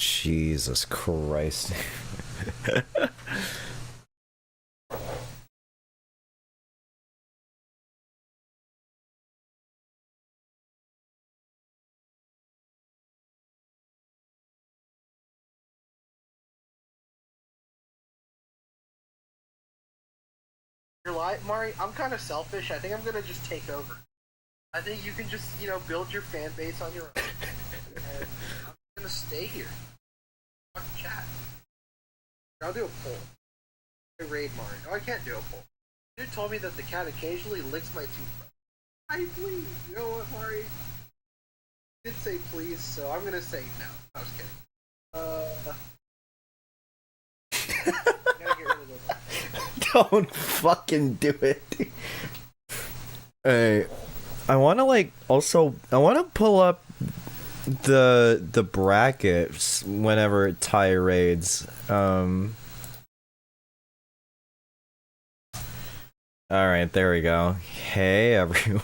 Jesus Christ. You're like, Mari, I'm kind of selfish. I think I'm gonna just take over. I think you can just, build your fan base on your own. And I'm gonna stay here. Fuck chat. I'll do a poll. I raid Mari. Oh, I can't do a poll. You told me that the cat occasionally licks my toothbrush. I please. You know what, Mari? You did say please, so I'm gonna say no. I was kidding. Gotta get rid of those. Don't fucking do it. Hey, I want to pull up the brackets whenever Ty raids. All right, there we go. Hey everyone.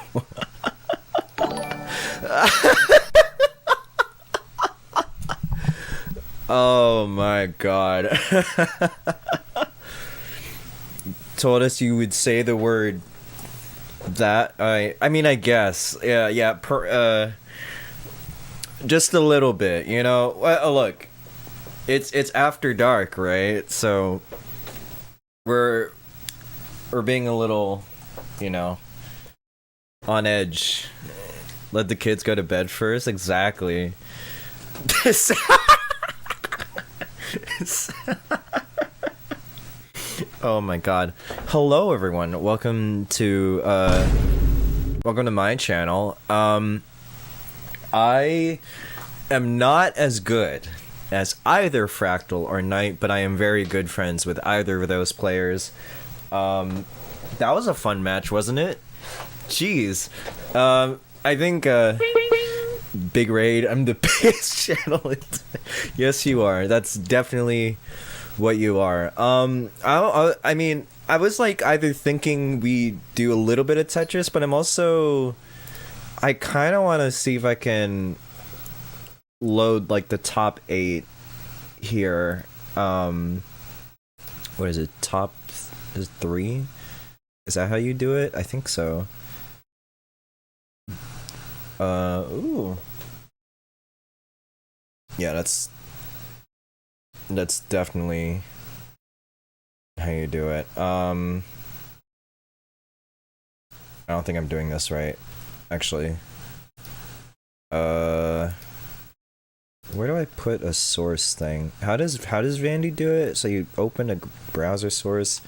Oh my god. Told us you would say the word that. I mean, I guess. Yeah, just a little bit, you know. Well, look, it's after dark, right? So we're being a little, on edge. Let the kids go to bed first. Exactly. Oh my god. Hello everyone. Welcome to my channel. I am not as good as either Fractal or Knight, but I am very good friends with either of those players. That was a fun match, wasn't it? Jeez. I think Big Raid, I'm the biggest channel. Yes, you are. That's definitely what you are. I mean, I was like either thinking we do a little bit of Tetris, but I kind of want to see if I can load like the top 8 here. What is it? Top is 3? Is that how you do it? I think so. Ooh. Yeah, that's definitely how you do it. I don't think I'm doing this right, actually. Where do I put a source thing? How does Vandy do it? So you open a browser source,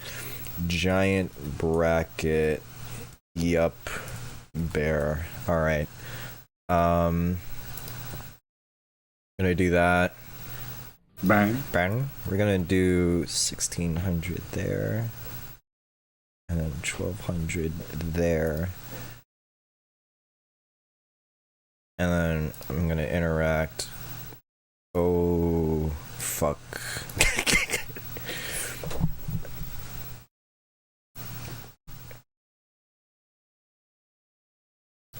giant bracket, yup, bear. All right. Gonna do that. Bang. Bang. We're gonna do 1600 there. And then 1200 there. And then I'm gonna interact. Oh, fuck.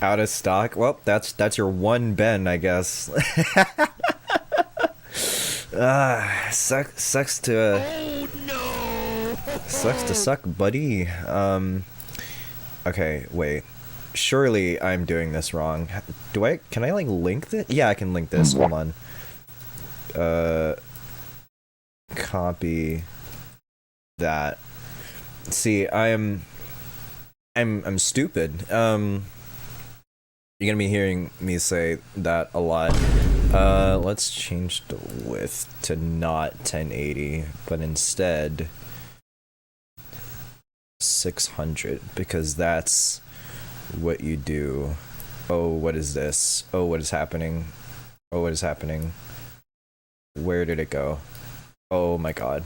Out of stock? Well, that's your one Ben, I guess. Sucks to oh no! Sucks to suck, buddy. Okay, wait. Surely I'm doing this wrong. Can I like link this? Yeah, I can link this. Hold on. Copy that. See, I'm stupid. You're gonna be hearing me say that a lot. Let's change the width to not 1080, but instead 600, because that's what you do. Oh, what is this? Oh, what is happening? Oh, what is happening? Where did it go? Oh my god.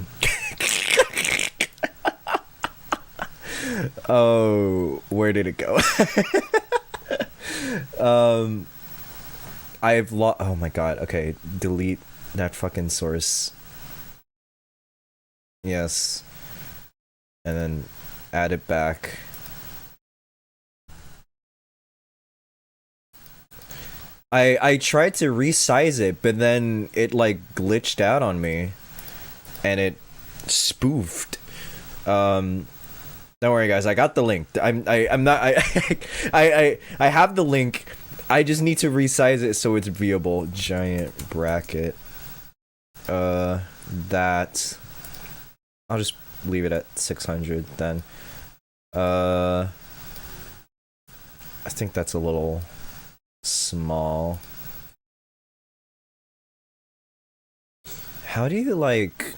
Oh, where did it go? I've lost. Oh my god. Okay, delete that fucking source. Yes. And then add it back. I tried to resize it, but then it like glitched out on me, and it spoofed. Don't worry, guys. I got the link. I'm not. I have the link. I just need to resize it so it's viewable. Giant bracket. That. I'll just leave it at 600 then. I think that's a little small. How do you like?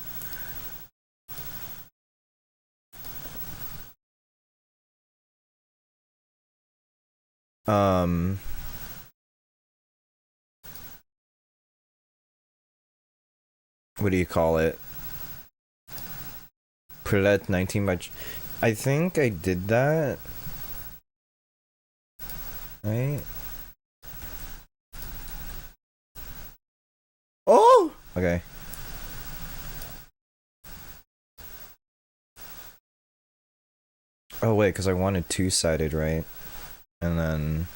What do you call it? Put it at 19 by... I think I did that. Right? Oh! Okay. Oh, wait, because I wanted two-sided, right? And then...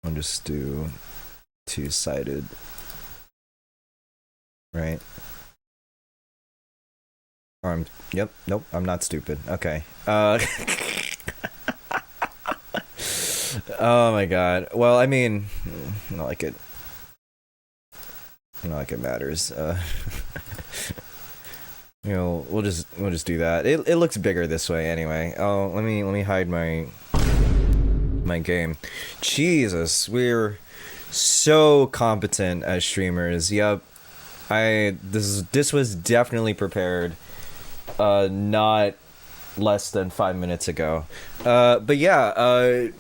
I'll just do two-sided. Right? Or yep, nope, I'm not stupid. Okay. Oh my god. Well, I mean, not like it matters. You know, we'll just do that. It looks bigger this way anyway. Oh, let me hide my game. Jesus, we're so competent as streamers. Yep. This was definitely prepared. Not less than 5 minutes ago. But yeah,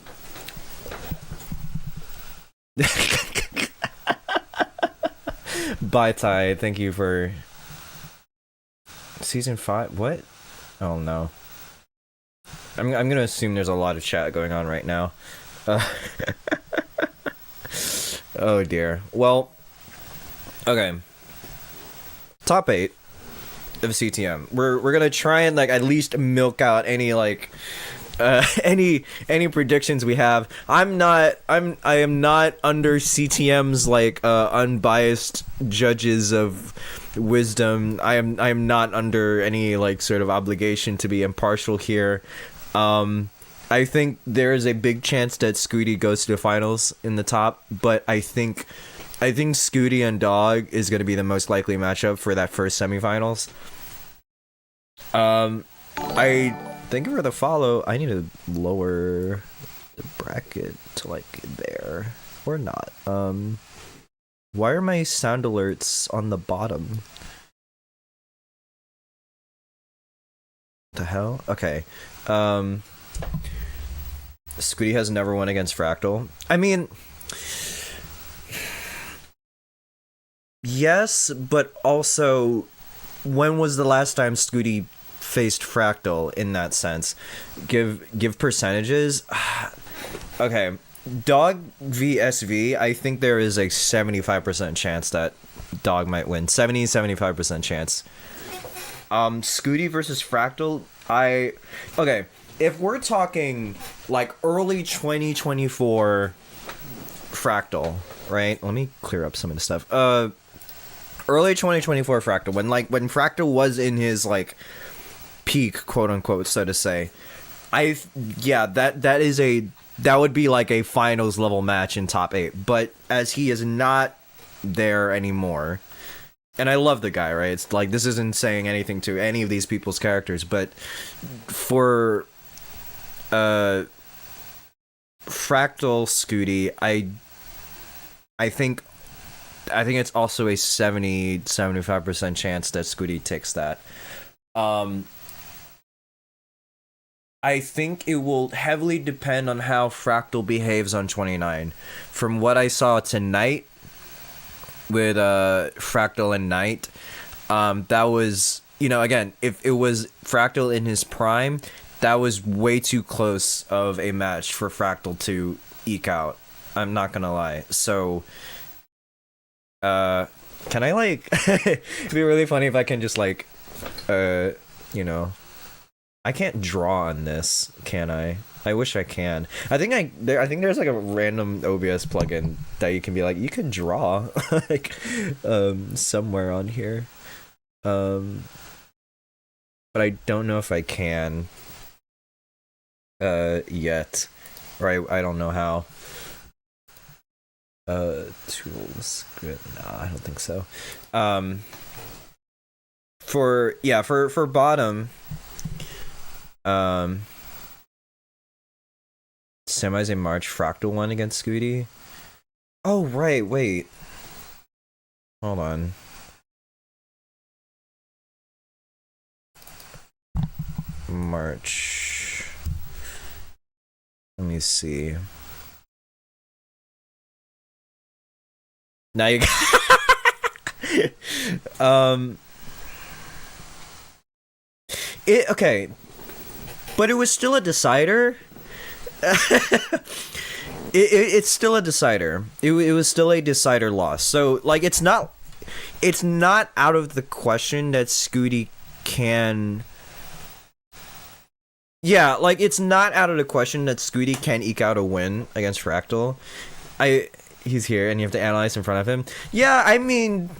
bye Ty, thank you for season 5. What? Oh no. I'm gonna assume there's a lot of chat going on right now. Oh dear. Well, okay. Top 8 of CTM. We're gonna try and like at least milk out any like any predictions we have. I am not under CTM's like unbiased judges of wisdom. I am not under any like sort of obligation to be impartial here. I think there is a big chance that Scooty goes to the finals in the top, but I think Scooty and Dog is going to be the most likely matchup for that first semifinals. I think for the follow, I need to lower the bracket to like there or not. Why are my sound alerts on the bottom? The hell? Okay. Scooty has never won against Fractal. I mean, yes, but also, when was the last time Scooty faced Fractal in that sense? Give percentages. Okay, Dog vs. I think there is a 75% chance that Dog might win. 75% chance. Scooty versus Fractal. Okay, if we're talking like early 2024 Fractal, right? Let me clear up some of the stuff. Early 2024 Fractal, when Fractal was in his like peak, quote unquote, so to say. That would be like a finals level match in top 8. But as he is not there anymore, and I love the guy, right? It's like, this isn't saying anything to any of these people's characters, but for Fractal Scooty, I think it's also a 75% chance that Scooty takes that. I think it will heavily depend on how Fractal behaves on 29. From what I saw tonight with Fractal and Knight, that was, again, if it was Fractal in his prime, that was way too close of a match for Fractal to eke out. I'm not gonna lie. So, can I like? It'd be really funny if I can just like, I can't draw on this, can I? I wish I can. I think there's like a random OBS plugin that you can be like, you can draw like somewhere on here. But I don't know if I can yet. Or I don't know how. Tools, good. Nah, I don't think so. For bottom, semis in March, Fractal won against Scooty. Oh right, wait. Hold on. March. Let me see. Now you okay. But it was still a decider. It's still a decider. It was still a decider loss. So like it's not out of the question that Scooty can. Yeah, like it's not out of the question that Scooty can eke out a win against Fractal. He's here and you have to analyze in front of him. Yeah, I mean,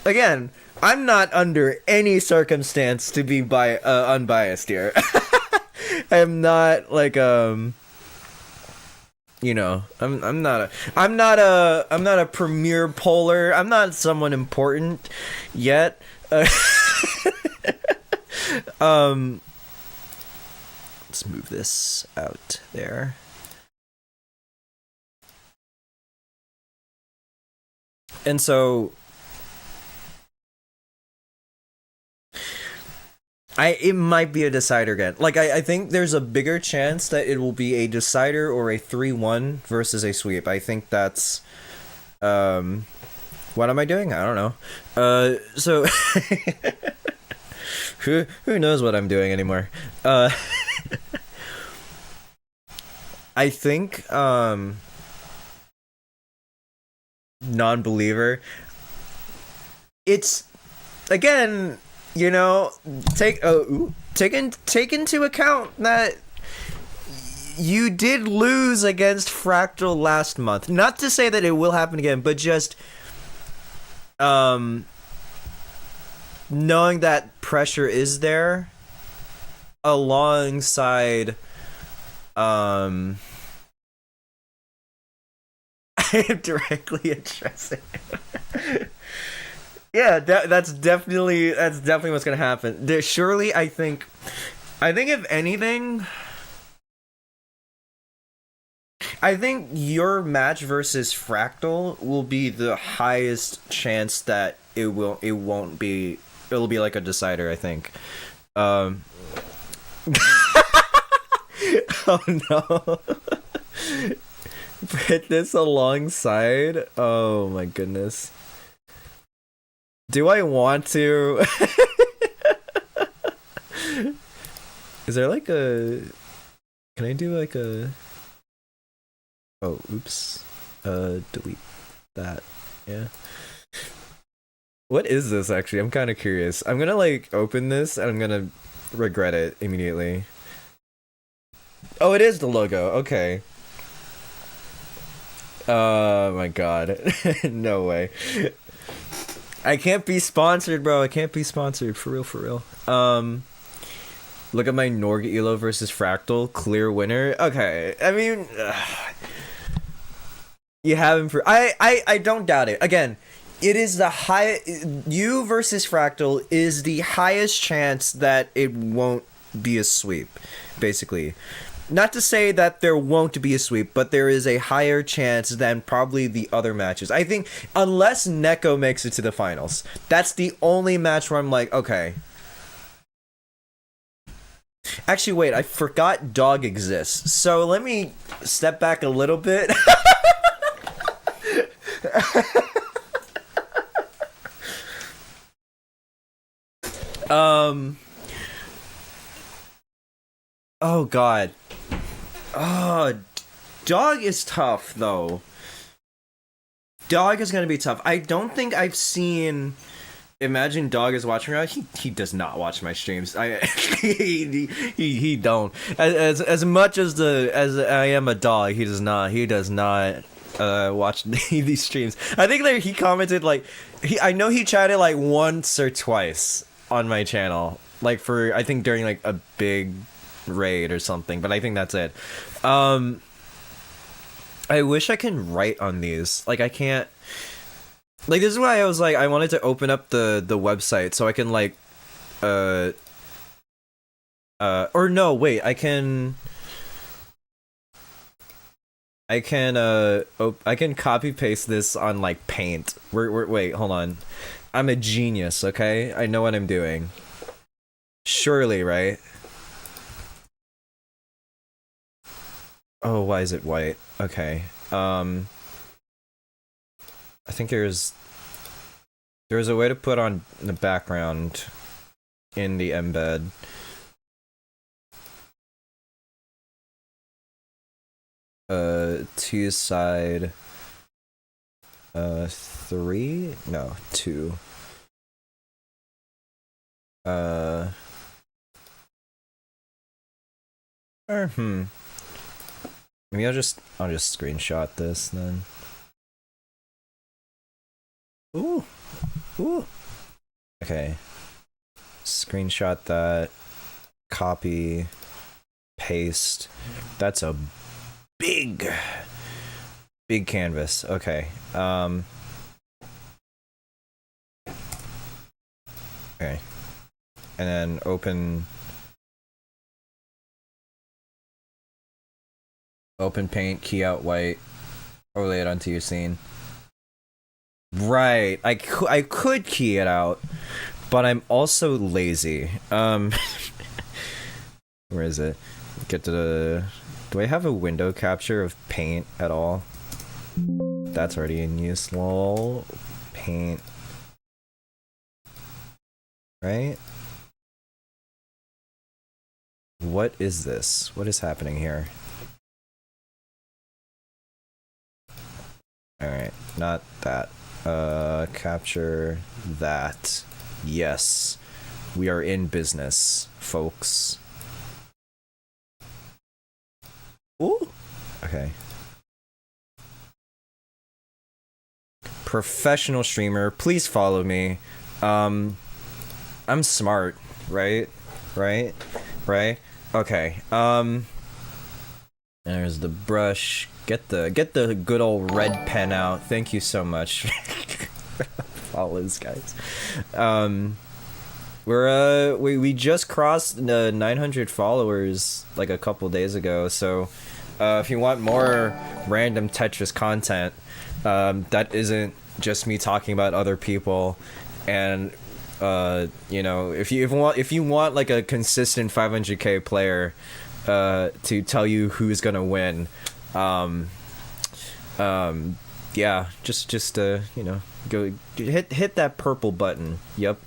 again, I'm not under any circumstance to be unbiased here. I'm not like you know, I'm not a premier poller. I'm not someone important yet. Let's move this out there. And so it might be a decider again. Like I think there's a bigger chance that it will be a decider or a 3-1 versus a sweep. I think that's what am I doing? I don't know. So who knows what I'm doing anymore? I think non-believer, it's again, you know, take into account that you did lose against Fractal last month. Not to say that it will happen again, but just knowing that pressure is there alongside I am directly addressing yeah, that's definitely what's gonna happen. Surely I think if anything, I think your match versus Fractal will be the highest chance that it'll be like a decider, I think. Oh no. Put this alongside. Oh my goodness. Do I want to? Is there like a? Can I do like a? Oh, oops. Delete that. Yeah. What is this actually? I'm kind of curious. I'm gonna like open this and I'm gonna regret it immediately. Oh, it is the logo. Okay. Oh my god. No way. I can't be sponsored, bro. I can't be sponsored. For real. Look at my Norg Elo versus Fractal. Clear winner. Okay. I mean, you have him for... I don't doubt it. Again, it is the high... You versus Fractal is the highest chance that it won't be a sweep, basically. Not to say that there won't be a sweep, but there is a higher chance than probably the other matches. I think, unless Neko makes it to the finals, that's the only match where I'm like, okay. Actually, wait, I forgot Dog exists. So let me step back a little bit. Oh, God. Oh, Dog is tough, though. Dog is going to be tough. I don't think I've seen Imagine Dog is watching right. He does not watch my streams. He don't. As much as I am a dog, he does not. He does not watch these streams. I think that he commented like I know he chatted like once or twice on my channel, like for I think during like a big raid or something. But I think that's it. I wish I can write on these. Like I can't. Like this is why I was like I wanted to open up the website so I can like or no wait I can I can copy paste this on like Paint. Wait, hold on. I'm a genius, okay? I know what I'm doing. Surely, right? Oh, why is it white? Okay. I think there's a way to put on the background in the embed. To side 3? No, 2. Maybe I'll just screenshot this then. Ooh. Okay. Screenshot that. Copy. Paste. That's a big canvas. Okay. Okay. And then open Paint, key out white, overlay it onto your scene. Right. I could key it out, but I'm also lazy. Where is it? Get to the... Do I have a window capture of Paint at all? That's already in use. Lol. Paint. Right? What is this? What is happening here? Alright, not that. Capture that. Yes. We are in business, folks. Ooh. Okay. Professional streamer, please follow me. I'm smart, right? Right? Okay. There's the brush. Get the good old red pen out. Thank you so much. Follows, guys. We just crossed the 900 followers like a couple days ago, so if you want more random Tetris content that isn't just me talking about other people, and you know, if you want like a consistent 500k player to tell you who's gonna win, yeah, just you know, go hit that purple button. Yep.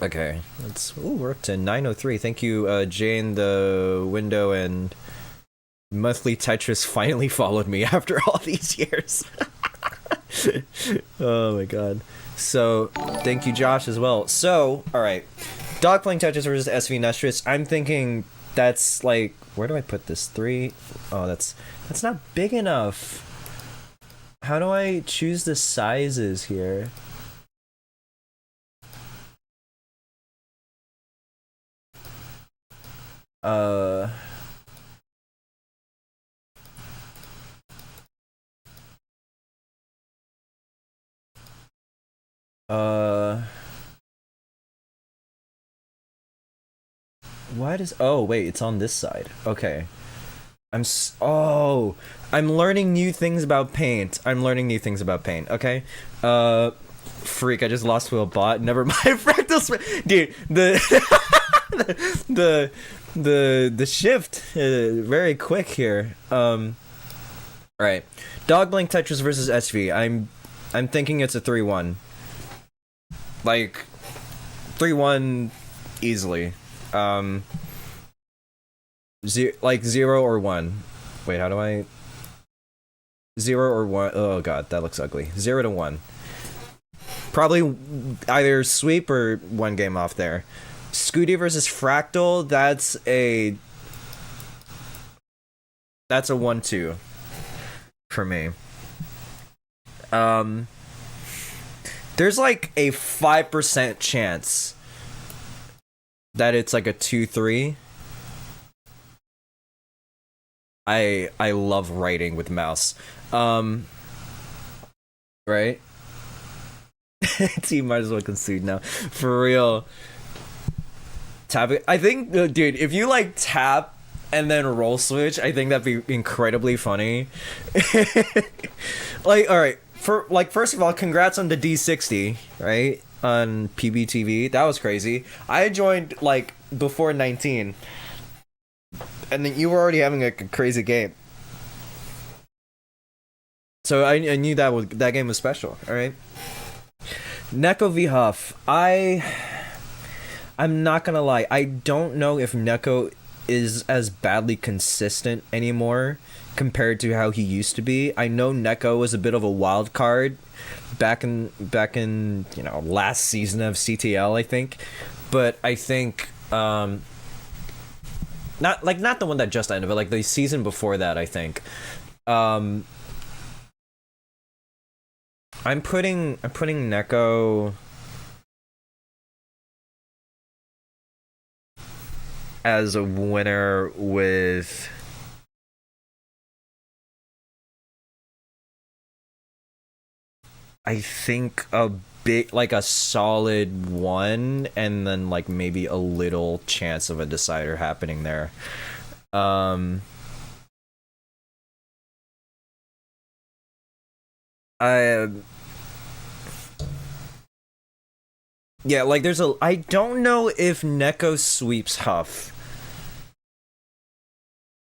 Okay, we're up to 903. Thank you, Jane the window and monthly Tetris finally followed me after all these years. Oh my god. So thank you, Josh, as well. So all right, Dog playing Tetris versus SV Nestris. I'm thinking that's like, where do I put this? 3. Oh, that's not big enough. How do I choose the sizes here? Why does... Oh, wait, it's on this side. Okay. I'm learning new things about Paint. Okay? Freak, I just lost to a bot. Never mind. Fractal... Dude, the shift very quick here. Alright. Dog Blank Tetris versus SV. I'm thinking it's a 3-1. Like 3-1 easily. Like 0 or 1. Wait, how do I... 0 or 1? Oh god, that looks ugly. 0 to 1. Probably either sweep or one game off there. Scooty versus Fractal, that's a 1-2 for me. There's like a 5% chance that it's like a 2-3. I love writing with mouse. Right? Team might as well concede now. For real. Tap it. I think, dude, if you like tap and then roll switch, I think that'd be incredibly funny. Like, alright. First of all, congrats on the D60, right? On PBTV. That was crazy. I joined, like, before 19. And then you were already having like, a crazy game. So I knew that game was special, alright? Neko v Huff. I'm not gonna lie. I don't know if Neko is as badly consistent anymore compared to how he used to be. I know Neko was a bit of a wild card back in last season of CTL, I think. But I think not the one that just ended, but like the season before that, I think. I'm putting Neko as a winner with I think a bit like a solid 1 and then like maybe a little chance of a decider happening there. Yeah, like I don't know if Neko sweeps Huff.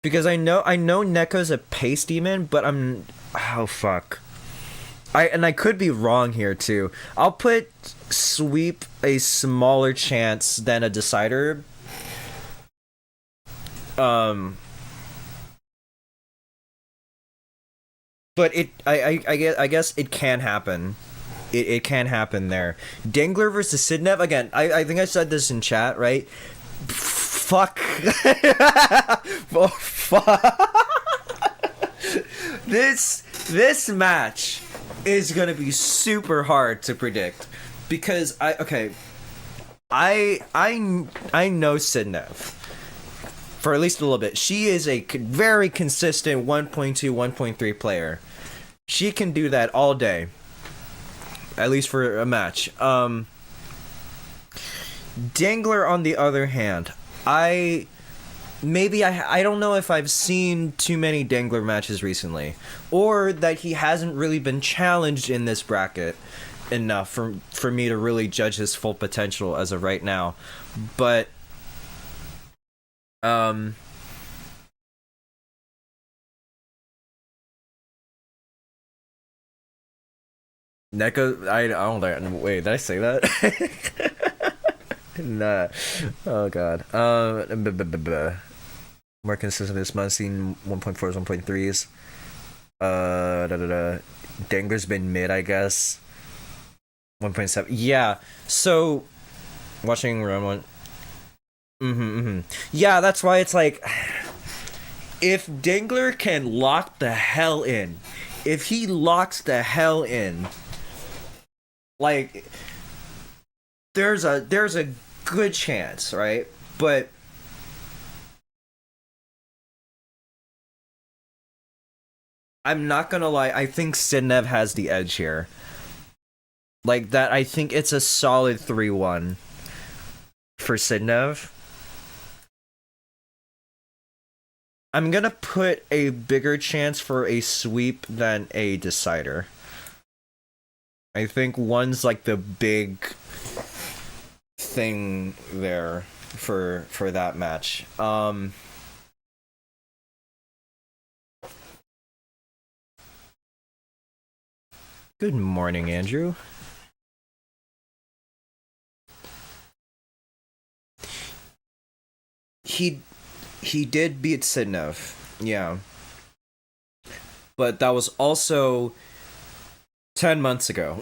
Because I know Neko's a pace demon, but oh fuck. I could be wrong here too. I'll put sweep a smaller chance than a decider. But I guess it can happen. It can happen there. Dangler versus Sidnev again. I think I said this in chat, right? Fuck. Oh, fuck. This match is gonna be super hard to predict because I know Sidnev for at least a little bit. She is a very consistent 1.2, 1.3 player. She can do that all day, at least for a match. Dangler, on the other hand, I don't know if I've seen too many Dangler matches recently, or that he hasn't really been challenged in this bracket enough for me to really judge his full potential as of right now. But Neko, I don't know. Wait, did I say that? Nah. Oh god. More consistent this month, seen 1.4s, 1.3s. Dangler's been mid, I guess. 1.7. Yeah. So watching round 1. Yeah, that's why it's like if Dangler can lock the hell in. If he locks the hell in, like there's a good chance, right? But I'm not gonna lie, I think Sidnev has the edge here. Like that, I think it's a solid 3-1 for Sidnev. I'm gonna put a bigger chance for a sweep than a decider. I think one's like the big thing there for that match. Good morning, Andrew. He did beat Sidnev, yeah. But that was also 10 months ago.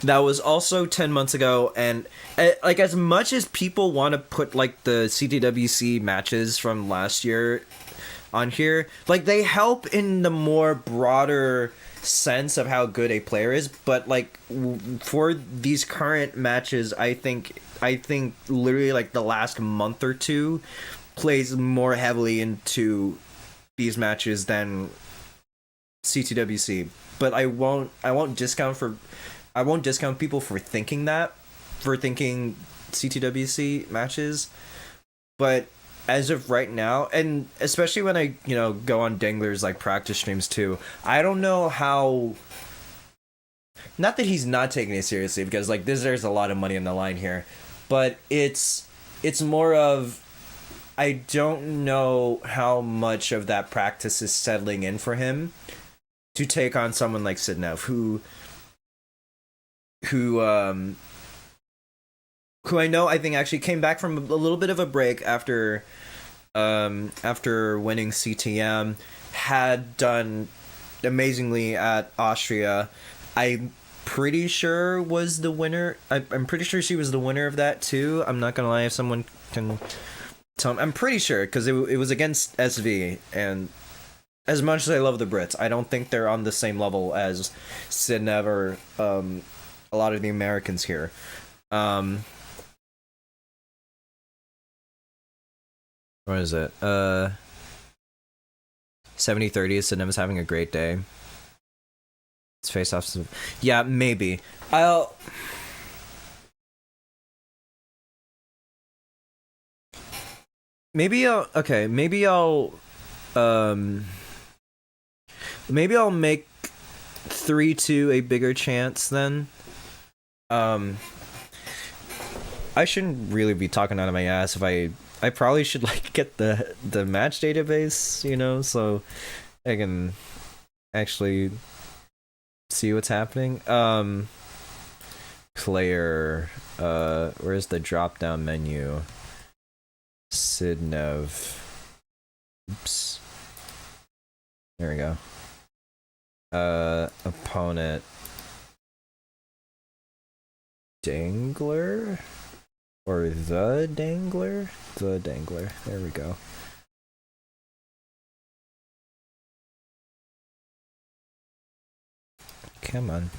That was also 10 months ago, and like, as much as people want to put like the CTWC matches from last year on here, like, they help in the more broader sense of how good a player is, but like, for these current matches, I think literally like the last month or two plays more heavily into these matches than CTWC. But I won't discount people for thinking CTWC matches. But as of right now, and especially when I, go on Dangler's like practice streams too, I don't know how, not that he's not taking it seriously, because like there's a lot of money on the line here, but it's more of, I don't know how much of that practice is settling in for him to take on someone like Sidnev, who I know, I think, actually came back from a little bit of a break after winning CTM, had done amazingly at Austria. I'm pretty sure was the winner. I'm pretty sure she was the winner of that too. I'm not gonna lie, if someone can tell me. I'm pretty sure, because it was against SV, and as much as I love the Brits, I don't think they're on the same level as Sidnev or a lot of the Americans here. What is it? 70-30, Sidnev is having a great day. It's face off. Yeah, maybe. Maybe I'll make 3-2 a bigger chance then. I shouldn't really be talking out of my ass. If I probably should like get the match database, so I can actually see what's happening. Player, where's the drop down menu? Sidnev. Oops. There we go. Opponent. Dangler? Or the Dangler? The Dangler. There we go. Come on.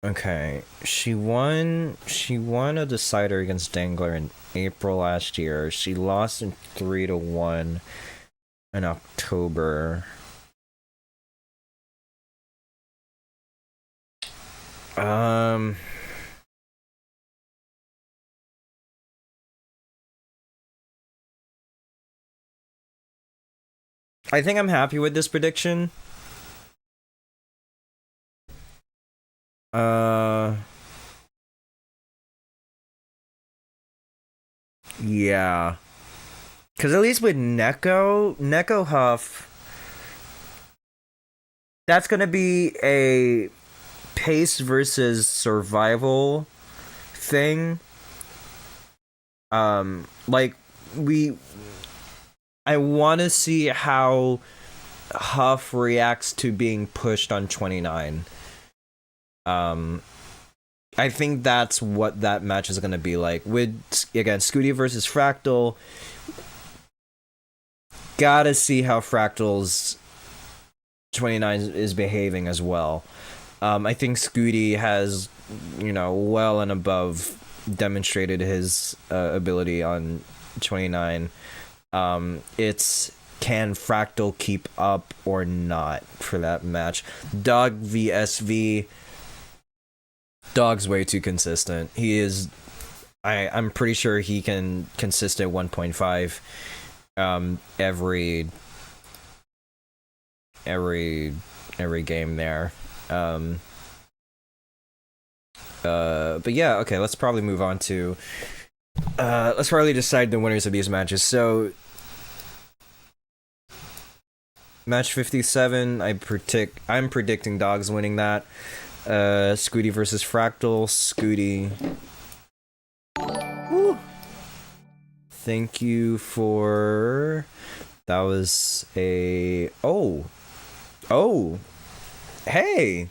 Okay, she won a decider against Dangler in April last year. She lost in 3-1 in October. I think I'm happy with this prediction. Yeah. Because at least with Neko Huff, that's going to be a pace versus survival thing. I want to see how Huff reacts to being pushed on 29. I think that's what that match is going to be like. With, again, Scooty versus Fractal, gotta see how Fractal's 29 is behaving as well. I think Scooty has, well and above demonstrated his ability on 29. It's, can Fractal keep up or not for that match? Dog v SV. Dog's way too consistent. He is. I'm pretty sure he can consistent 1.5 every game there. But yeah, okay, let's probably move on to let's probably decide the winners of these matches. So match 57, I'm predicting Dogs winning that. Scooty versus Fractal. Scooty. Woo. thank you for... That was a... Oh, hey,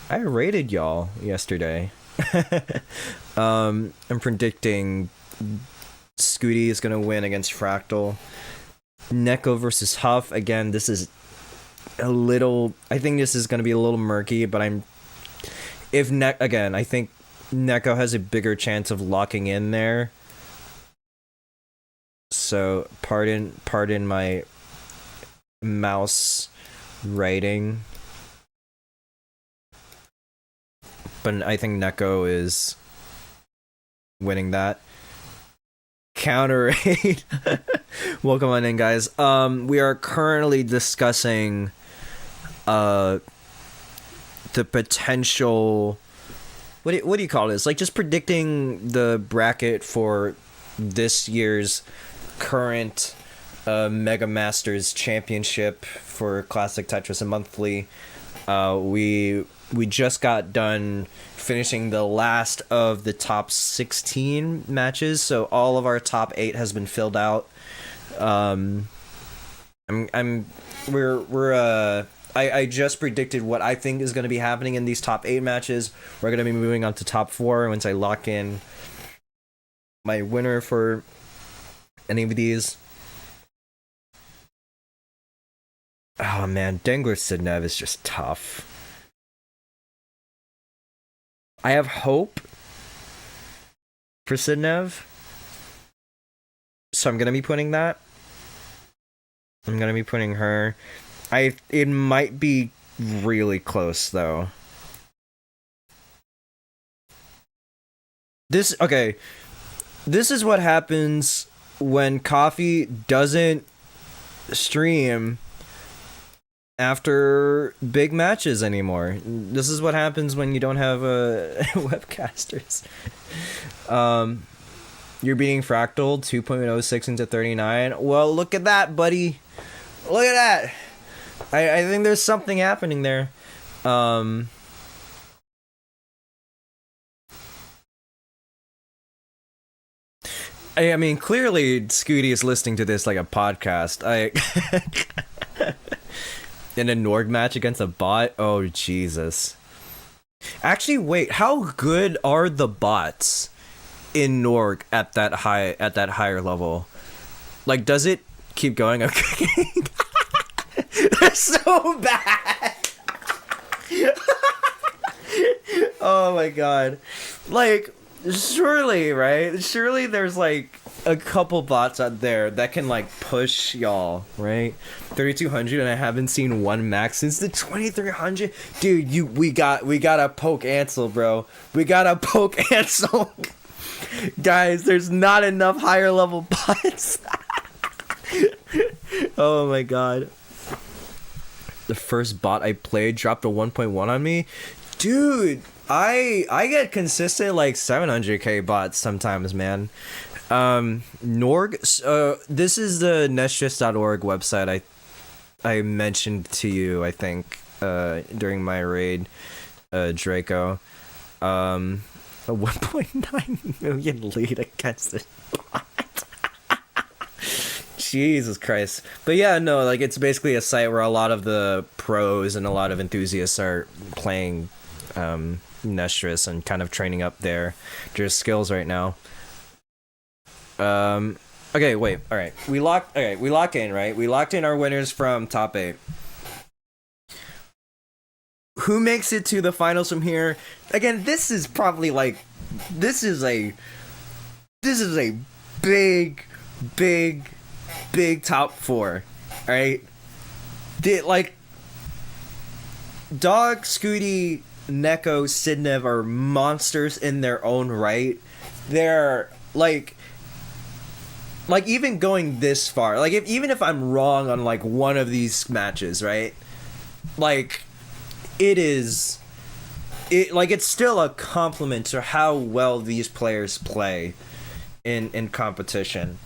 I rated y'all yesterday. I'm predicting Scooty is gonna win against Fractal. Neko versus Huff. Again, this is a little... I think this is gonna be a little murky, but I think Neko has a bigger chance of locking in there. So pardon my mouse writing. But I think Neko is winning that. Counter Raid. Welcome on in, guys. We are currently discussing the potential... What do you call this? Like, just predicting the bracket for this year's current Mega Masters Championship for Classic Tetris and Monthly. We just got done finishing the last of the top 16 matches, so all of our top 8 has been filled out. I just predicted what I think is going to be happening in these top 8 matches. We're going to be moving on to top 4 once I lock in my winner for any of these. Oh man, Dengler Sidnev is just tough. I have hope for Sidnev, so I'm gonna be putting that. I'm gonna be putting her. It might be really close though. This is what happens when Coffee doesn't stream after big matches anymore. This is what happens when you don't have webcasters. You're beating Fractal 2.06 into 39. Well, look at that, buddy. Look at that. I think there's something happening there. I mean, clearly Scooty is listening to this like a podcast. In a Norg match against a bot? Oh, Jesus. Actually, wait, how good are the bots in Norg at that higher level? Like, does it keep going? Okay. They're so bad. Oh my god. Like, surely, right? Surely there's like a couple bots out there that can like push y'all, right? 3200, and I haven't seen one max since the 2300. Dude, we gotta poke Ansel, bro. We gotta poke Ansel. Guys, there's not enough higher level bots. Oh my god. The first bot I played dropped a 1.1 on me. Dude, I get consistent like 700k bots sometimes, man. Norg, this is the nestress.org website I mentioned to you, I think, during my raid, Draco. A 1.9 million lead against it. Jesus Christ. But yeah, no, like, it's basically a site where a lot of the pros and a lot of enthusiasts are playing Nestress and kind of training up their skills right now. Okay, wait. All right. We lock in, right? We locked in our winners from top 8. Who makes it to the finals from here? Again, this is probably like this is a big top 4, right? Like, Dog, Scooty, Neko, Sidnev are monsters in their own right. They're like even going this far, like even if I'm wrong on like one of these matches, right? Like, it's still a compliment to how well these players play in competition.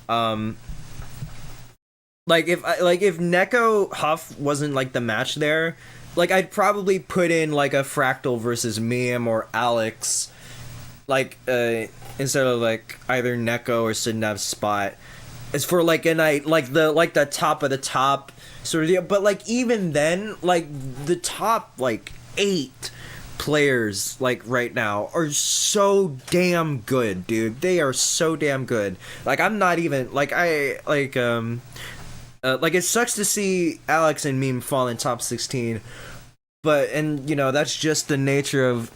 Like if Neko Huff wasn't like the match there, like I'd probably put in like a Fractal versus Miem or Alex, like instead of like either Neko or Sidnav's spot, it's for like the top of the top sort of deal. But like even then, like the top like 8 players like right now are so damn good, dude. They are so damn good. Like I'm not even like like it sucks to see Alex and Meme fall in top 16, but and you know that's just the nature of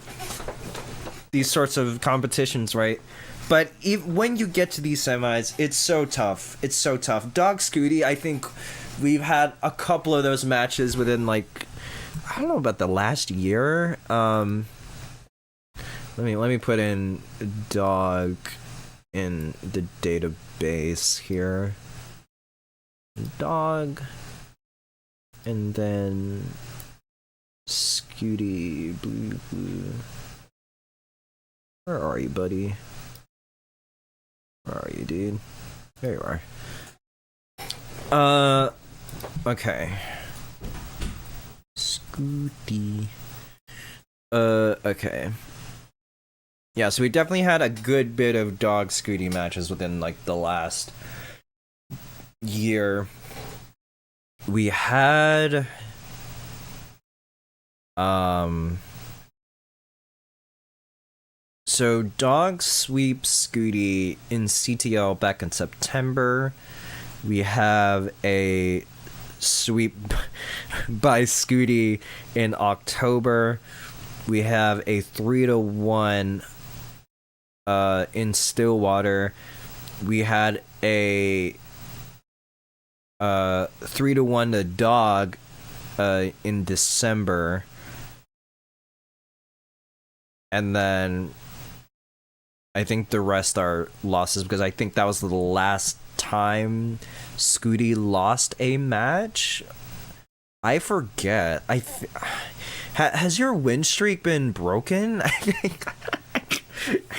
these sorts of competitions, right? But when you get to these semis, it's so tough. It's so tough. Dog Scooty, I think we've had a couple of those matches within like I don't know about the last year. Let me put in Dog in the database here. Dog, and then Scooty blue. Where are you, buddy? Where are you, dude? There you are. Okay. Scooty. Okay. Yeah, so we definitely had a good bit of Dog Scooty matches within, like, the last year. We had... So Dog sweeps Scooty in CTL back in September. We have a sweep by Scooty in October. We have a 3-1 in Stillwater. We had a 3-1 to Dog in December. And then I think the rest are losses because I think that was the last time Scooty lost a match. I forget. Has your win streak been broken? I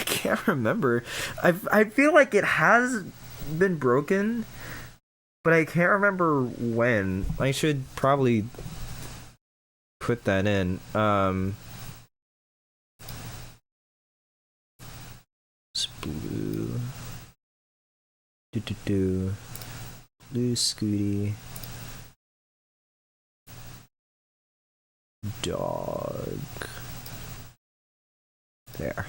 can't remember. I feel like it has been broken, but I can't remember when. I should probably put that in. Blue. Blue Scooty. Dog. There.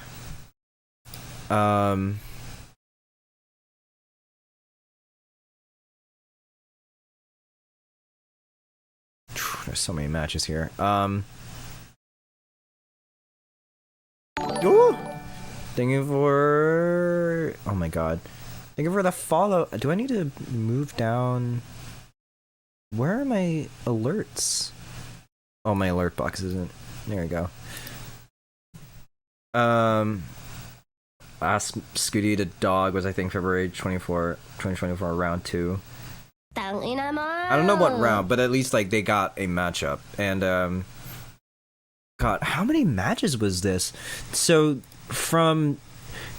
There's so many matches here. Ooh! Thank you for... Oh my god. Thank you for the follow. Do I need to move down? Where are my alerts? Oh, my alert box isn't. There we go. Last Scooty to Dog was I think February 2024, round 2. I don't know what round, but at least like they got a matchup. And God, how many matches was this? So from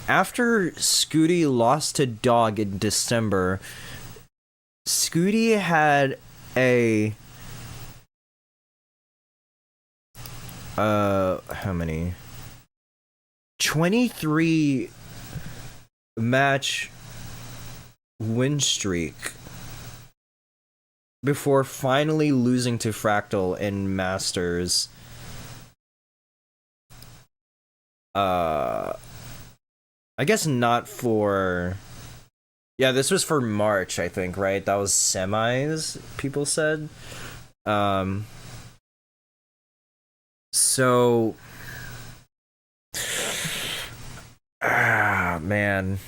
after Scooty lost to Dog in December, Scooty had a how many? 23 match win streak before finally losing to Fractal in Masters. I guess not for... Yeah, this was for March, I think, right? That was semis, people said. So... man.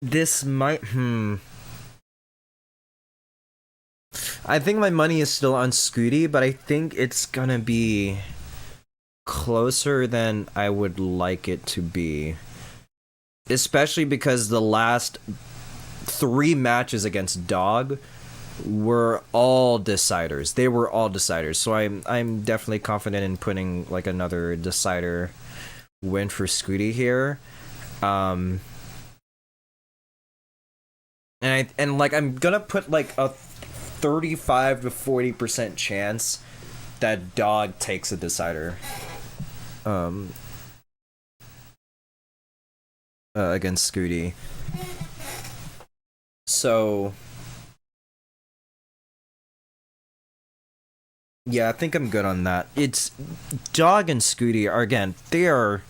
This might... I think my money is still on Scooty, but I think it's gonna be closer than I would like it to be. Especially because the last 3 matches against Dog were all deciders. They were all deciders. So I'm definitely confident in putting like another decider win for Scooty here. And I'm gonna put like a 35 to 40% chance that Dog takes a decider. um, against Scooty. So yeah, I think I'm good on that. It's Dog and Scooty are, again, they are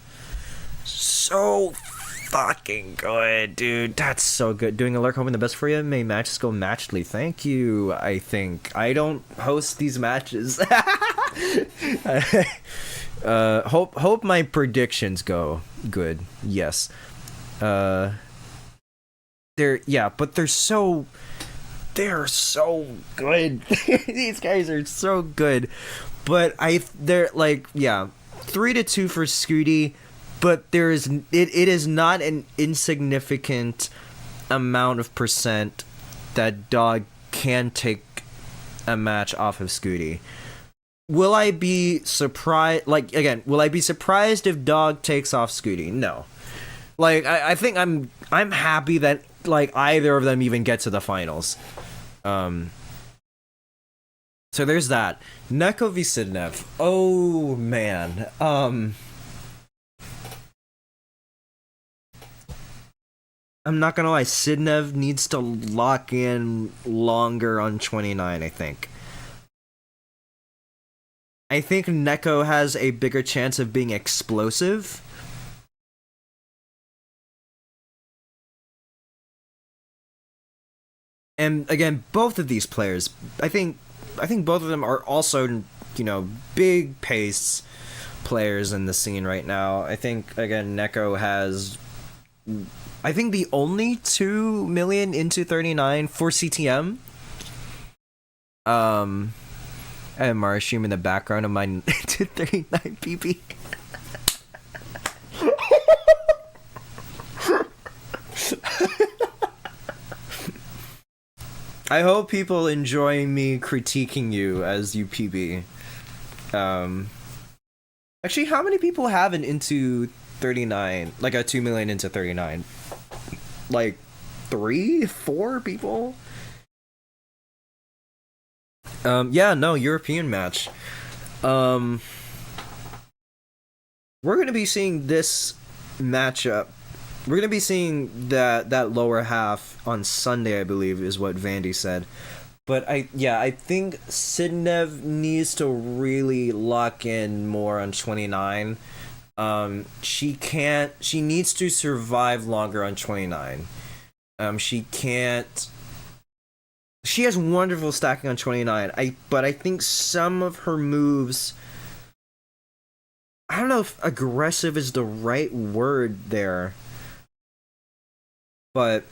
so fucking good, dude. That's so good. Doing a lurk, hoping the best for you. May matches go matchly. Thank you. I think I don't host these matches. Hope my predictions go good. Yes. They're so good. These guys are so good. But they're like, yeah, 3-2 for Scooty, but it is not an insignificant amount of percent that Dog can take a match off of Scooty. Will I be surprised? Like, again, will I be surprised if Dog takes off Scooty? No. Like, I think I'm happy that, like, either of them even get to the finals. So there's that. Neko v Sidnev. Oh man. I'm not gonna lie, Sidnev needs to lock in longer on 29, I think. I think Neko has a bigger chance of being explosive. And again, both of these players, I think both of them are also, big pace players in the scene right now. I think, again, Neko has, I think, the only 2 million into 39 for CTM. I have Marshum in the background of my into 39 PP. I hope people enjoy me critiquing you as you PB. Actually, how many people have an into 39, like a 2 million into 39? Like 3, 4 people? Yeah, no, European match. We're gonna be seeing this matchup. We're gonna be seeing that lower half on Sunday, I believe, is what Vandy said. But I think Sidnev needs to really lock in more on 29. She needs to survive longer on 29. She has wonderful stacking on 29. But I think some of her moves, I don't know if aggressive is the right word there. But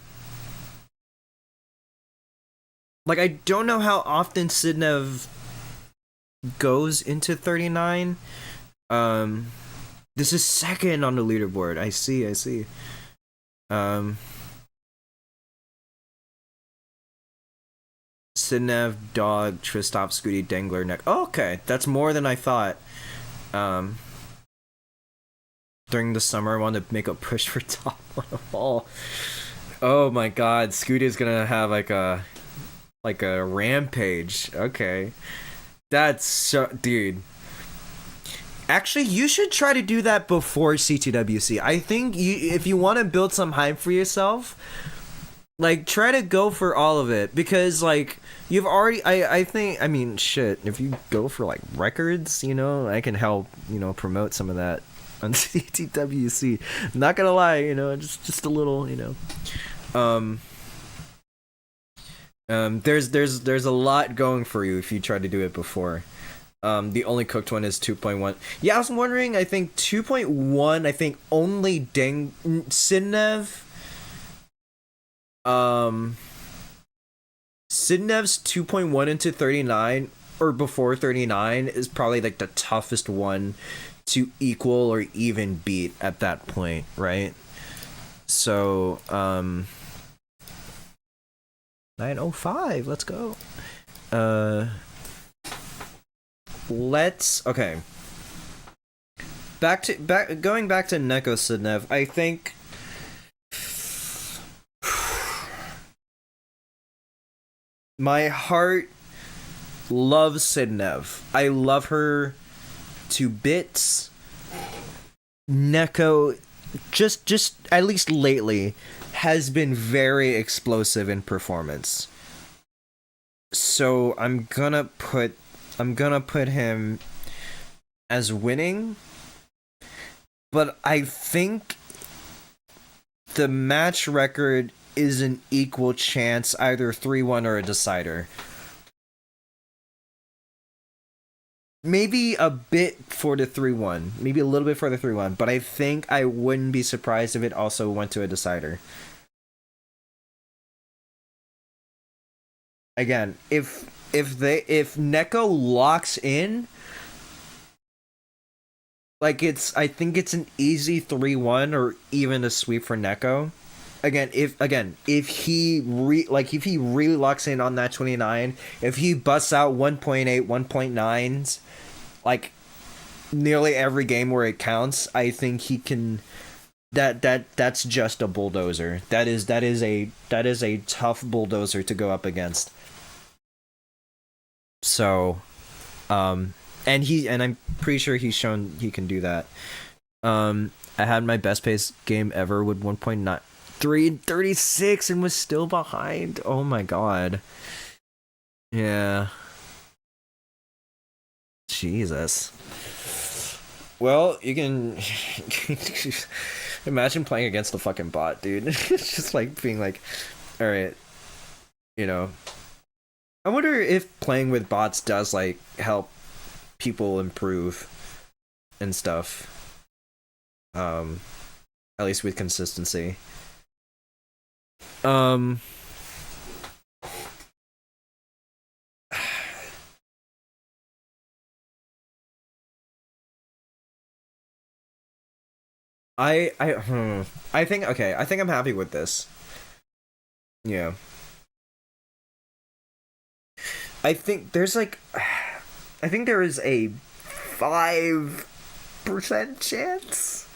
like, I don't know how often Sidnev goes into 39. This is second on the leaderboard. I see. Sidnev, Dog, Tristop, Scooty, Dangler, Neck. Oh, okay, that's more than I thought. During the summer, I wanted to make a push for top one of all. Oh my god, Scooty's gonna have like a rampage. Okay. That's so, dude. Actually, you should try to do that before CTWC. I think if you want to build some hype for yourself, like, try to go for all of it, because like you've already I mean shit, if you go for like records, I can help, promote some of that on CTWC. I'm not gonna lie, just a little, there's a lot going for you if you try to do it before. The only cooked one is 2.1. Yeah, I was wondering, I think 2.1, I think only Sidnev, Sidnev's 2.1 into 39 or before 39 is probably like the toughest one to equal or even beat at that point, right? So 905, let's go. Okay. Going back to Neko Sidnev, I think my heart loves Sidnev. I love her to bits. Neko, just at least lately, has been very explosive in performance. So I'm gonna put him as winning, but I think the match record is an equal chance, either 3-1 or a decider. Maybe a bit for the 3-1. Maybe a little bit for the 3-1, but I think I wouldn't be surprised if it also went to a decider. Again, if Neko locks in, like I think it's an easy 3-1 or even a sweep for Neko. If he really locks in on that 29, if he busts out 1.8, 1.9s, like nearly every game where it counts, I think he can. That's just a bulldozer. That is a tough bulldozer to go up against. So, and I'm pretty sure he's shown he can do that. I had my best pace game ever with 1.9336 and was still behind. Oh my god. Yeah. Jesus. Well, you can imagine playing against the fucking bot, dude. It's just like being like, all right, you know. I wonder if playing with bots does like help people improve and stuff. At least with consistency. I think I'm happy with this. Yeah. I think there is a 5% chance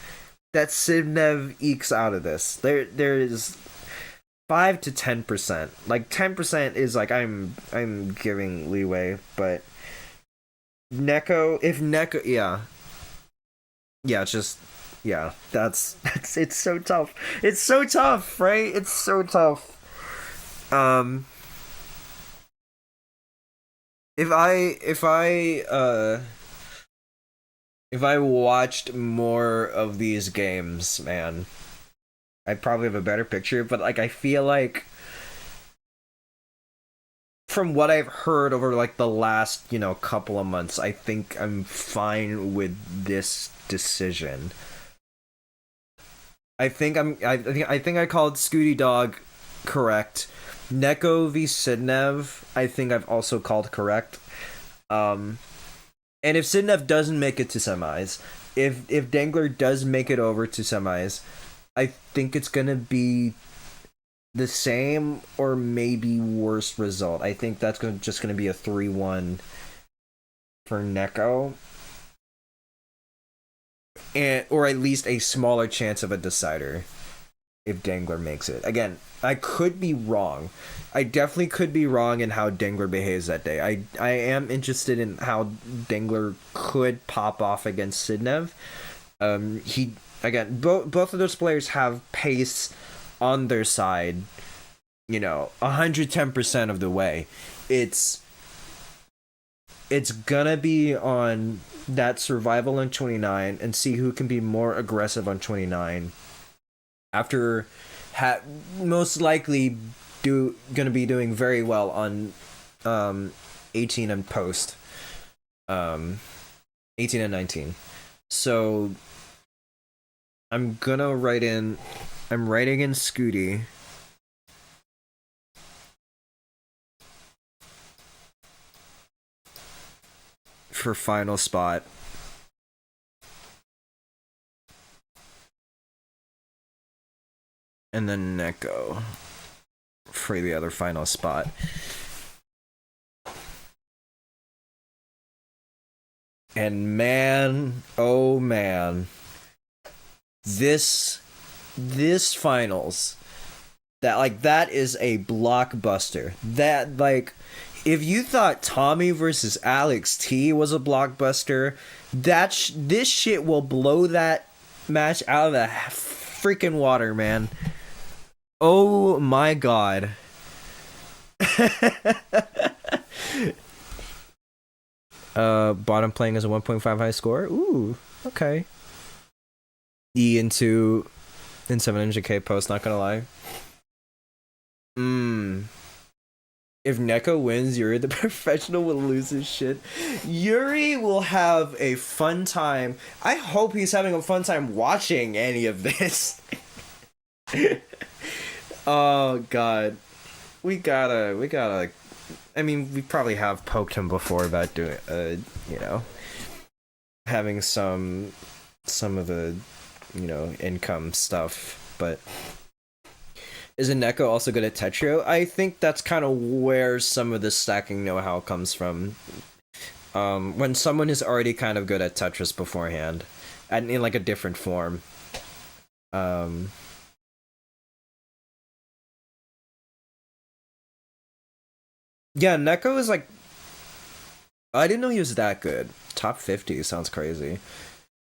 that Sivnev ekes out of this. There is 5 to 10%. Like 10% is like I'm giving leeway, but Neko, that's it's so tough. It's so tough, right? It's so tough. If I watched more of these games, man, I'd probably have a better picture, but like I feel like from what I've heard over like the last, couple of months, I think I'm fine with this decision. I think I called Scooty Dog correct. Neko v Sidnev, I think I've also called correct. And if Sidnev doesn't make it to semis, if Dangler does make it over to semis, I think it's gonna be the same or maybe worse result. I think that's just gonna be a 3-1 for Neko. Or at least a smaller chance of a decider if Dangler makes it. Again, I could be wrong. I definitely could be wrong in how Dangler behaves that day. I am interested in how Dangler could pop off against Sidnev. Both of those players have pace on their side, 110% of the way. It's gonna be on that survival on 29 and see who can be more aggressive on 29 after most likely gonna be doing very well on 18 and post 18 and 19. So I'm writing in Scooty for final spot. And then Neko for the other final spot. And man, oh man, this finals, that is a blockbuster. That, like, if you thought Tommy versus Alex T was a blockbuster, this shit will blow that match out of the freaking water, man. Oh my god. Bottom playing as a 1.5 high score. Ooh, okay. E into in 700k post, not gonna lie. If Neko wins, Yuri the professional will lose his shit. Yuri will have a fun time. I hope he's having a fun time watching any of this. Oh god. We gotta I mean, we probably have poked him before about doing you know, having some of the, you know, income stuff, but isn't Neko also good at Tetrio? I think that's kind of where some of the stacking know-how comes from. When someone is already kind of good at Tetris beforehand, and in like a different form. Yeah, Neko is like, I didn't know he was that good. Top 50 sounds crazy.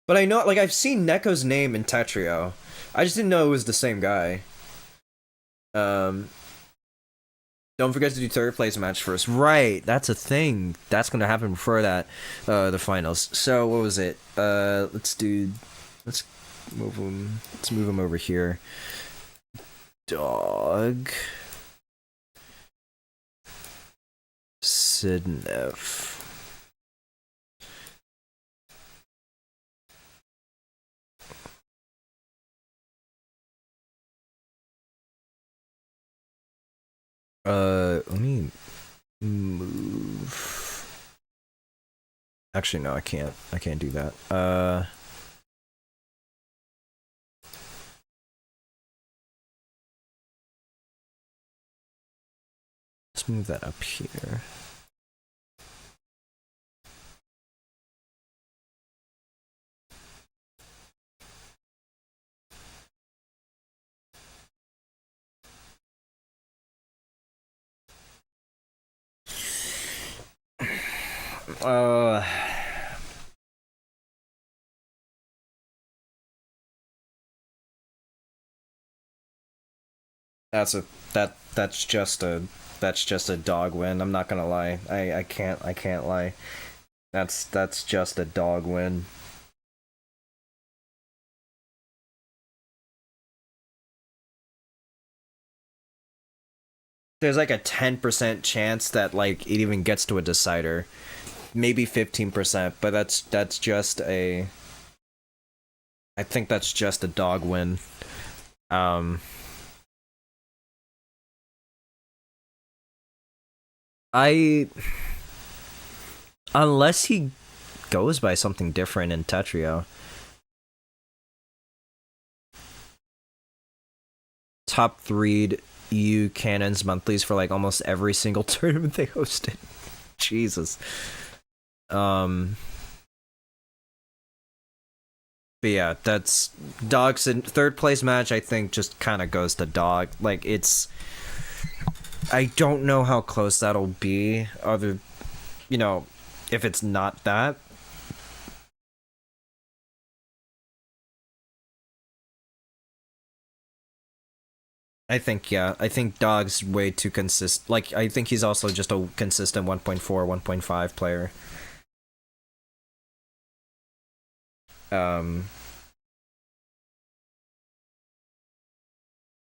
But I know, like, I've seen Neko's name in Tetrio. I just didn't know it was the same guy. Don't forget to do third place match first. Right, that's a thing. That's gonna happen before that, the finals. So what was it? Let's move him. Let's move him over here. Dog. Sidnev. Let me move. Actually, no, I can't. I can't do that. Let's move that up here. Uh, that's just a dog win. I'm not gonna lie. I can't lie. That's just a dog win. There's like a 10% chance that like it even gets to a decider. Maybe 15%, but that's just a, I think that's just a dog win. Unless he goes by something different in Tetrio. Top 3 EU Cannons monthlies for like almost every single tournament they hosted. Jesus. But yeah, that's Dog's in third place match. I think just kind of goes to Dog. Like it's, I don't know how close that'll be. Other, you know, if it's not that. I think, yeah. I think Dog's way too consistent. Like, I think he's also just a consistent 1.4, 1.5 player.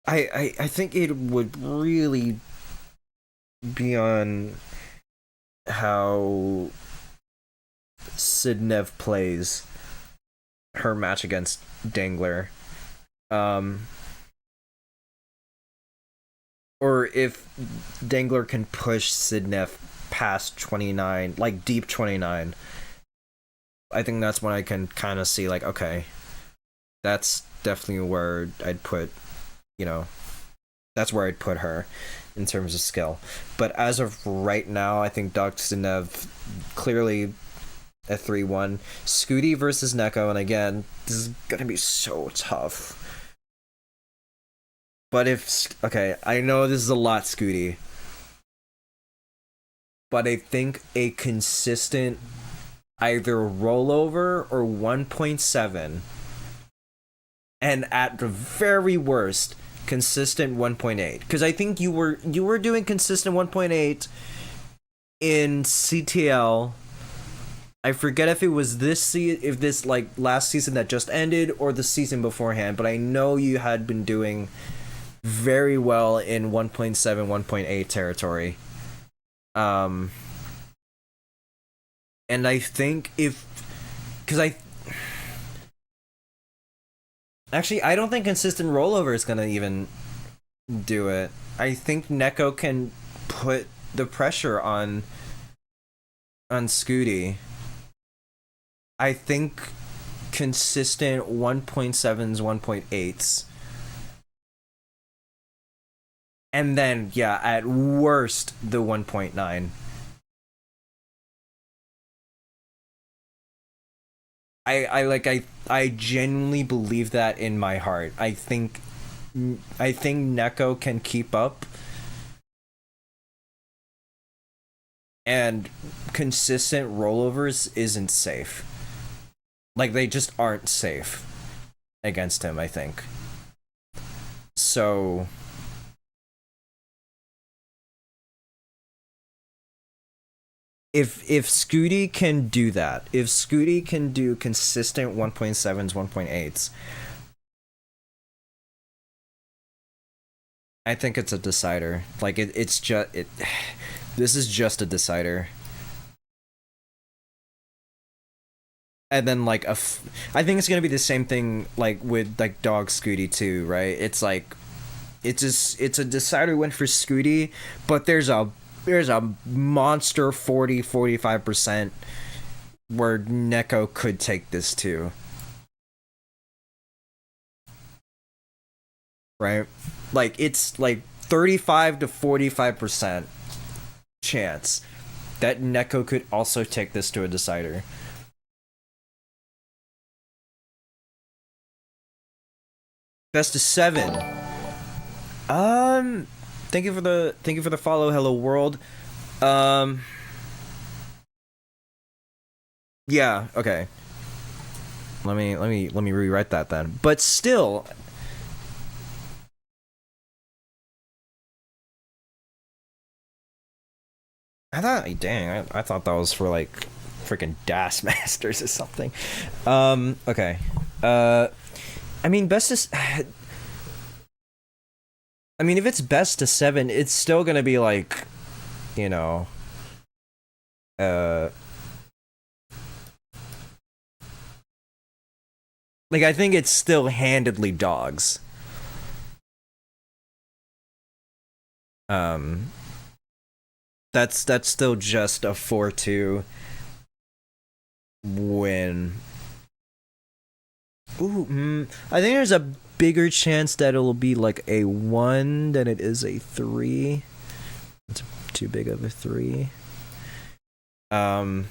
I think it would really be on how Sidnev plays her match against Dangler. Or if Dangler can push Sidnev past 29, like deep 29. I think that's when I can kind of see, like, okay, that's definitely where I'd put, you know, that's where I'd put her in terms of skill. But as of right now, I think Sidnev clearly a 3-1. Scooty versus Neko, and again, this is gonna be so tough. But if, okay, I know this is a lot, Scooty, but I think a consistent either rollover or 1.7 and at the very worst, consistent 1.8. Because I think you were doing consistent 1.8 in CTL. I forget if it was if this like last season that just ended or the season beforehand, but I know you had been doing very well in 1.7, 1.8 territory. And I think I don't think consistent rollover is gonna even do it. I think Neko can put the pressure on Scooty. I think consistent 1.7s, 1.8s. And then, yeah, at worst, the 1.9. I genuinely believe that in my heart. I think Neko can keep up. And consistent rollovers isn't safe. Like, they just aren't safe against him, I think. So if Scooty can do that, if Scooty can do consistent 1.7s, 1.8s, I think it's a decider. Like this is just a decider. And then like I think it's gonna be the same thing like with like Dog Scooty too, right? It's like it's a decider win for Scooty, but there's a monster 40-45% where Neko could take this too. Right? Like it's like 35 to 45% chance that Neko could also take this to a decider. Best of 7. Thank you for the follow. Hello world. Yeah, okay. Let me rewrite that then. But still, I thought that was for like freaking DAS Masters or something. Okay. I mean, if it's best to 7, it's still gonna be like, you know, like I think it's still handedly dogs. That's still just a 4-2 win. Ooh, I think there's a bigger chance that it'll be like a 1 than it is a 3. It's too big of a 3. But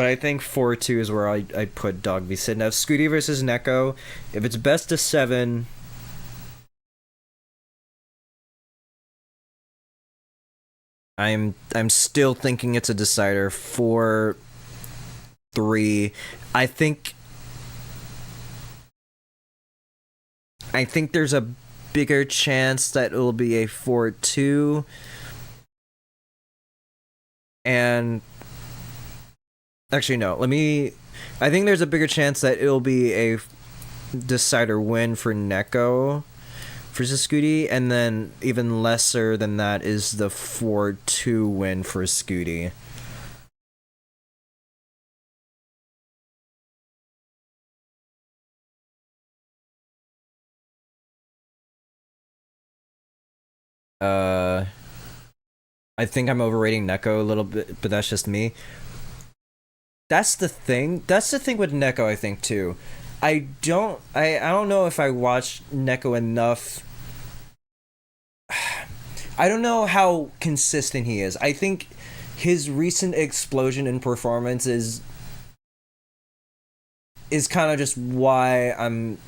I think 4-2 is where I put Dog v Sid. Now, Scooty versus Neko, if it's best of 7, I'm still thinking it's a decider. 4-3. I think there's a bigger chance that it'll be a 4-2. And actually no, I think there's a bigger chance that it'll be a decider win for Neko versus Scooty, and then even lesser than that is the 4-2 win for Scooty. I think I'm overrating Neko a little bit, but that's just me. That's the thing. That's the thing with Neko, I think too. I don't know if I watched Neko enough. I don't know how consistent he is. I think his recent explosion in performance is kind of just why I'm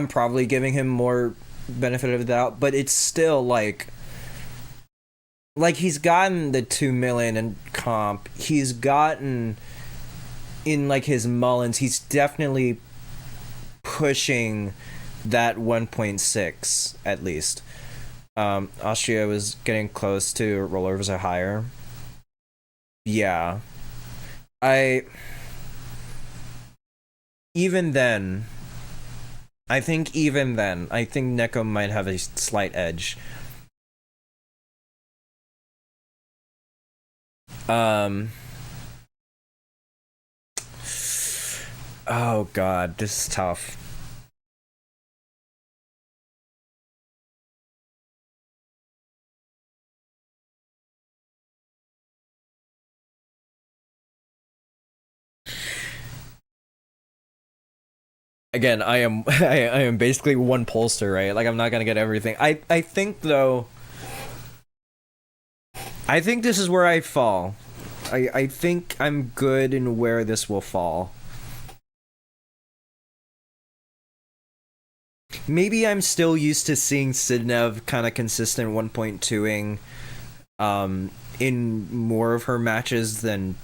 probably giving him more benefit of the doubt, but it's still like he's gotten the 2 million in comp. He's gotten in like his Mullins, he's definitely pushing that 1.6 at least. Austria was getting close to rollovers or higher. Yeah. Even then, I think Neko might have a slight edge. Oh god, this is tough. Again, I am I am basically one pollster, right? Like I'm not gonna get everything. I think though. I think this is where I fall. I think I'm good in where this will fall. Maybe I'm still used to seeing Sidnev kind of consistent 1.2ing in more of her matches than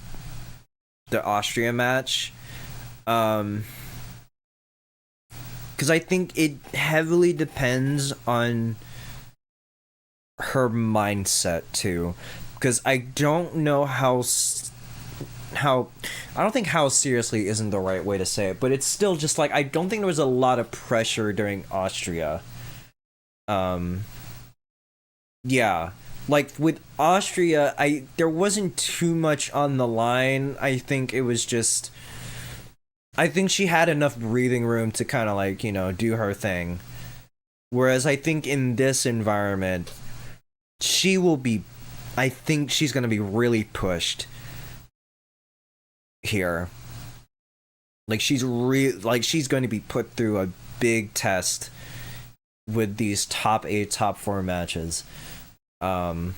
the Austria match. Because I think it heavily depends on her mindset too. Because I don't know how I don't think how seriously isn't the right way to say it, but it's still just like I don't think there was a lot of pressure during Austria. Yeah. Like with Austria, there wasn't too much on the line. I think it was just I think she had enough breathing room to kind of like, do her thing. Whereas I think in this environment, I think she's going to be really pushed here. Like she's going to be put through a big test with these top 8, top 4 matches. I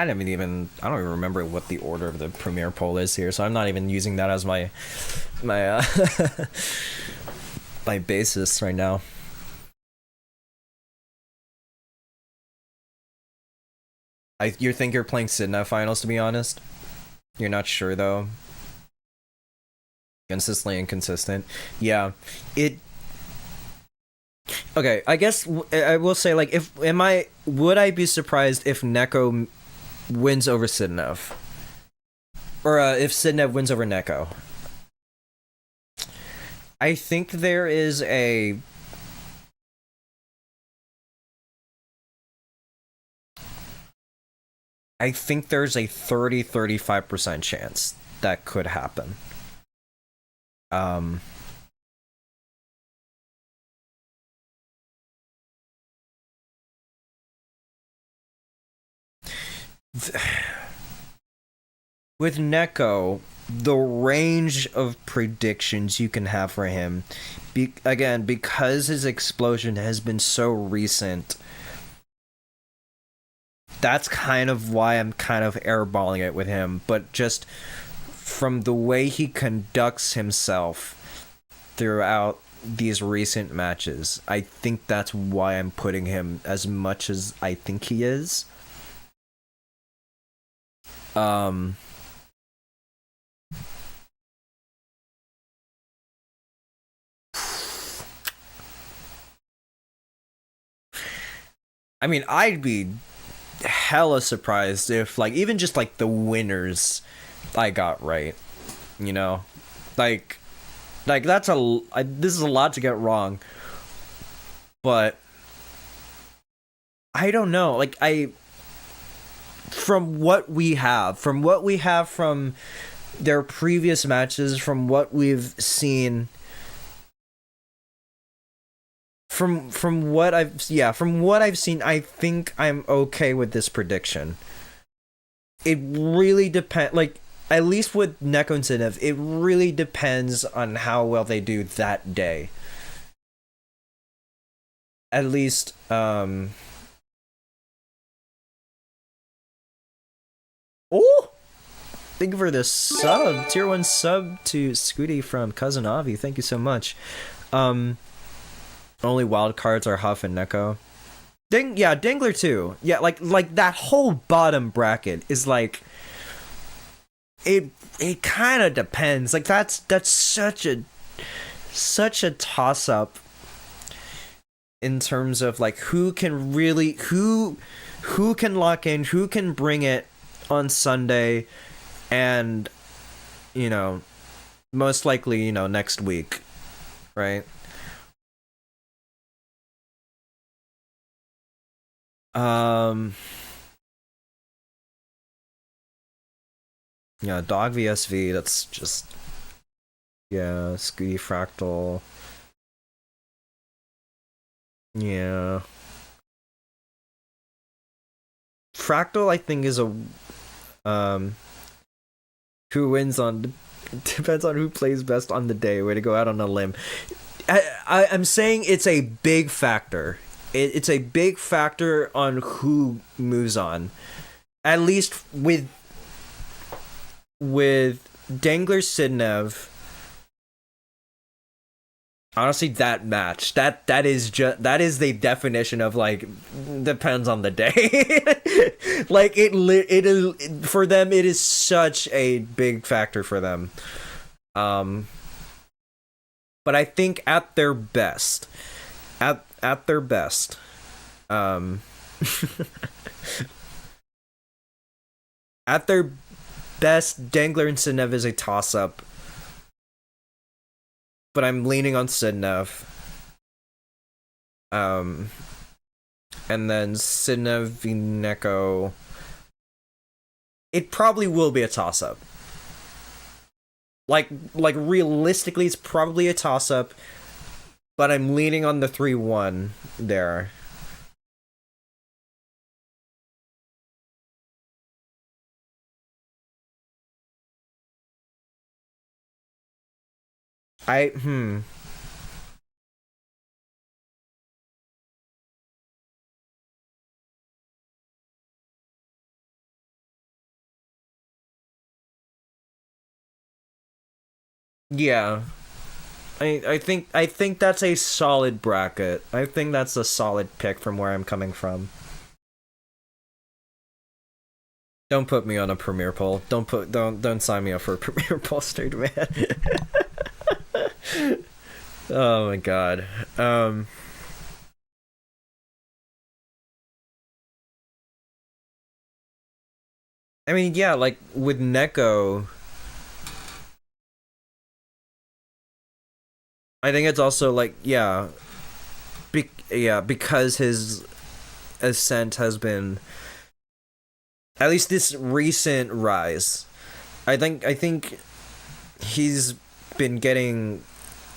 don't even remember what the order of the premiere poll is here, so I'm not even using that as my my basis right now. You think you're playing Sidna finals, to be honest? You're not sure though. Consistently inconsistent. Yeah, okay, I guess I will say, like, would I be surprised if Neko wins over Sidnev? Or if Sidnev wins over Neko? I think there is a... I think there's a 30-35% chance that could happen. With Neko, the range of predictions you can have for him, because his explosion has been so recent, that's kind of why I'm kind of airballing it with him. But just from the way he conducts himself throughout these recent matches, I think that's why I'm putting him as much as I think he is. I mean, I'd be hella surprised if, like, even just like the winners I got right, like that's this is a lot to get wrong, but I don't know, like from what we have from their previous matches, from what we've seen, from what I've seen, I think I'm okay with this prediction. It really depends, like, at least with Neko and Sidnev, it really depends on how well they do that day. At least, oh! Thank you for the sub, tier 1 sub to Scooty from Cousin Avi. Thank you so much. Only wild cards are Huff and Neko. Yeah, Dangler too. Yeah, like that whole bottom bracket is like it kind of depends. Like that's such a toss up in terms of like who can lock in, who can bring it on Sunday, and you know, most likely, next week, right? Um yeah, Dog VSV, that's just yeah, Scooty Fractal. Yeah. Fractal I think is a um who wins on depends on who plays best on the day. Way to go out on a limb. I'm saying it's a big factor. It's a big factor on who moves on. At least with Dangler Sidnev. Honestly, that match that is the definition of like depends on the day. Like it is for them. It is such a big factor for them. But I think at their best, at their best, um, at their best, Dangler and Sidnev is a toss up. But I'm leaning on Sidnev. And then Sidnev v Neko. It probably will be a toss up. Like realistically, it's probably a toss up. But I'm leaning on the 3-1 there. I. Yeah. I think that's a solid bracket. I think that's a solid pick from where I'm coming from. Don't put me on a premiere poll. Don't sign me up for a premiere poll, straight man. Oh my god. I mean, yeah, like with Neko, I think it's also like because his ascent has been at least this recent rise. I think he's been getting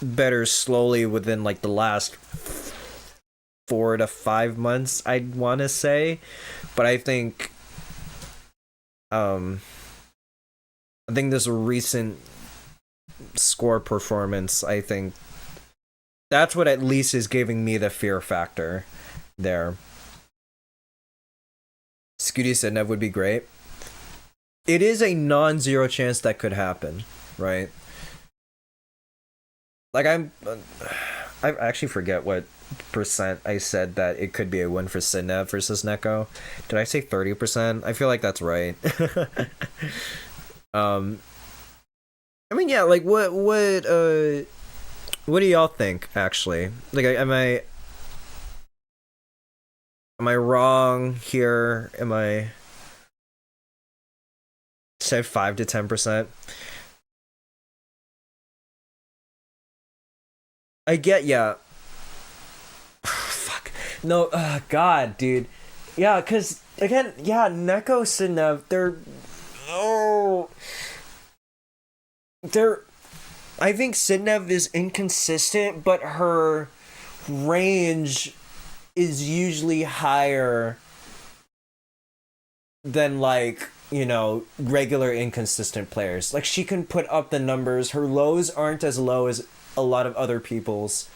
better slowly within like the last 4 to 5 months, I'd want to say, but I think this recent score performance, I think that's what at least is giving me the fear factor there. Scooty Sidnev would be great. It is a non-zero chance that could happen, right? Like I actually forget what percent I said that it could be a win for Sidnev versus Neko. Did I say 30%? I feel like that's right. um, I mean, yeah, like what do y'all think? Actually, like, am I wrong here? Am I say 5 to 10%? I get yeah. Fuck no. God, dude. Yeah, cause again, yeah, Neko Sidnev, oh, they're. I think Sidnev is inconsistent, but her range is usually higher than like regular inconsistent players. Like she can put up the numbers. Her lows aren't as low as a lot of other people's.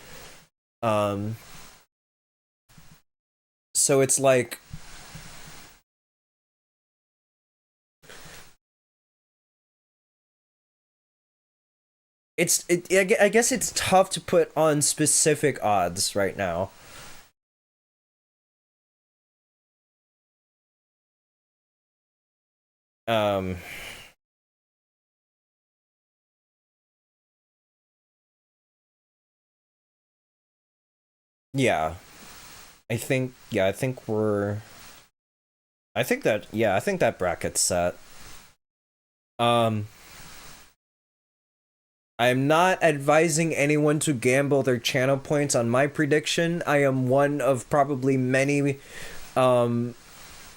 So it's like I guess it's tough to put on specific odds right now. Um, yeah, I think we're. I think that bracket's set. Um, I'm not advising anyone to gamble their channel points on my prediction. I am one of probably many um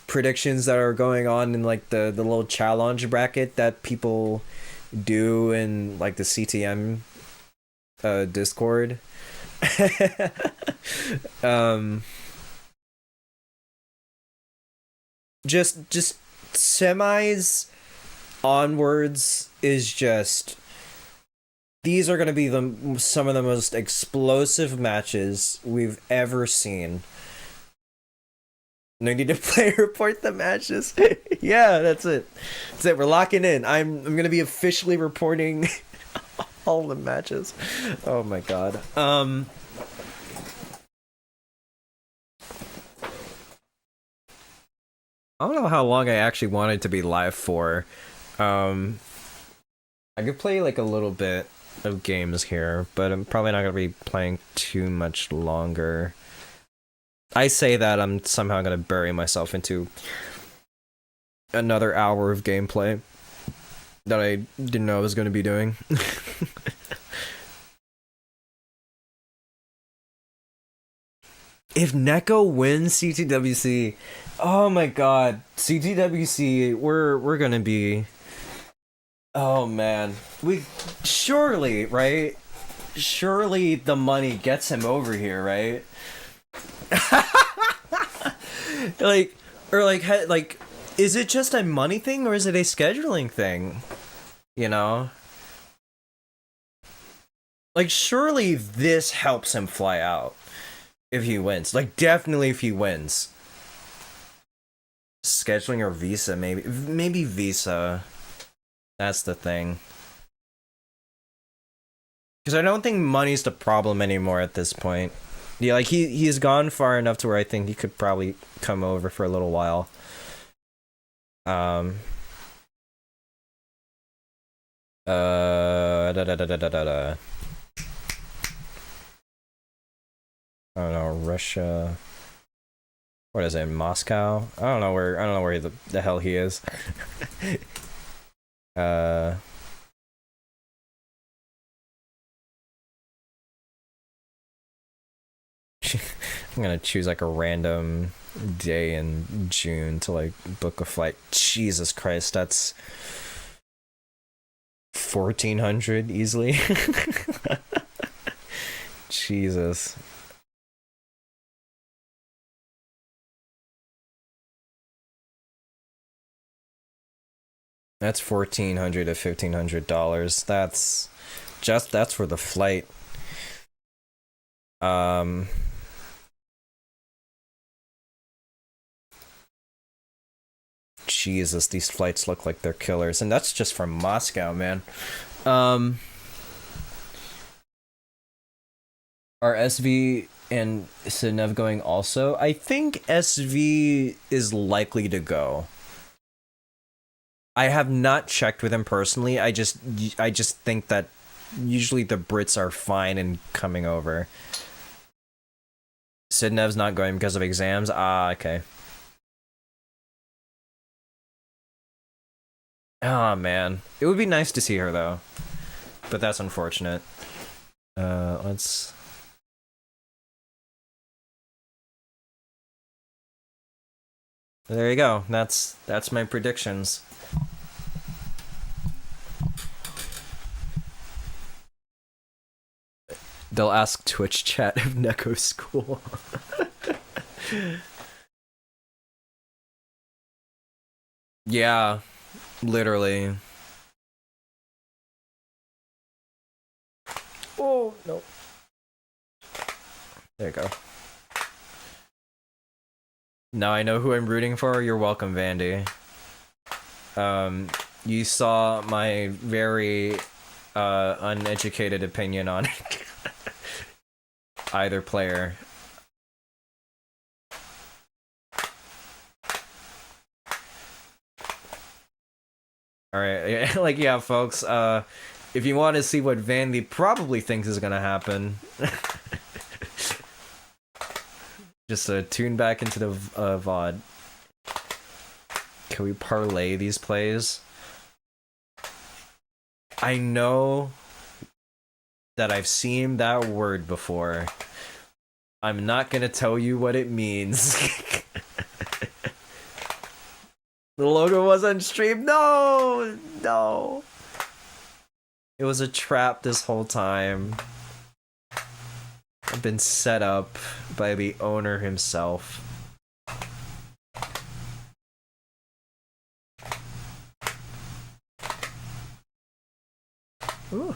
predictions that are going on in like the little challenge bracket that people do in like the CTM Discord. um just semis onwards is just these are going to be some of the most explosive matches we've ever seen. No need to play report the matches. Yeah, that's it. That's it. We're locking in. I'm gonna be officially reporting all the matches. Oh my god. I don't know how long I actually wanted to be live for. I could play like a little bit of games here, but I'm probably not gonna be playing too much longer. I say that I'm somehow gonna bury myself into another hour of gameplay that I didn't know I was gonna be doing. If Neko wins CTWC, oh my god, CTWC, we're gonna be. Oh man, we surely right. Surely the money gets him over here, right? like, or like, is it just a money thing or is it a scheduling thing? You know, like surely this helps him fly out if he wins. Like definitely if he wins. Scheduling or visa, maybe visa. That's the thing. Because I don't think money's the problem anymore at this point. Yeah, like he's gone far enough to where I think he could probably come over for a little while. Da, da, da, da, da, da. I don't know, Russia. What is it, Moscow? I don't know where the hell he is. I'm gonna choose like a random day in June to like book a flight. Jesus Christ, that's 1,400 easily. Jesus. That's $1,400 to $1,500. That's for the flight. Jesus, these flights look like they're killers, and that's just from Moscow, man. Are SV and Sinev going also? I think SV is likely to go. I have not checked with him personally. I just think that usually the Brits are fine in coming over. Sidnev's not going because of exams? Ah, okay. Oh man. It would be nice to see her though. But that's unfortunate. Let's There you go. That's my predictions. They'll ask Twitch chat if Neko's school. Yeah, literally. Oh, no. There you go. Now I know who I'm rooting for. You're welcome, Vandy. You saw my very uneducated opinion on either player. All right, like yeah, folks. If you want to see what Vandy probably thinks is gonna happen, just tune back into the VOD. Can we parlay these plays? I know that I've seen that word before. I'm not gonna tell you what it means. The logo was on stream. No, no. It was a trap this whole time. I've been set up by the owner himself. Ooh.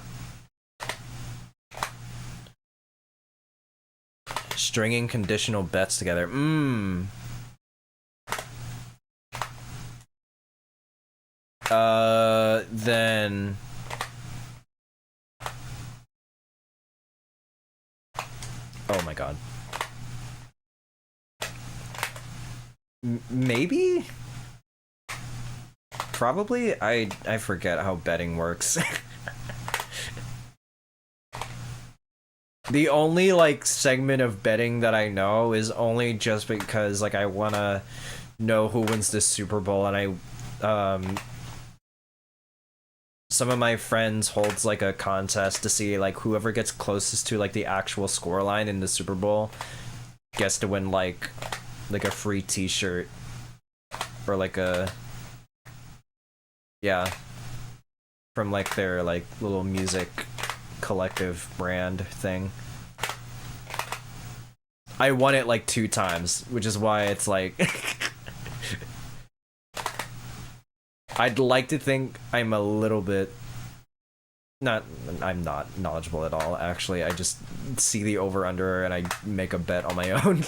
Stringing conditional bets together. Then oh my god. Maybe? Probably? I forget how betting works. The only like segment of betting that I know is only just because like I wanna know who wins the Super Bowl, and some of my friends holds like a contest to see like whoever gets closest to like the actual scoreline in the Super Bowl gets to win like a free t-shirt or like a from like their like little music collective brand thing. I won it like 2 times, which is why it's like I'd like to think I'm a little bit I'm not knowledgeable at all, actually. I just see the over-under and I make a bet on my own.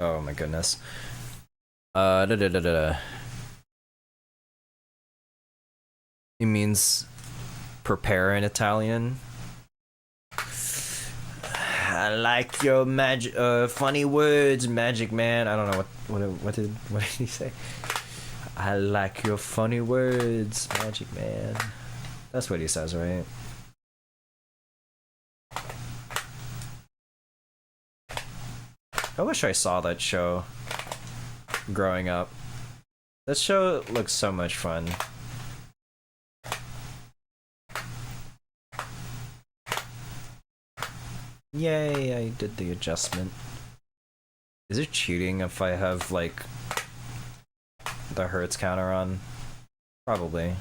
Oh my goodness. It means prepare in Italian. I like your funny words, Magic Man. I don't know what did he say? I like your funny words, Magic Man. That's what he says, right? I wish I saw that show growing up. That show looks so much fun. Yay, I did the adjustment. Is it cheating if I have, like, the hertz counter on? Probably.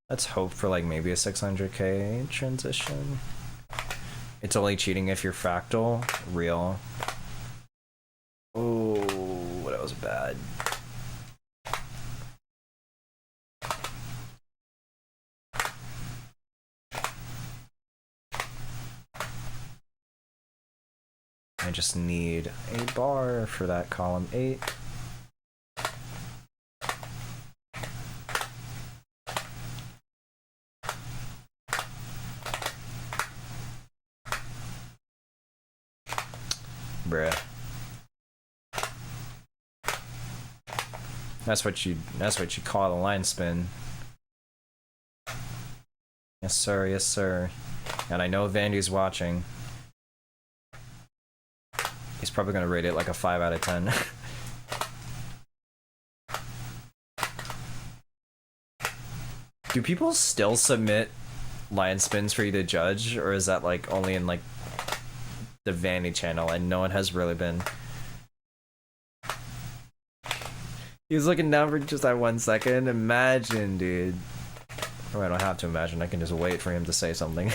Let's hope for, like, maybe a 600k transition. It's only cheating if you're fractal. Real. Oh, that was bad. I just need a bar for that column 8. Bruh. That's what you call a line spin. Yes sir, yes sir. And I know Vandy's watching. He's probably gonna rate it like a 5 out of 10. Do people still submit line spins for you to judge, or is that like only in like the Vandy channel and no one has really been? He was looking down for just that 1 second. Imagine, dude. Oh, I don't have to imagine. I can just wait for him to say something.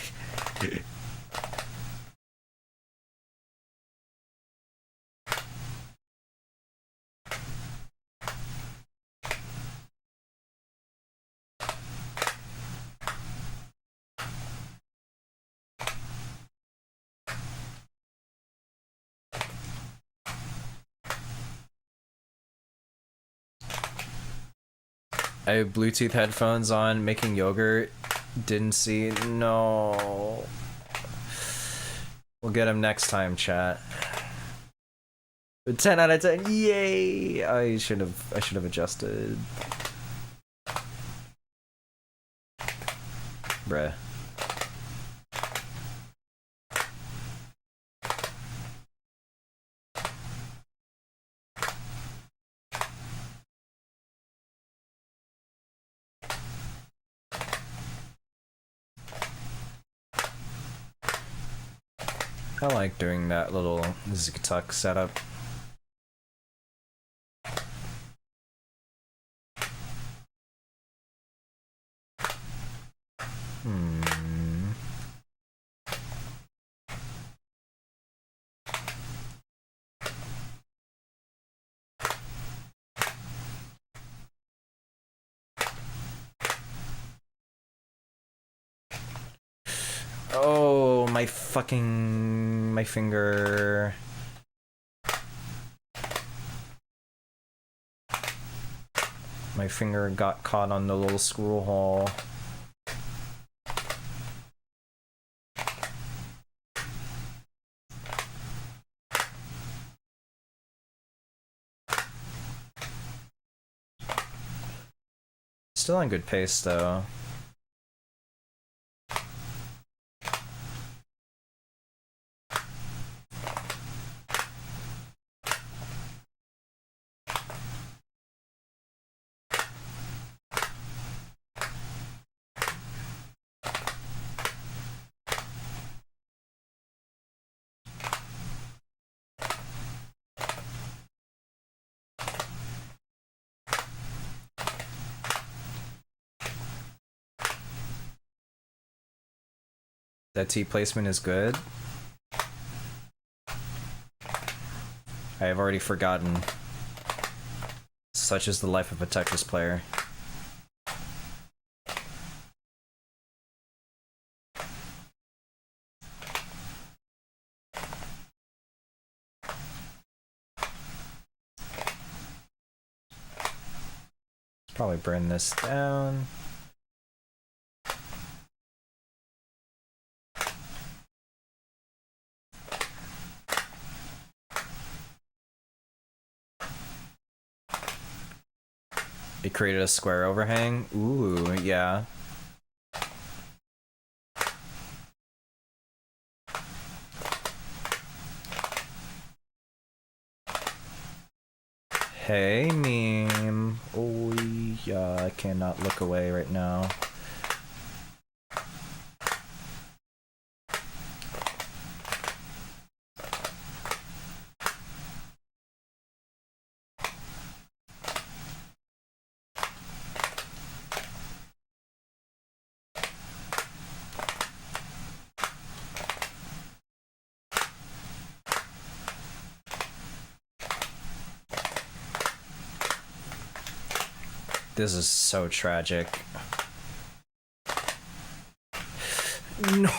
I have Bluetooth headphones on, making yogurt. Didn't see. No. We'll get him next time, chat. 10 out of 10. Yay! I should have adjusted. Bruh. I like doing that little zig-tuck setup. Oh, my finger. My finger got caught on the little screw hole. Still on good pace though. That T placement is good. I have already forgotten. Such is the life of a Tetris player. Let's probably burn this down. It created a square overhang. Ooh, yeah. Hey, meme. Oh, yeah, I cannot look away right now. This is so tragic. No,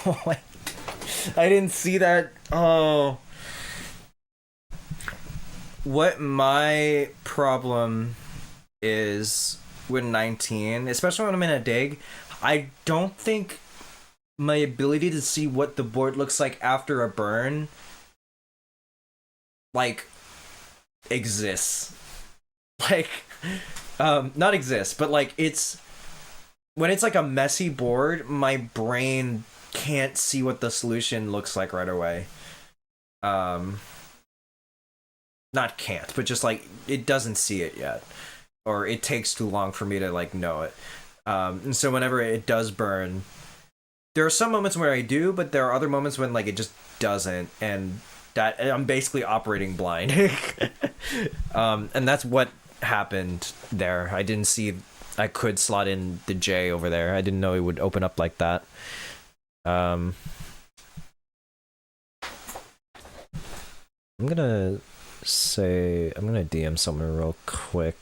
I didn't see that. Oh. What my problem is with 19, especially when I'm in a dig, I don't think my ability to see what the board looks like after a burn, like, exists. Like, not exists, but like it's when it's like a messy board, my brain can't see what the solution looks like right away. Not can't, but just like it doesn't see it yet, or it takes too long for me to like know it. And so whenever it does burn, there are some moments where I do, but there are other moments when like it just doesn't, and that I'm basically operating blind. And that's what happened there. I didn't see I could slot in the J over there. I didn't know it would open up like that. I'm gonna DM someone real quick.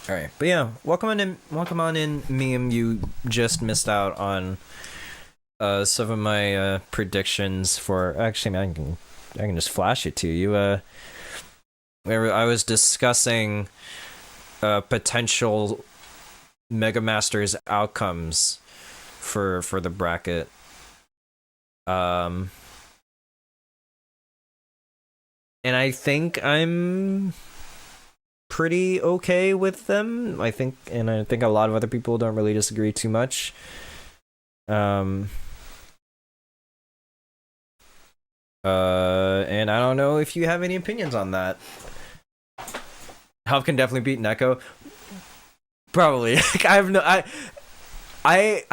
All right, but yeah, welcome on in, meme. You just missed out on some of my predictions for. Actually, I can just flash it to you. Where I was discussing potential Mega Masters outcomes for the bracket. And I think I'm pretty okay with them. I think a lot of other people don't really disagree too much. And I don't know if you have any opinions on that. Help can definitely beat Neko. Probably. I have no. I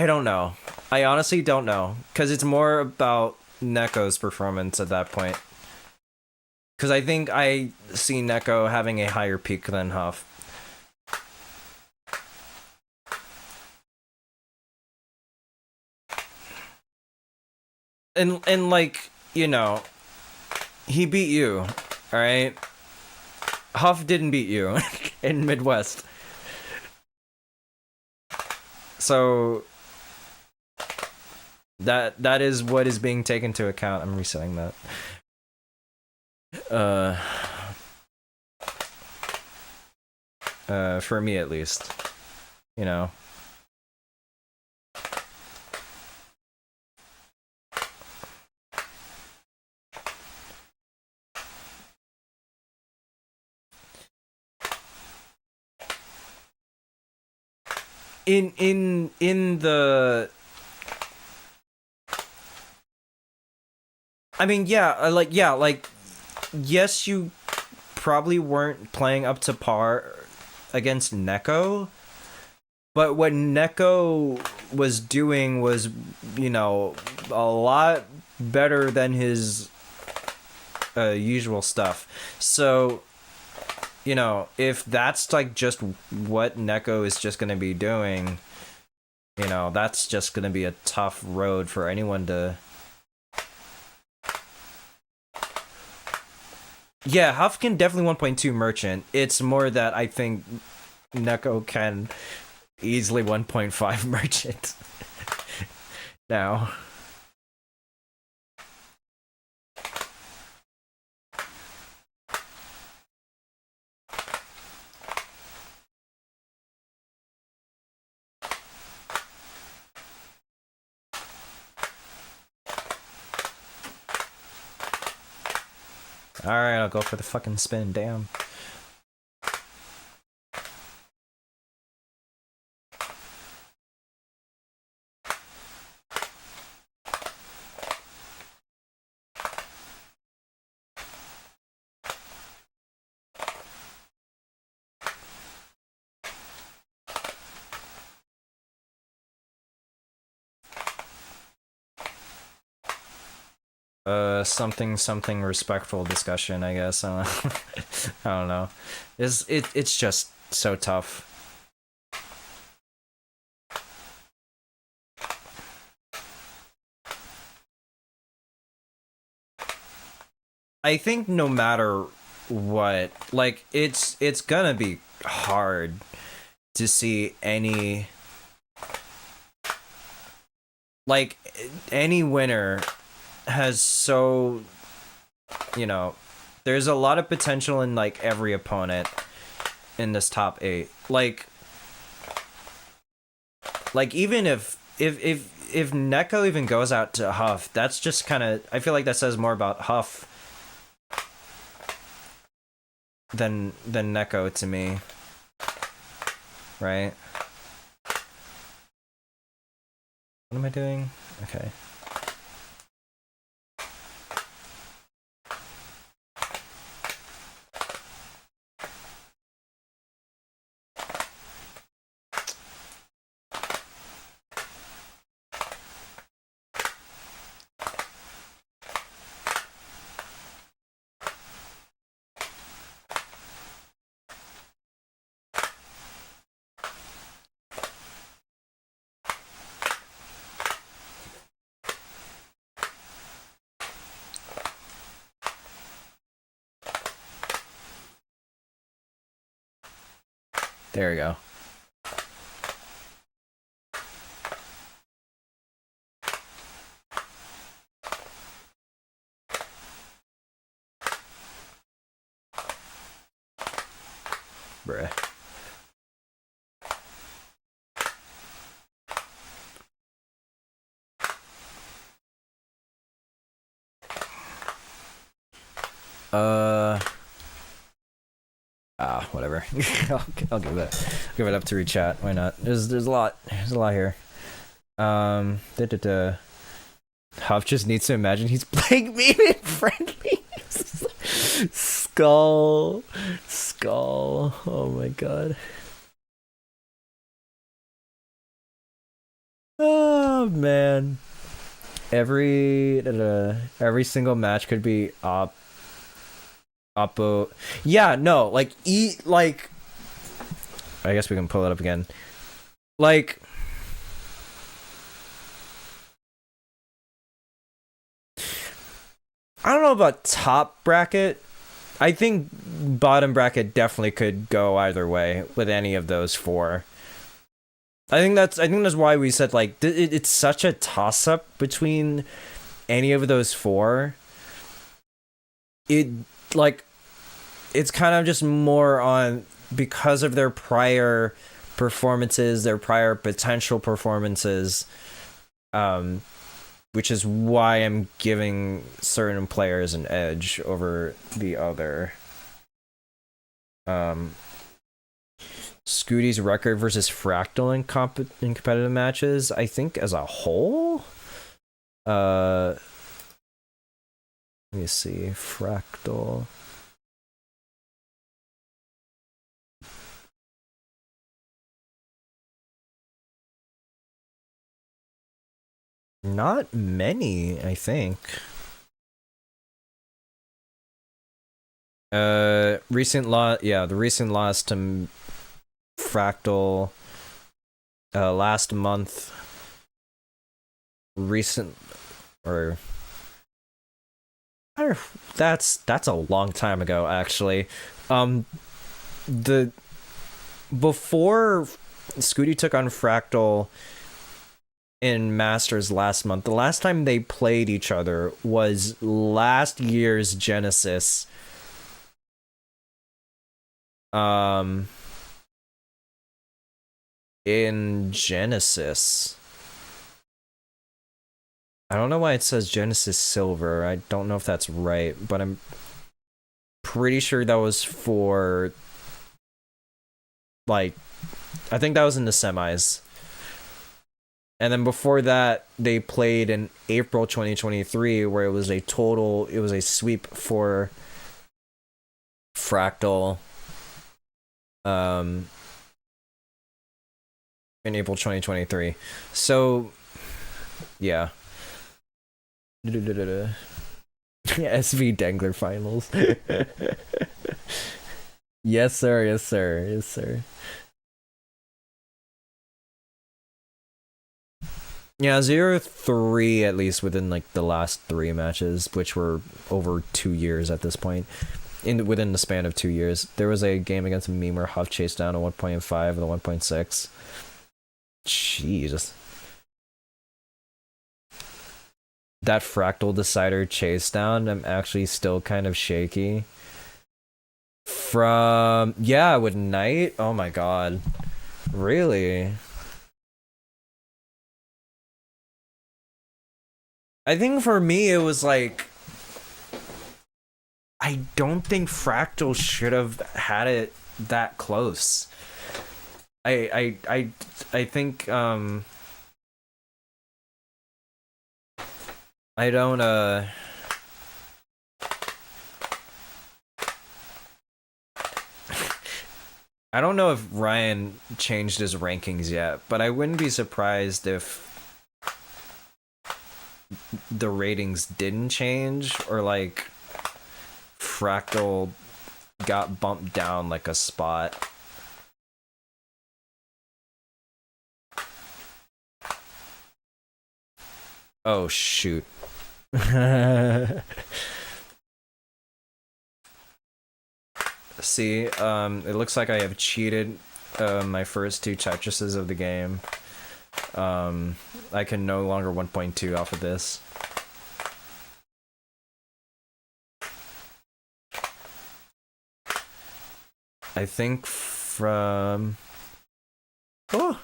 don't know. I honestly don't know, because it's more about Neko's performance at that point. Because I think I see Neko having a higher peak than Huff. And like, you know, he beat you, alright? Huff didn't beat you in Midwest. So that is what is being taken into account. I'm resetting that. For me at least, you know. In the, I mean, yes, you probably weren't playing up to par against Neko, but what Neko was doing was, you know, a lot better than his usual stuff. So, you know, if that's like just what Neko is just going to be doing, you know, that's just going to be a tough road for anyone to. Yeah, Huff can definitely 1.2 merchant. It's more that I think Neko can easily 1.5 merchant now. Alright, I'll go for the fucking spin, damn. Something respectful discussion, I guess. I don't know. It's just so tough. I think no matter what, like it's gonna be hard to see any, like, any winner has so, you know, there's a lot of potential in like every opponent in this top 8. Like even if Neko even goes out to Huff, that's just kind of, I feel like that says more about Huff than Neko to me, right? What am I doing? Okay. There we go. Bruh. Whatever. I'll give it up to rechat. Why not? There's a lot here. Huff just needs to imagine he's playing me in friendly. Skull. Oh my god. Oh man. Every single match could be Oppo. Yeah, no, like I guess we can pull it up again. Like I don't know about top bracket. I think bottom bracket definitely could go either way with any of those four. I think that's why we said like it's such a toss up between any of those four. It's kind of just more on because of their prior performances, their prior potential performances, which is why I'm giving certain players an edge over the other. Scooty's record versus Fractal in competitive matches, I think as a whole. Let me see, Fractal. Not many, I think. The recent loss to Fractal last month. That's a long time ago actually. Before Scooty took on Fractal in Masters last month, the last time they played each other was last year's Genesis. In Genesis. I don't know why it says Genesis Silver. I don't know if that's right, but I'm pretty sure that was for like I think that was in the semis. And then before that, they played in April 2023, where it was a sweep for Fractal. In April 2023. So, yeah. Yeah, SV Dangler finals. Yes, sir. Yeah, 0-3 at least within like the last 3 matches, which were over 2 years at this point. Within the span of 2 years, there was a game against a meme where Huff chased down a 1.5 with a 1.6. Jesus. That Fractal Decider chase down, I'm actually still kind of shaky. With Knight? Oh my god. Really? I think for me it was like I don't think Fractal should have had it that close. I think I don't I don't know if Ryan changed his rankings yet, but I wouldn't be surprised if the ratings didn't change or like Fractal got bumped down like a spot. Oh shoot. See, it looks like I have cheated my first 2 Tetrises of the game. I can no longer 1.2 off of this. I think from... Oh!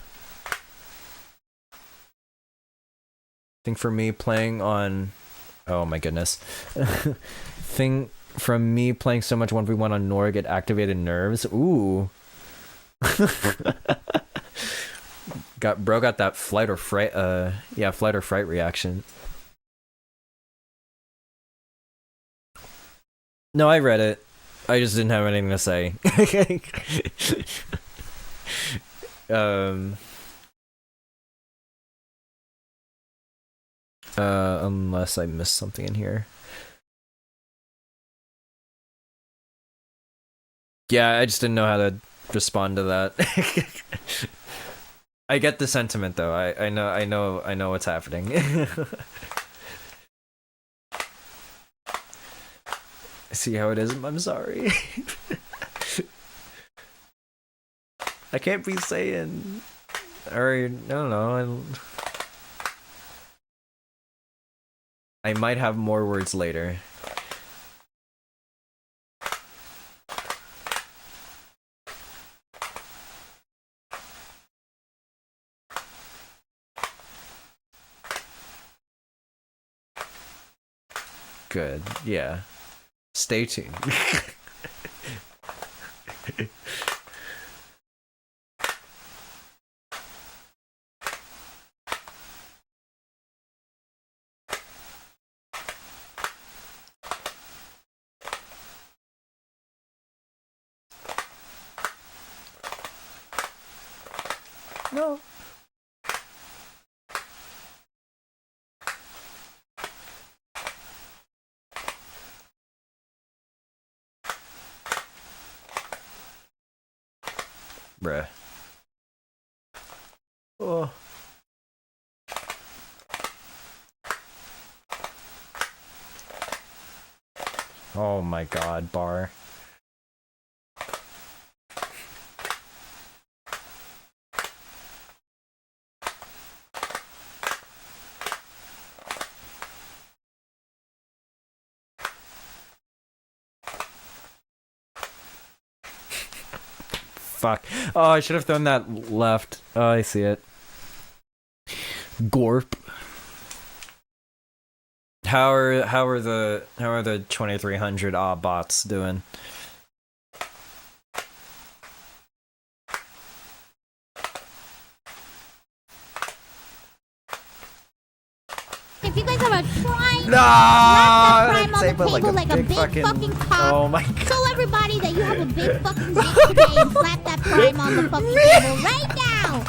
I think for me playing on... Oh my goodness. Thing from me playing so much 1v1 on Norg, it activated nerves. Ooh. Got that flight or fright flight or fright reaction. No, I read it. I just didn't have anything to say. Unless I missed something in here. Yeah, I just didn't know how to respond to that. I get the sentiment though. I know what's happening. I see how it is. I'm sorry. I can't be saying, or I don't know. I might have more words later. Good. Yeah. Stay tuned. No. Bruh. Oh. Oh my god, bar. Fuck. Oh, I should have thrown that left. Oh, I see it. Gorp. How are the 2300 bots doing? If you guys have a prime, No, slap that prime on the say, but table like a big fucking cock. Oh my god. Show everybody that you have a big fucking dick today and slap that prime on the fucking table right now.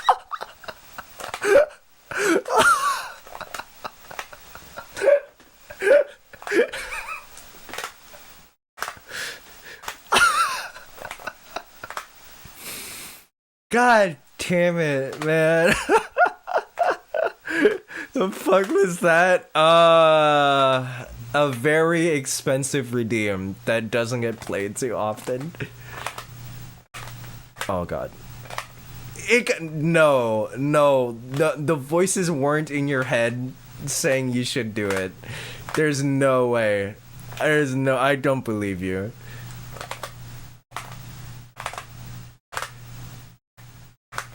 God damn it, man. The fuck was that? A very expensive redeem that doesn't get played too often. Oh god. No, the voices weren't in your head saying you should do it. There's no way. I don't believe you.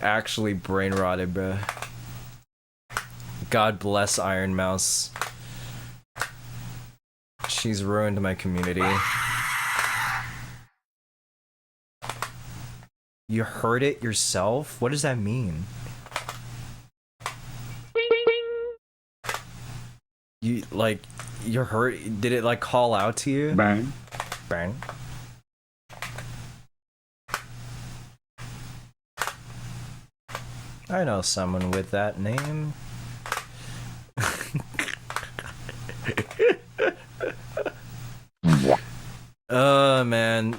Actually brain rotted, bruh. God bless Iron Mouse. She's ruined my community. You heard it yourself? What does that mean? You heard? Did it like call out to you? Bang. Bang. I know someone with that name. Man.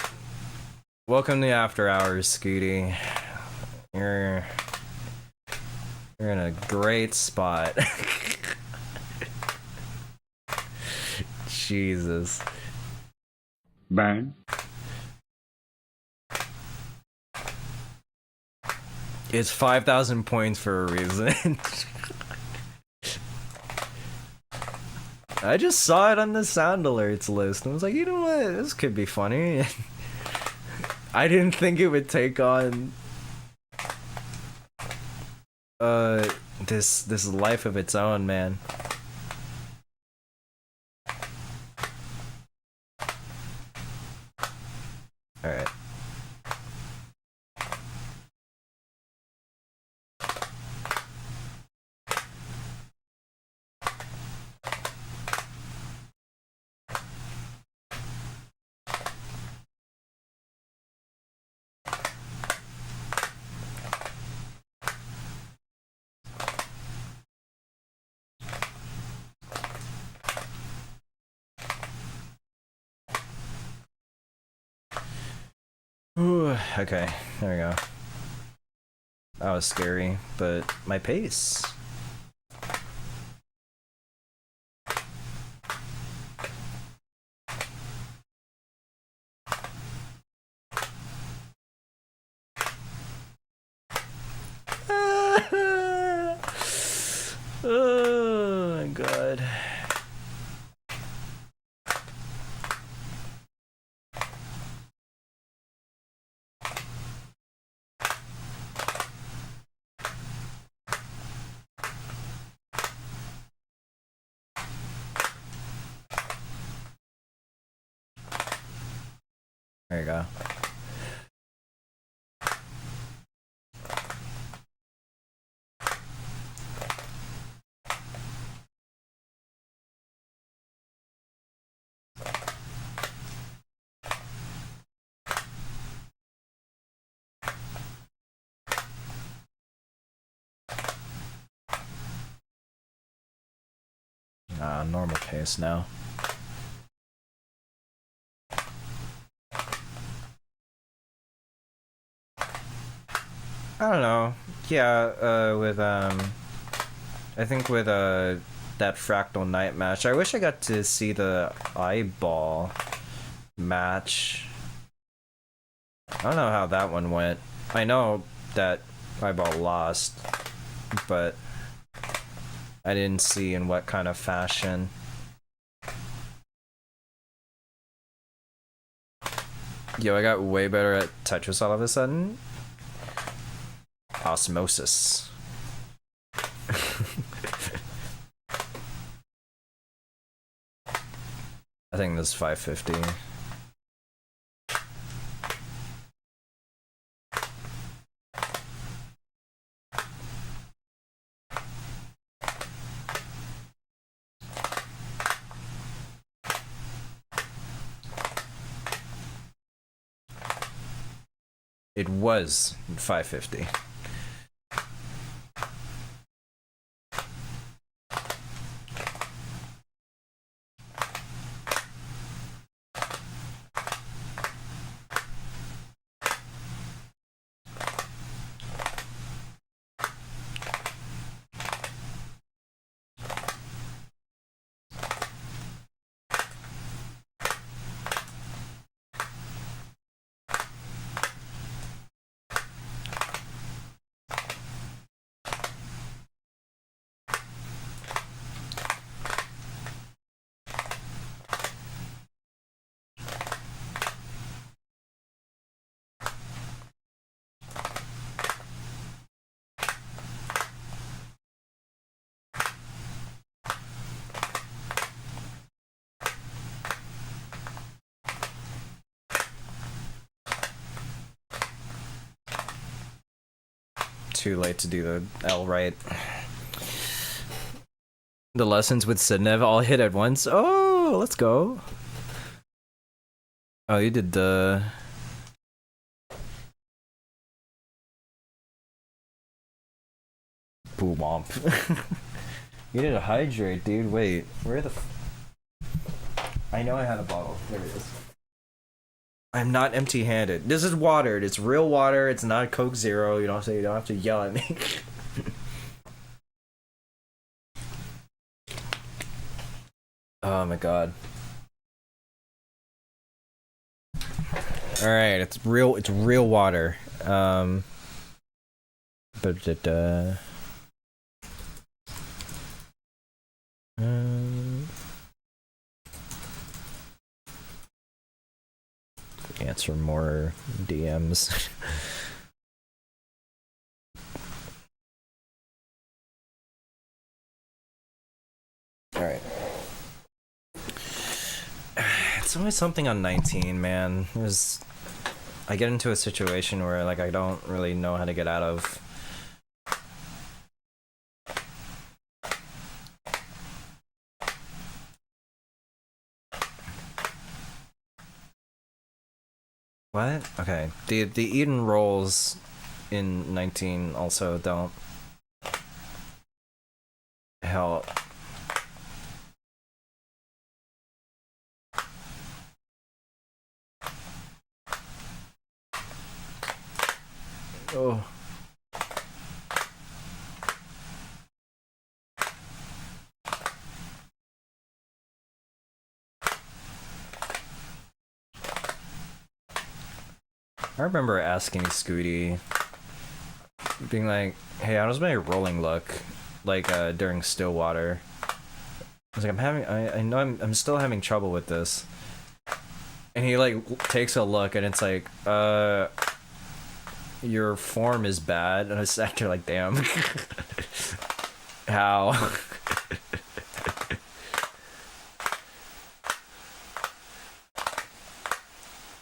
Welcome to After Hours, Scooty. You're in a great spot. Jesus. Bang. It's 5,000 points for a reason. I just saw it on the sound alerts list and I was like, you know what, this could be funny. I didn't think it would take on this life of its own, man. Alright. Ooh, okay, there we go. That was scary, but my pace. Oh my god. There you go. Normal pace now. I don't know. Yeah, I think with that Fractal Knight match, I wish I got to see the eyeball match. I don't know how that one went. I know that eyeball lost, but I didn't see in what kind of fashion. Yo, I got way better at Tetris all of a sudden. Osmosis. I think this is 550. It was 550. Too late to do the L right. The lessons with Sidnev all hit at once. Oh, let's go. Oh, you did the... Boo womp. You did a hydrate, dude. Wait, where the... I know I had a bottle. There it is. I'm not empty-handed. This is water. It's real water. It's not a Coke Zero. You don't have to yell at me. Oh my god. All right, it's real water. Ba-da-da. Answer more DMs. Alright. It's always something on 19, man. I get into a situation where like I don't really know how to get out of. What? Okay. The Eden rolls in 19 also don't help. Oh. I remember asking Scooty, being like, "Hey, how does my rolling look like during Stillwater?" I was like, I know I'm still having trouble with this. And he like takes a look and it's like, your form is bad. And I was actually like, damn. How?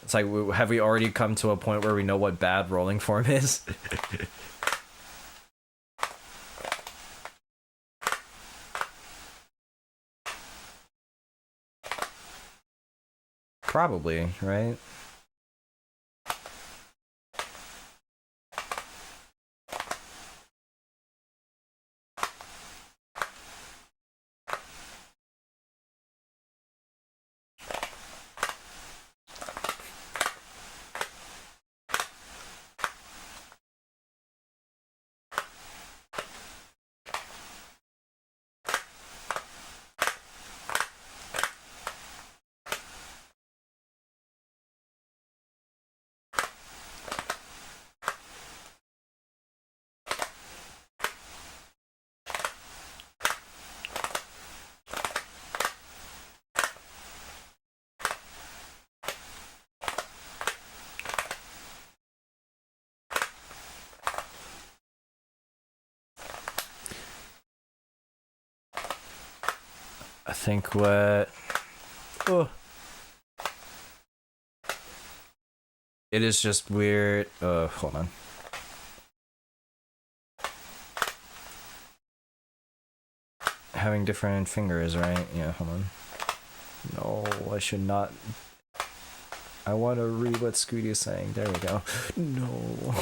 It's like, have we already come to a point where we know what bad rolling form is? Probably, right? I think what... Oh. It is just weird. Hold on. Having different fingers, right? Yeah, hold on. No, I should not. I want to read what Scooty is saying. There we go. No.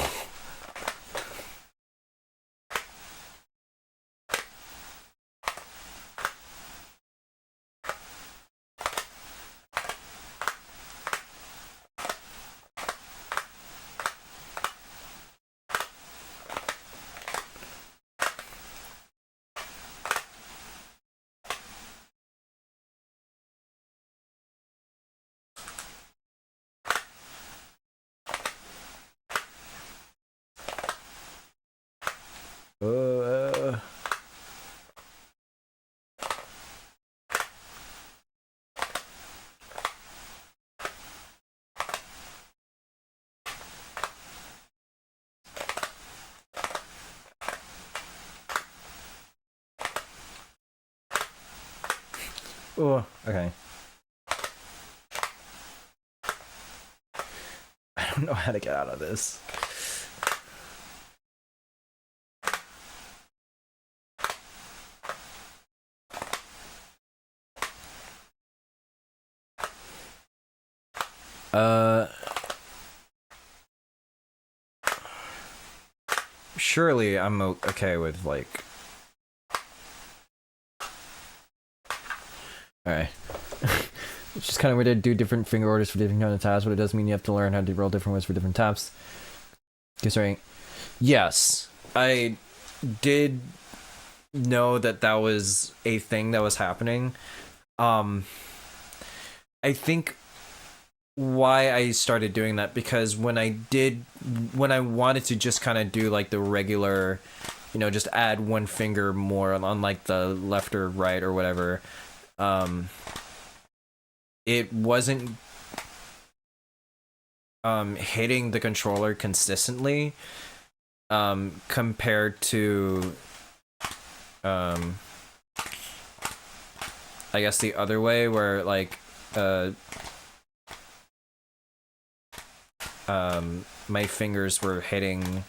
Uh, oh, okay. I don't know how to get out of this. Surely I'm okay with like... Alright. It's just kind of weird to do different finger orders for different kind of tabs, but it does mean you have to learn how to roll different ways for different tabs. Okay, sorry. Yes, I did know that that was a thing that was happening. I think why I started doing that, because when I wanted to just kind of do like the regular, just add one finger more on like the left or right or whatever, it wasn't hitting the controller consistently compared to I guess the other way, where like my fingers were hitting,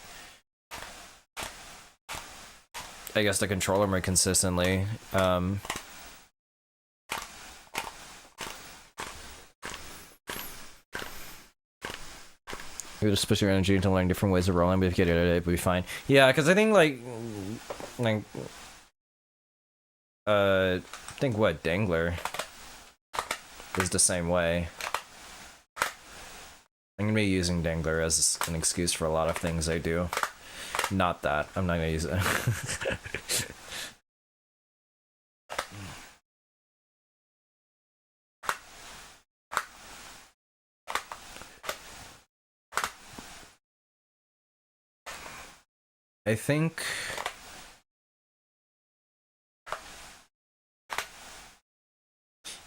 I guess, the controller more consistently. You just push your energy into learning different ways of rolling, but if you get it, it'll be fine. Yeah, because I think I think what Dangler is the same way. I'm gonna be using Dangler as an excuse for a lot of things I do. Not that. I'm not gonna use it. I think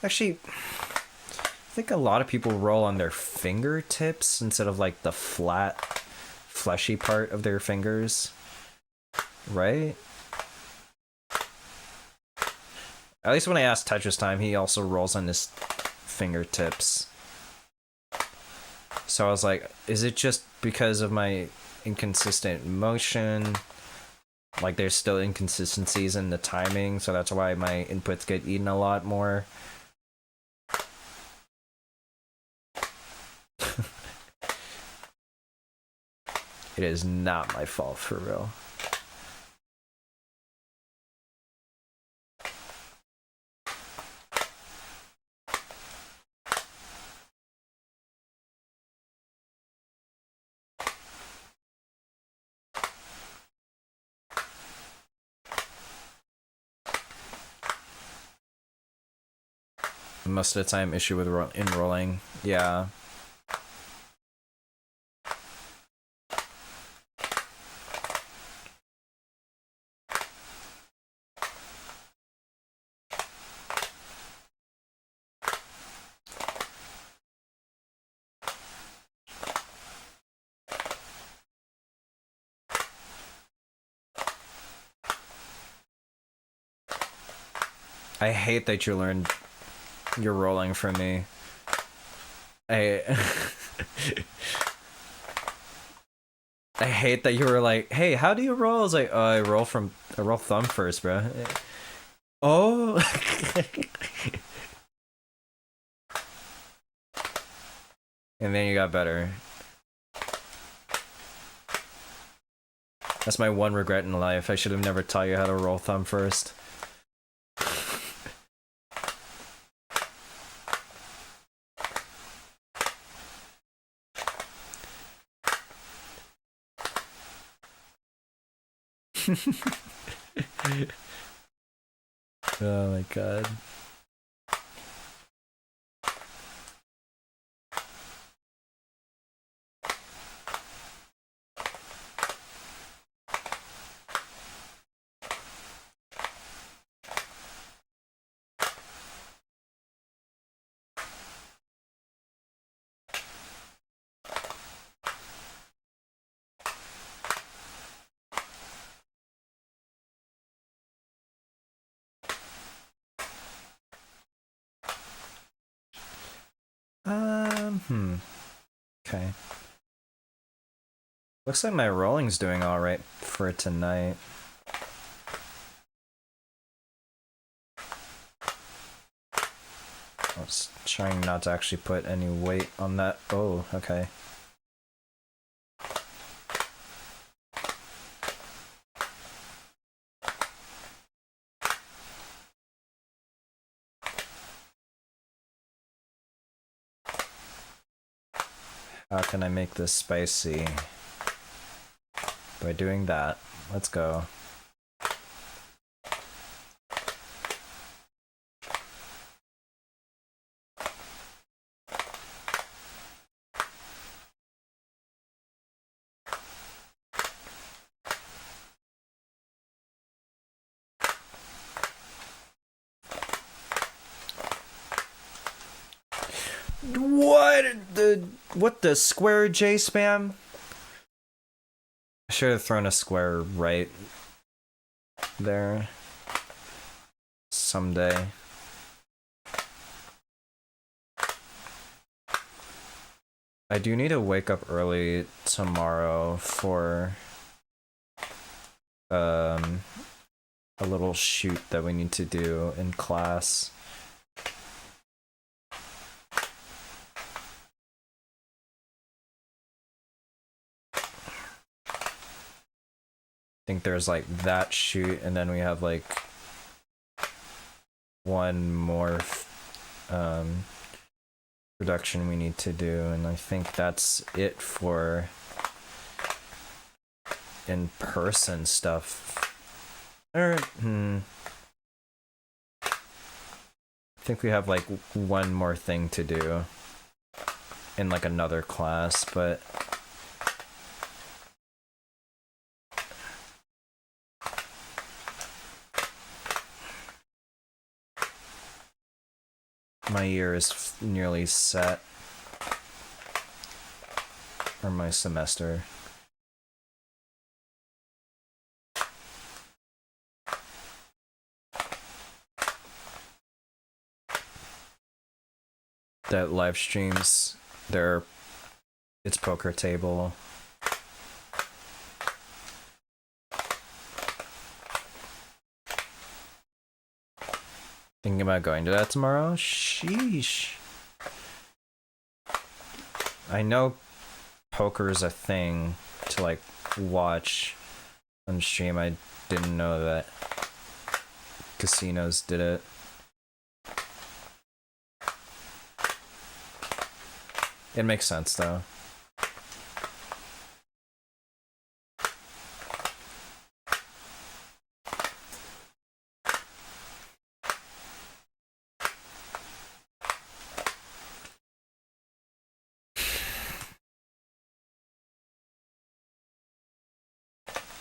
actually, I think a lot of people roll on their fingertips instead of like the flat, fleshy part of their fingers, right? At least when I asked Tetris Time, he also rolls on his fingertips. So I was like, is it just because of my inconsistent motion? Like there's still inconsistencies in the timing, so that's why my inputs get eaten a lot more. It is not my fault, for real. Most of the time, issue with rolling. Yeah. I hate that you learned your rolling from me. I hate that you were like, hey, how do you roll? I was like, oh, I roll thumb first, bro. Oh. And then you got better. That's my one regret in life. I should have never taught you how to roll thumb first. Oh my god. Okay. Looks like my rolling's doing alright for tonight. I was trying not to actually put any weight on that. Oh, okay. How can I make this spicy? By doing that. Let's go. the square J spam? I should have thrown a square right there. Someday. I do need to wake up early tomorrow for a little shoot that we need to do in class. I think there's like that shoot, and then we have like one more production we need to do, and I think that's it for in-person stuff. I think we have like one more thing to do in like another class, but my year is nearly set. Or my semester. That live streams, it's poker table. Thinking about going to that tomorrow? Sheesh. I know poker is a thing to like watch on stream. I didn't know that casinos did it. It makes sense though.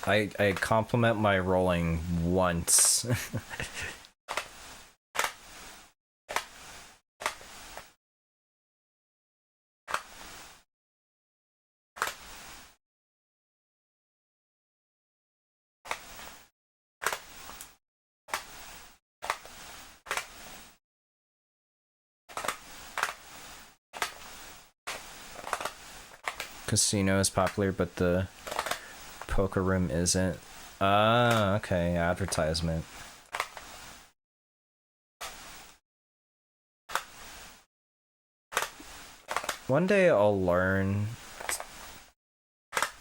I compliment my rolling once. Casino is popular, but the poker room isn't. Ah, okay, advertisement. One day I'll learn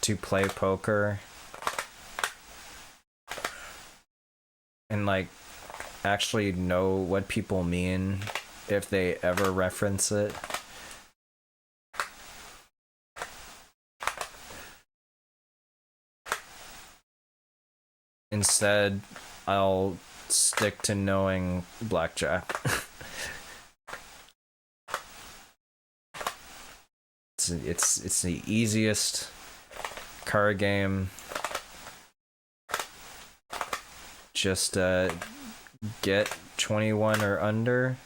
to play poker and like actually know what people mean if they ever reference it. Instead, I'll stick to knowing blackjack. It's the easiest card game. Just get 21 or under.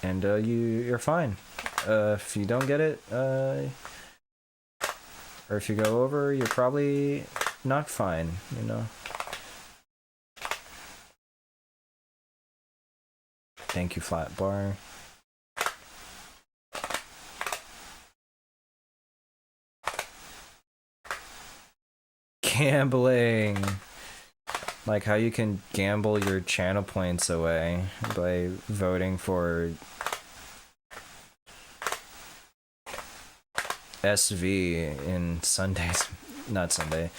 And you're fine. If you don't get it, or if you go over, you're probably not fine, you know. Thank you, Flat Bar. Gambling. Like how you can gamble your channel points away by voting for SV in Sundays. Not Sunday.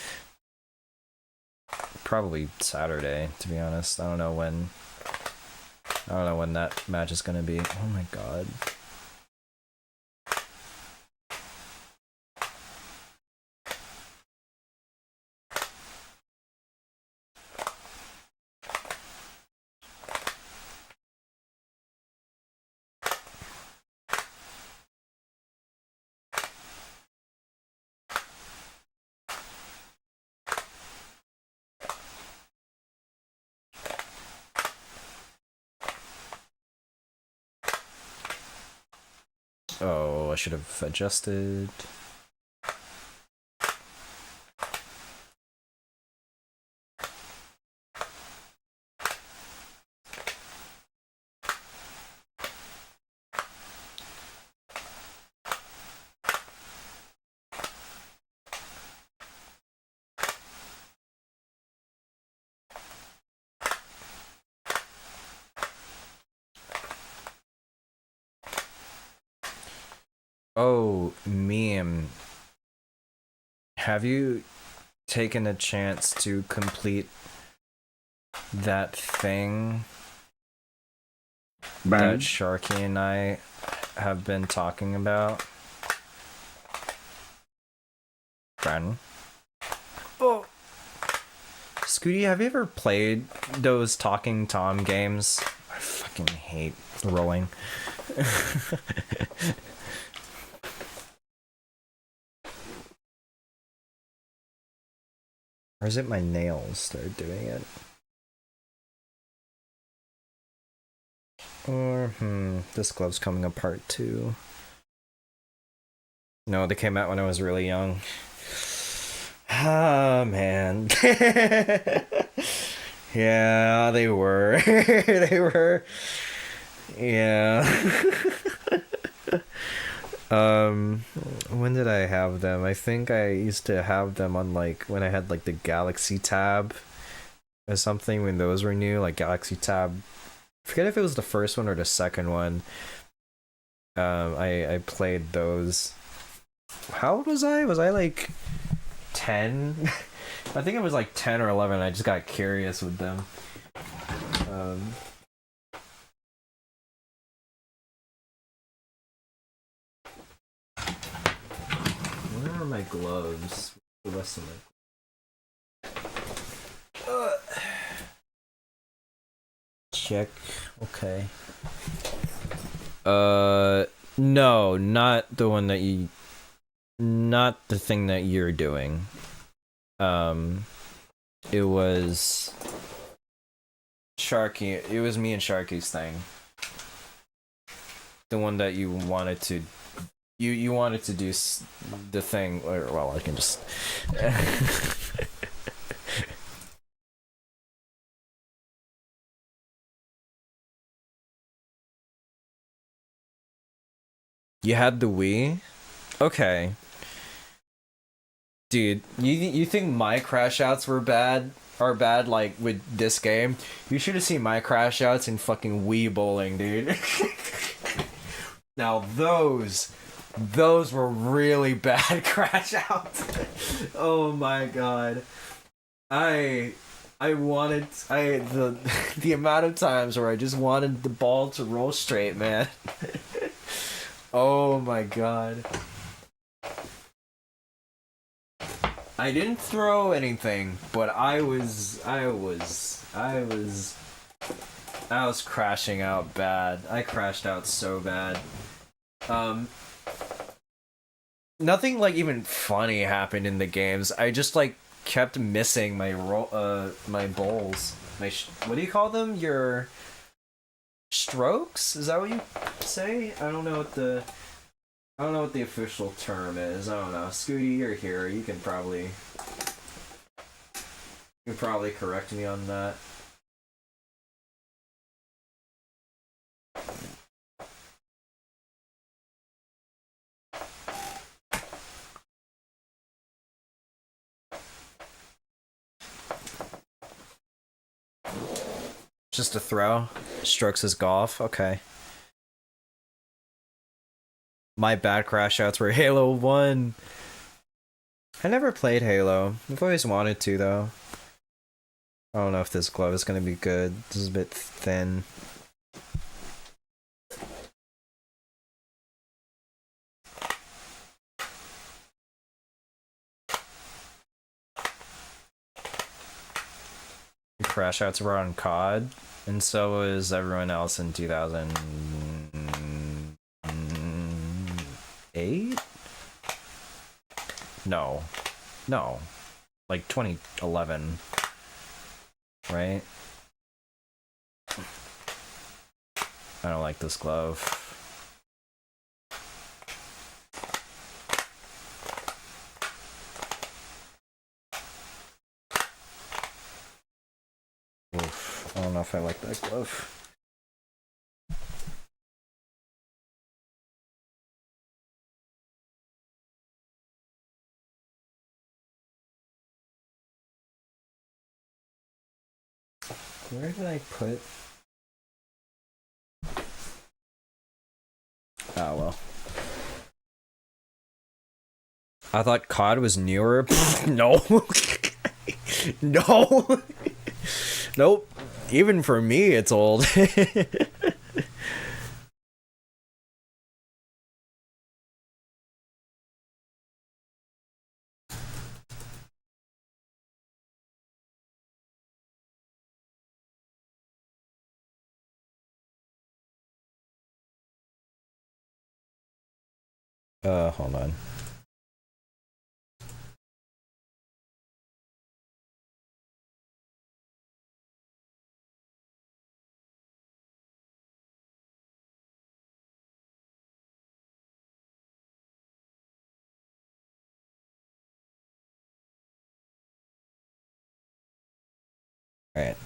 Probably Saturday, to be honest. I don't know when that match is gonna be. Oh my god. Oh, I should have adjusted. Oh, meme. Have you taken a chance to complete that thing that Bang. Sharky and I have been talking about? Brandon? Oh! Scooty, have you ever played those Talking Tom games? I fucking hate rolling. Or is it my nails that are doing it? Or, this glove's coming apart too. No, they came out when I was really young. Ah, man. Yeah, they were. They were. Yeah. When did I have them? I think I used to have them on like when I had like the Galaxy Tab or something when those were new, like Galaxy Tab. I forget if it was the first one or the second one. I played those. How old was I? Was I like 10? I think it was like 10 or 11. I just got curious with them. Where are my gloves? The rest of my. Check. Okay. No, not the one that you. Not the thing that you're doing. It was Sharky. It was me and Sharky's thing. The one that you wanted to. You wanted to do the thing. Or, well, I can just. You had the Wii? Okay. Dude, you think my crash outs were bad? Are bad like with this game? You should have seen my crash outs in fucking Wii bowling, dude. Now those were really bad crash outs. Oh my god. The the amount of times where I just wanted the ball to roll straight, man. Oh my god. I didn't throw anything, but I was crashing out bad. I crashed out so bad. Nothing like even funny happened in the games. I just like kept missing my my bowls. What do you call them? Your strokes? Is that what you say? I don't know what the official term is. I don't know. Scooty, you're here. You can probably correct me on that. Just a throw. Strokes is golf. Okay. My bad crash outs were Halo 1. I never played Halo. I've always wanted to, though. I don't know if this glove is going to be good. This is a bit thin. Crash outs were on COD, and so was everyone else in 2008? No, like 2011, right? I don't like this glove. if I like that glove. Where did I put? Oh well. I thought COD was newer. No. No. Nope. Even for me, it's old. Hold on. Alright.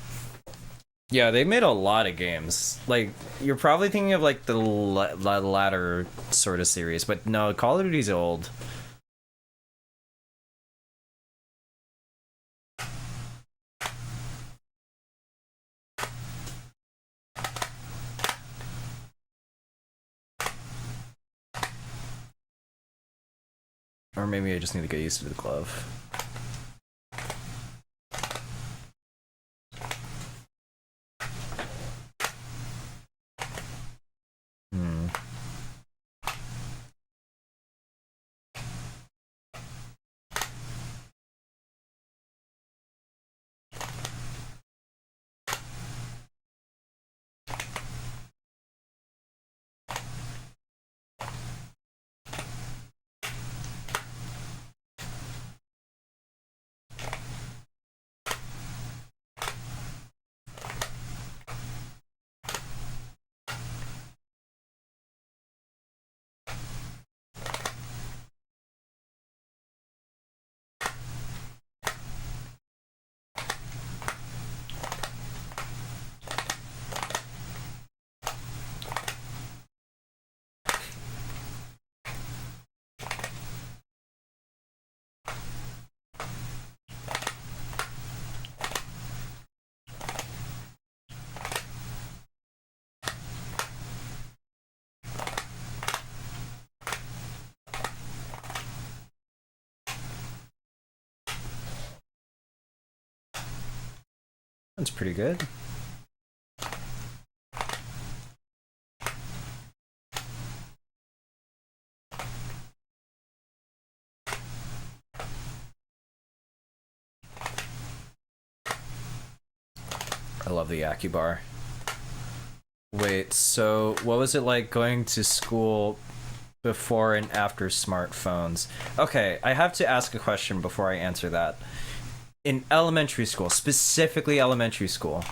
Yeah, they made a lot of games. Like, you're probably thinking of like the latter sort of series, but no, Call of Duty's old. Or maybe I just need to get used to the glove. That's pretty good. I love the Akibar. Wait, so what was it like going to school before and after smartphones? Okay, I have to ask a question before I answer that. In elementary school, specifically elementary school,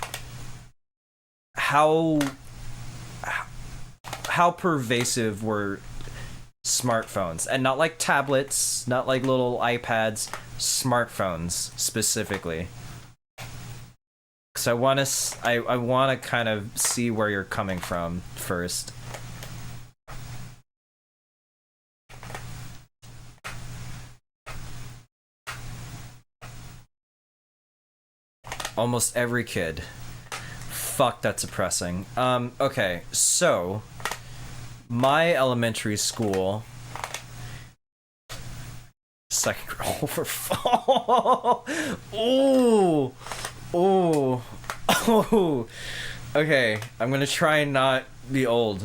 how pervasive were smartphones? And not like tablets, not like little iPads, smartphones specifically. Because I want to kind of see where you're coming from first. Almost every kid. Fuck, that's depressing. Okay, so my elementary school second over. Ooh. Oh, oh, okay. I'm gonna try and not be old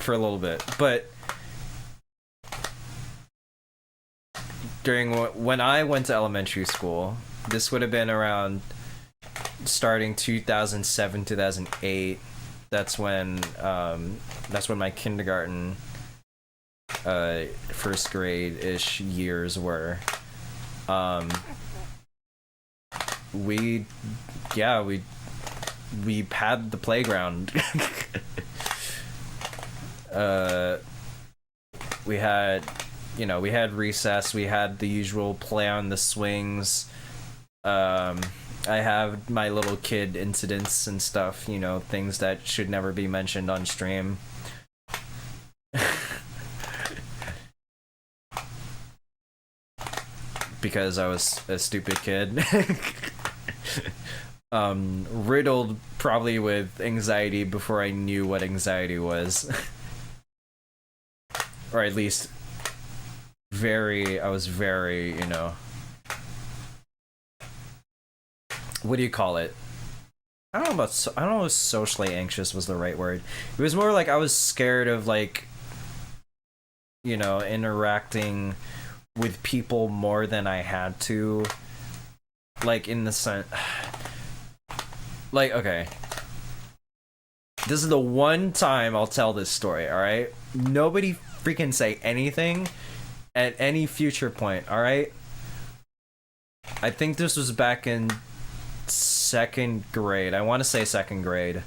for a little bit, but during when I went to elementary school, this would have been around starting 2007, 2008. That's when my kindergarten, first grade ish years were. We had the playground. We had recess, we had the usual play on the swings. I I have my little kid incidents and stuff, you know, things that should never be mentioned on stream. Because I was a stupid kid. Riddled probably with anxiety before I knew what anxiety was. Or at least I was very, you know, what do you call it? I don't know if socially anxious was the right word. It was more like I was scared of, like, you know, interacting with people more than I had to. Like, in the sense, like, okay, this is the one time I'll tell this story, alright? Nobody freaking say anything at any future point, alright? I think this was back in 2nd grade. I want to say 2nd grade.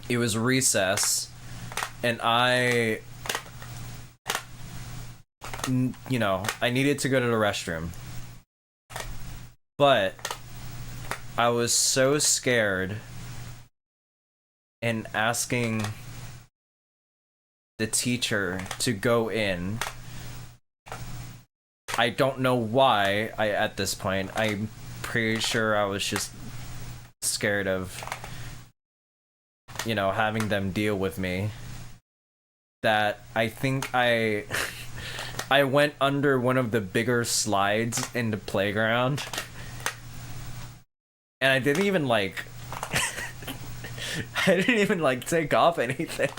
It was recess, and I needed to go to the restroom. But I was so scared and asking the teacher to go in. I don't know why at this point. I'm pretty sure I was just scared of, you know, having them deal with me. That I think I went under one of the bigger slides in the playground. And I didn't even like take off anything.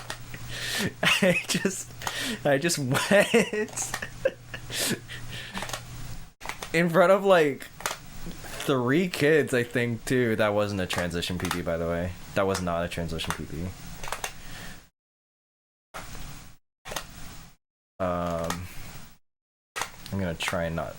I just went in front of like 3 kids, I think, too. That wasn't a transition PP, by the way. That was not a transition PP. I'm gonna try and not.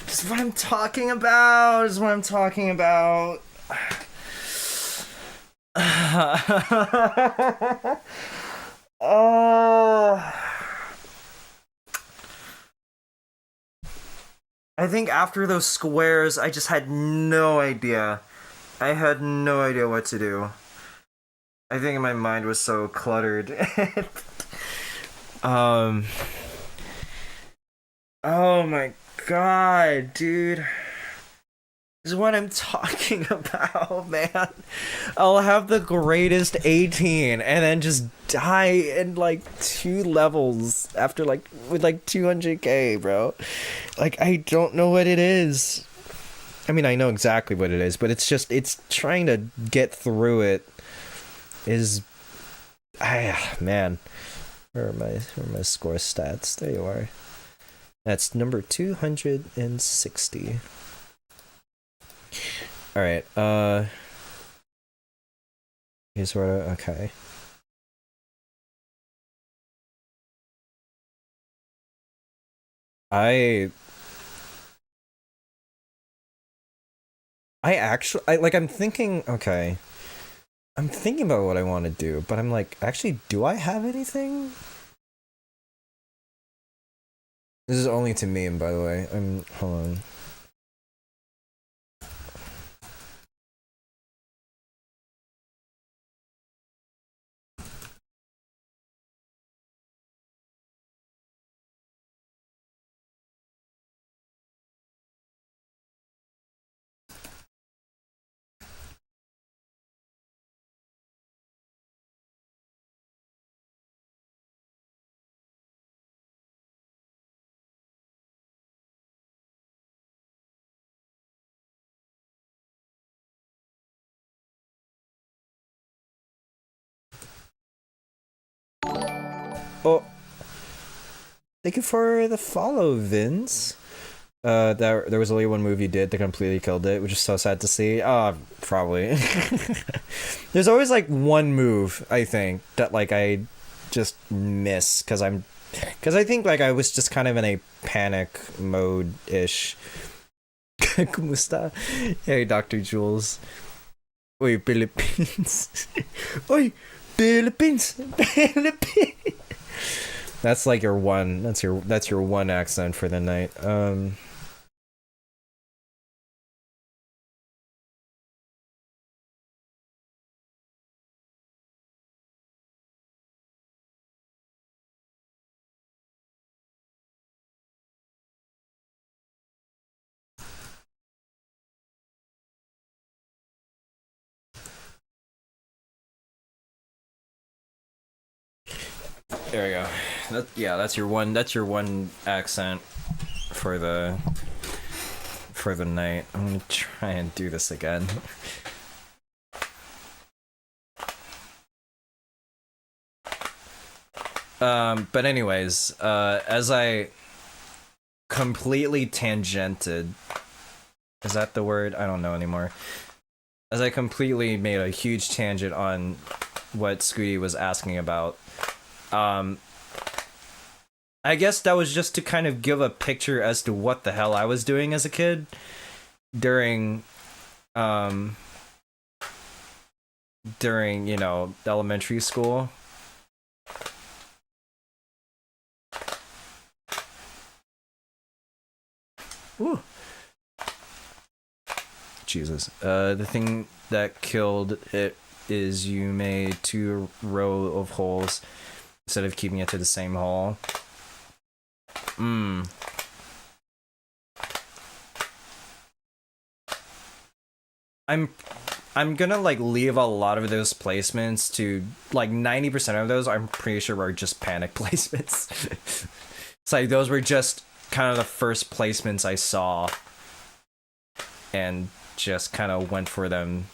This is what I'm talking about. This is what I'm talking about. I think after those squares, I just had no idea. I had no idea what to do. I think my mind was so cluttered. Oh my god, dude. This is what I'm talking about, man. I'll have the greatest 18 and then just die in like 2 levels after like with like 200k, bro. Like, I don't know what it is. I mean, I know exactly what it is, but it's trying to get through it is man. Where are my score stats? There you are. That's number 260. Alright, here's where, okay. I I'm thinking, okay. I'm thinking about what I want to do, but I'm like, actually, do I have anything? This is only to meme, by the way. Hold on. Oh, thank you for the follow, Vince. There was only one move you did that completely killed it, which is so sad to see. Probably. There's always like one move I think that like I just miss because I think like I was just kind of in a panic mode ish. Kumusta? Hey, Dr. Jules. Oi, Philippines. Oi, Philippines. Philippines. That's like your one. That's your one accent for the night. There we go. That's your one. That's your one accent for the night. I'm gonna try and do this again. But anyways, as I completely tangented, is that the word? I don't know anymore. As I completely made a huge tangent on what Scooty was asking about. I guess that was just to kind of give a picture as to what the hell I was doing as a kid during, you know, elementary school. Ooh. Jesus. The thing that killed it is you made 2 row of holes instead of keeping it to the same hole. I'm gonna like leave a lot of those placements to like 90% of those I'm pretty sure were just panic placements. It's like those were just kind of the first placements I saw and just kind of went for them.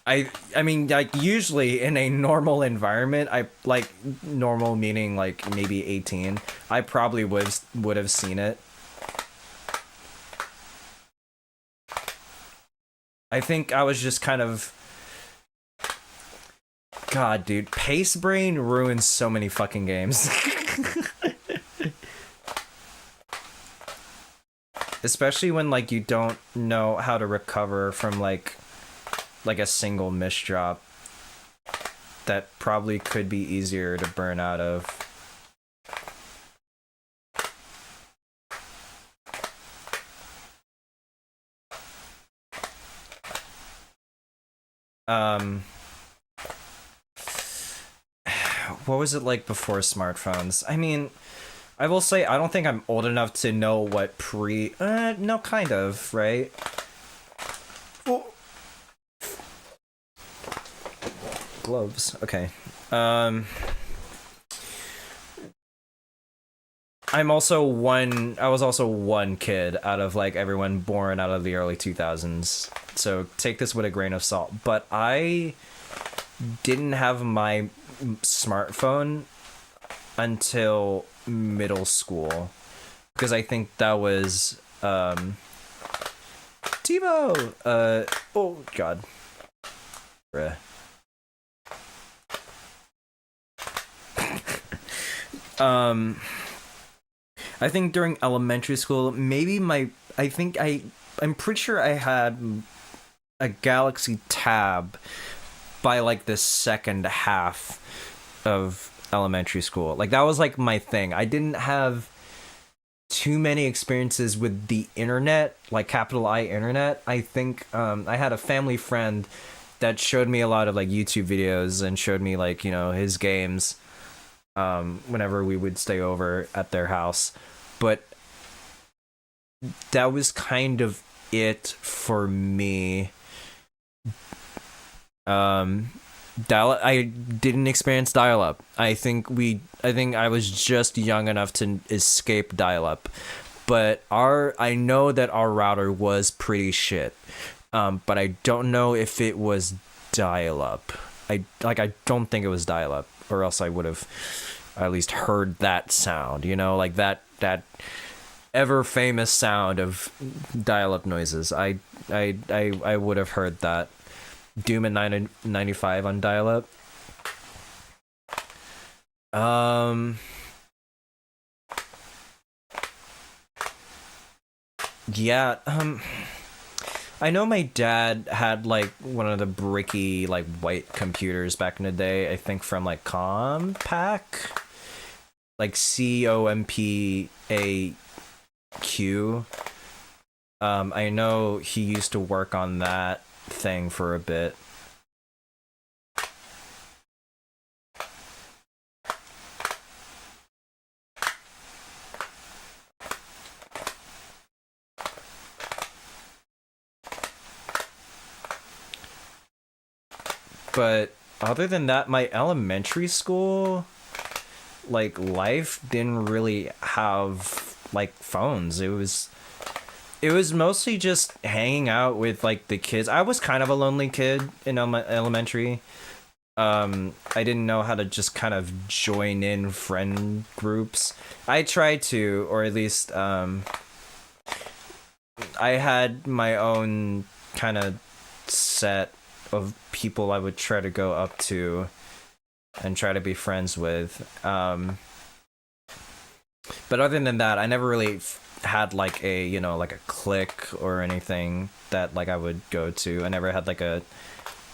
I mean, like, usually in a normal environment, I, like, normal meaning, like, maybe 18, I probably would have seen it. I think I was just kind of... God, dude, Pace Brain ruins so many fucking games. Especially when, like, you don't know how to recover from, like a single misdrop that probably could be easier to burn out of. What was it like before smartphones? I mean, I will say I don't think I'm old enough to know what no, kind of, right? Oh. Gloves. Okay. I was also one kid out of like everyone born out of the early 2000s. So take this with a grain of salt. But I didn't have my smartphone until middle school. Because I think that was TiVo! Oh god. Bruh. I think during elementary school, maybe I'm pretty sure I had a Galaxy Tab by like the second half of elementary school. Like that was like my thing. I didn't have too many experiences with the internet, like capital I internet. I think I had a family friend that showed me a lot of like YouTube videos and showed me like, you know, his games. Whenever we would stay over at their house, but that was kind of it for me. I didn't experience dial-up. I think I was just young enough to escape dial-up, but I know that our router was pretty shit. But I don't know if it was dial-up. I don't think it was dial-up, or else I would have at least heard that sound, you know, like that ever famous sound of dial-up noises. I would have heard that. Doom at 995 on dial-up. Yeah, I know my dad had like one of the bricky like white computers back in the day, I think from like Compaq, like COMPAQ. I know he used to work on that thing for a bit. But other than that, my elementary school like life didn't really have like phones. It was mostly just hanging out with like the kids. I was kind of a lonely kid in elementary. I didn't know how to just kind of join in friend groups. I tried to, or at least I had my own kind of set of people I would try to go up to and try to be friends with. But other than that, I never really had like a, you know, like a clique or anything that like I would go to. I never had like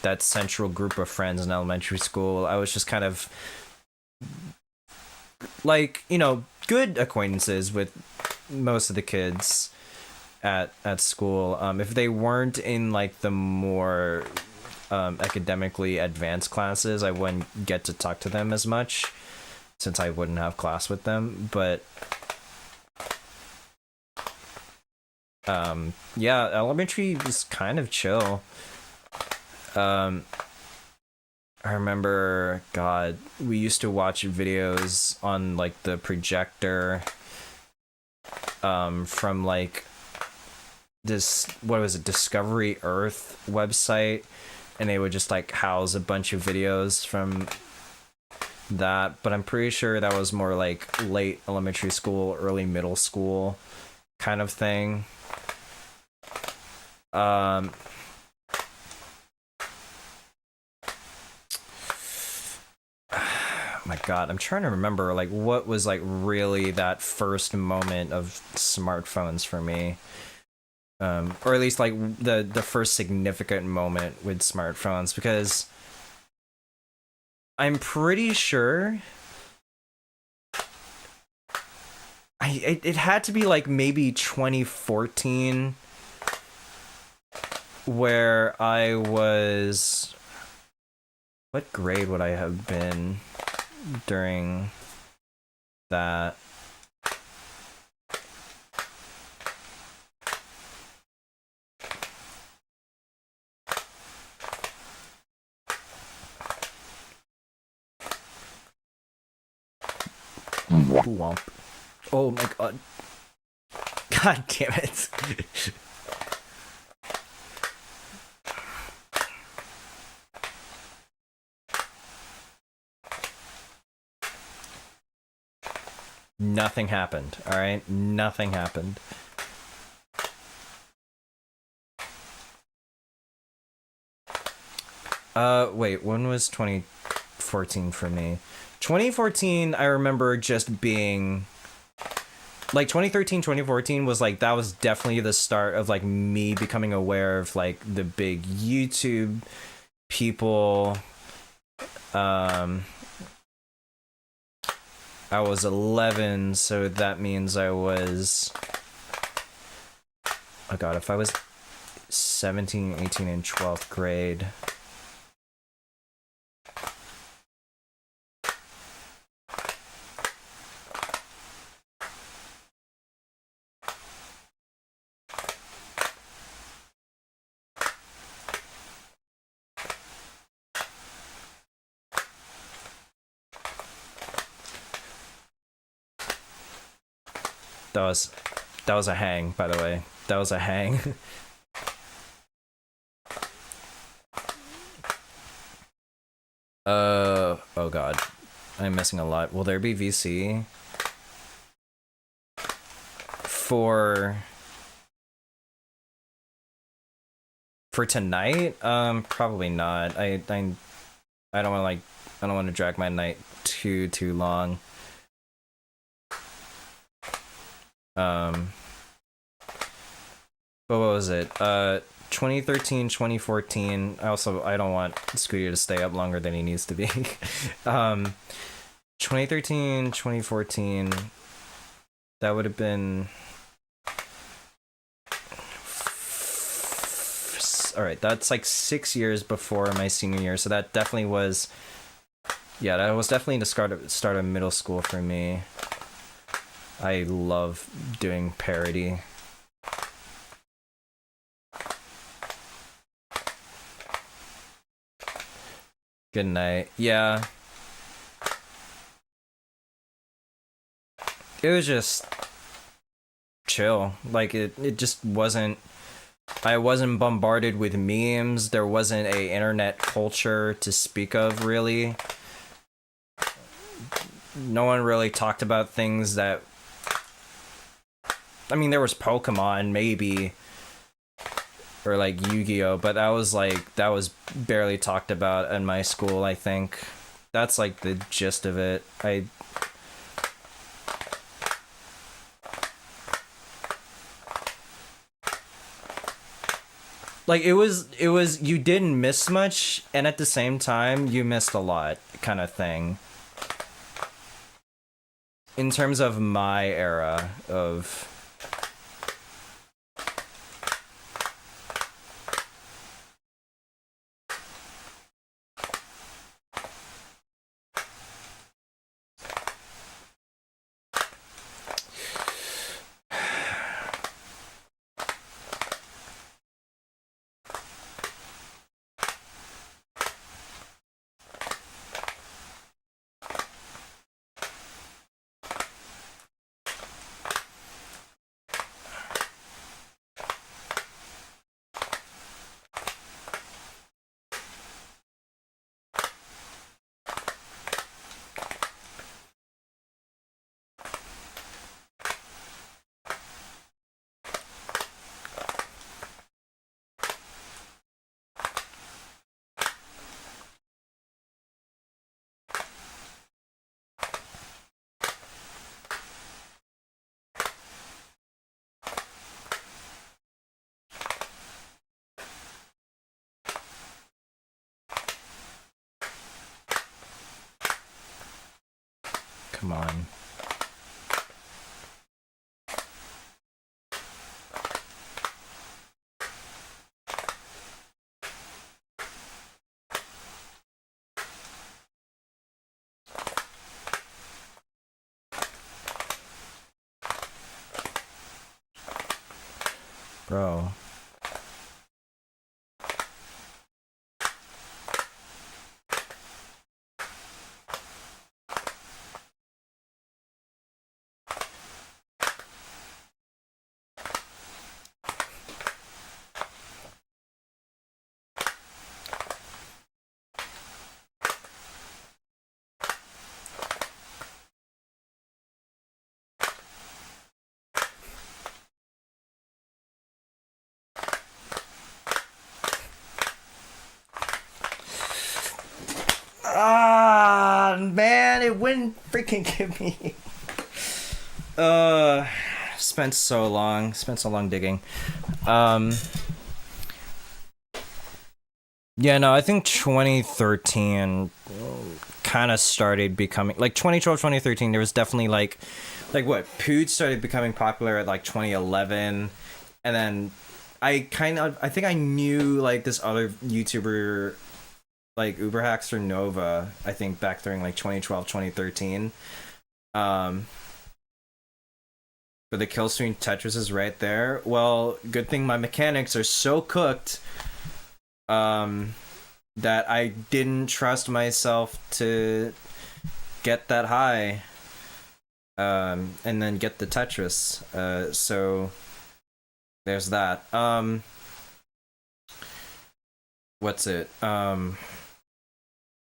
that central group of friends in elementary school. I was just kind of like, you know, good acquaintances with most of the kids at school. If they weren't in like the more academically advanced classes, I wouldn't get to talk to them as much since I wouldn't have class with them. But yeah, elementary was kind of chill. I remember, God, we used to watch videos on like the projector from like this, what was it, Discovery Earth website, and they would just like house a bunch of videos from that. But I'm pretty sure that was more like late elementary school, early middle school kind of thing. Oh my God, I'm trying to remember like what was like really that first moment of smartphones for me. Or at least like the first significant moment with smartphones, because I'm pretty sure it had to be like maybe 2014, where I was, what grade would I have been during that? Womp. Oh my God. God damn it. Nothing happened, alright? Nothing happened. Wait, when was 2014 for me? 2014, I remember just being like 2013, 2014 was like, that was definitely the start of like me becoming aware of like the big YouTube people. I was 11, so that means I was, oh God, if I was 17, 18 in 12th grade. That was a hang, by the way. That was a hang. Oh god. I'm missing a lot. Will there be VC? For tonight? Probably not. I don't want to drag my night too long. But what was it? 2013, 2014. I don't want Scooty to stay up longer than he needs to be. 2013, 2014. That would have been. All right, that's like 6 years before my senior year, so that definitely was. Yeah, that was definitely the start of middle school for me. I love doing parody. Good night. Yeah. It was just chill. Like it just wasn't. I wasn't bombarded with memes. There wasn't a internet culture to speak of, really. No one really talked about things that. I mean, there was Pokemon, maybe, or like Yu-Gi-Oh, but that was barely talked about in my school. I think that's like the gist of it. Like it was you didn't miss much, and at the same time you missed a lot, kind of thing. In terms of my era of. Come on. Bro. Ah, man, it wouldn't freaking give me. Spent so long digging. Yeah, no, I think 2013 kind of started becoming like 2012, 2013. There was definitely like what Pood started becoming popular at like 2011, and then I think I knew like this other YouTuber like Uber Hackster Nova, I think back during like 2012, 2013. But the kill stream Tetris is right there. Well, good thing my mechanics are so cooked that I didn't trust myself to get that high and then get the Tetris. So there's that. What's it?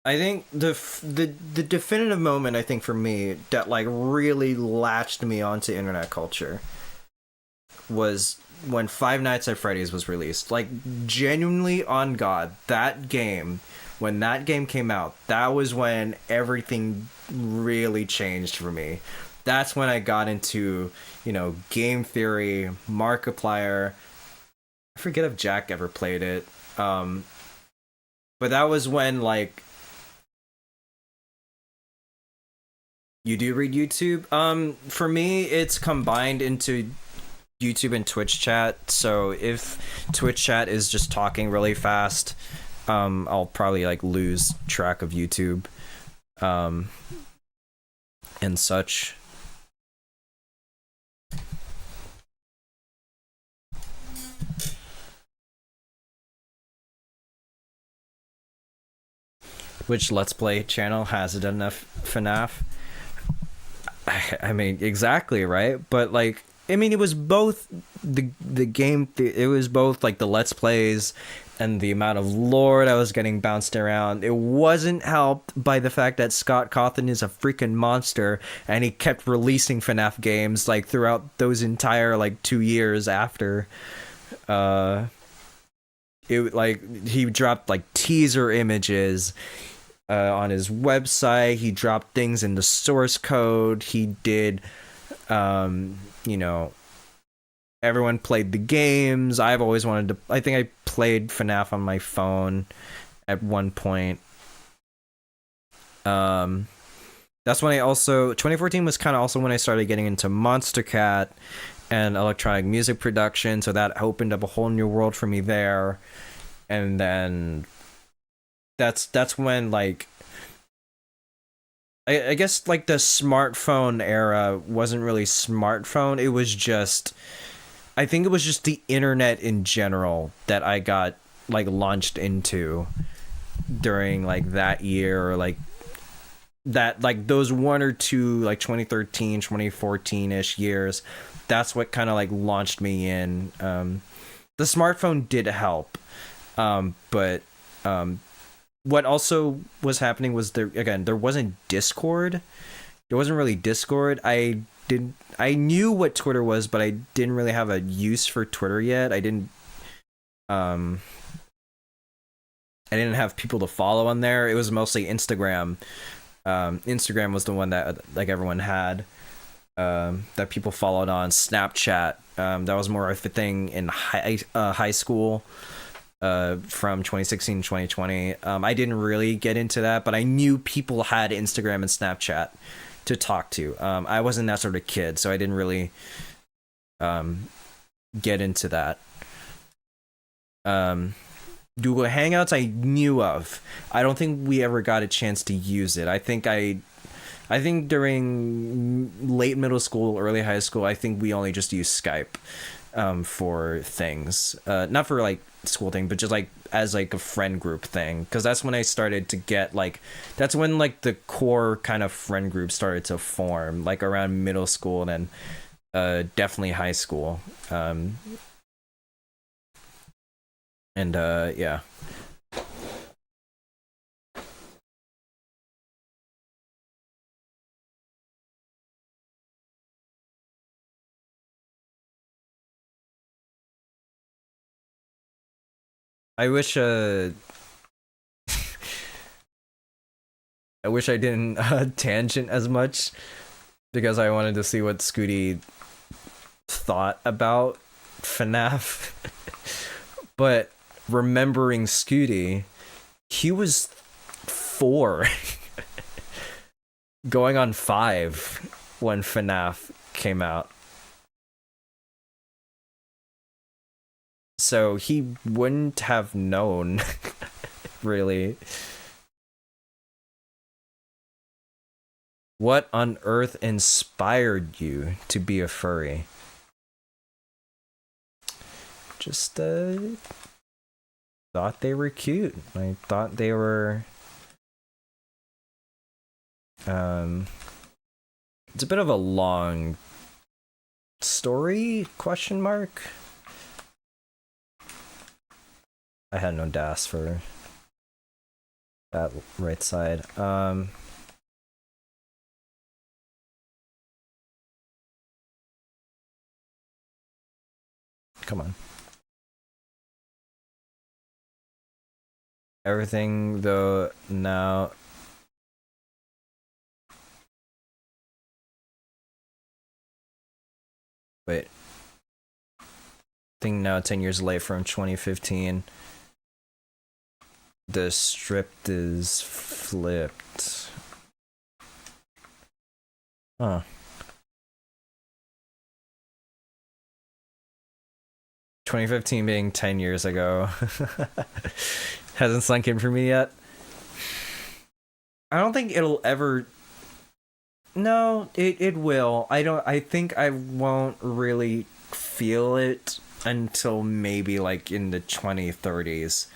I think the definitive moment, I think for me, that like really latched me onto internet culture was when Five Nights at Freddy's was released. Like, genuinely, on God, that game, when that game came out, that was when everything really changed for me. That's when I got into, game theory, Markiplier. I forget if Jack ever played it. But that was when, like, you do read YouTube? For me, it's combined into YouTube and Twitch chat. So if Twitch chat is just talking really fast, I'll probably like lose track of YouTube, and such. Which Let's Play channel has it enough FNAF? I mean, exactly, right? But like, I mean, it was both the game. It was both like the Let's Plays and the amount of lore that was getting bounced around. It wasn't helped by the fact that Scott Cawthon is a freaking monster, and he kept releasing FNAF games like throughout those entire like 2 years after. It like he dropped like teaser images. On his website, he dropped things in the source code. He did, everyone played the games. I've always wanted to. I think I played FNAF on my phone at one point. That's when I also 2014 was kind of also when I started getting into Monster Cat and electronic music production. So that opened up a whole new world for me there, and then. That's when like I guess like the smartphone era wasn't really smartphone. It was just I think it was just the internet in general that I got like launched into during like that year, or like that like those 1 or 2 like 2013 2014ish years. That's what kind of like launched me in. The smartphone did help, but what also was happening was there wasn't Discord. There wasn't really Discord. I knew what Twitter was, but I didn't really have a use for Twitter yet. I didn't have people to follow on there. It was mostly Instagram. Instagram was the one that like everyone had, that people followed on. Snapchat, that was more of a thing in high school. From 2016 to 2020. I didn't really get into that, but I knew people had Instagram and Snapchat to talk to. I wasn't that sort of kid, so I didn't really get into that. Google Hangouts I knew of. I don't think we ever got a chance to use it. I think during late middle school, early high school, I think we only just used Skype for things. Not for like school thing, but just like as like a friend group thing, because that's when I started to get like that's when like the core kind of friend group started to form, like around middle school and then definitely high school. Yeah. I wish I didn't tangent as much, because I wanted to see what Scooty thought about FNAF. But remembering Scooty, he was 4 going on 5 when FNAF came out. So he wouldn't have known, really. What on earth inspired you to be a furry? Just thought they were cute. I thought they were it's a bit of a long story, question mark. I had no DAS for That right side. Come on. Everything though now. Wait. Thing now 10 years late from 2015. The script is flipped. Huh. 2015 being 10 years ago. Hasn't sunk in for me yet. I don't think it'll ever. No, it will. I think I won't really feel it until maybe like in the 2030s.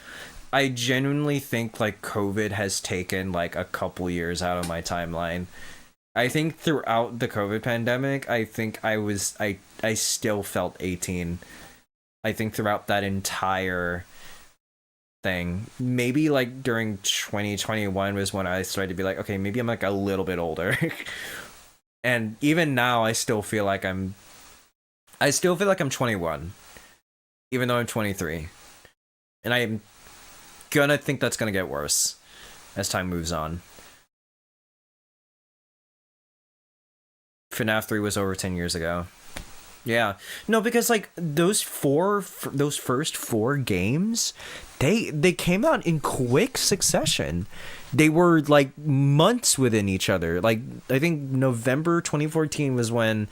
I genuinely think like COVID has taken like a couple years out of my timeline. I think throughout the COVID pandemic, I think I still felt 18. I think throughout that entire thing, maybe like during 2021 was when I started to be like, okay, maybe I'm like a little bit older. And even now I still feel like I'm 21, even though I'm 23. And I'm gonna think that's gonna get worse as time moves on. FNAF 3 was over 10 years ago. Yeah. No, because like those first 4 games, they came out in quick succession. They were like months within each other. Like I think November 2014 was when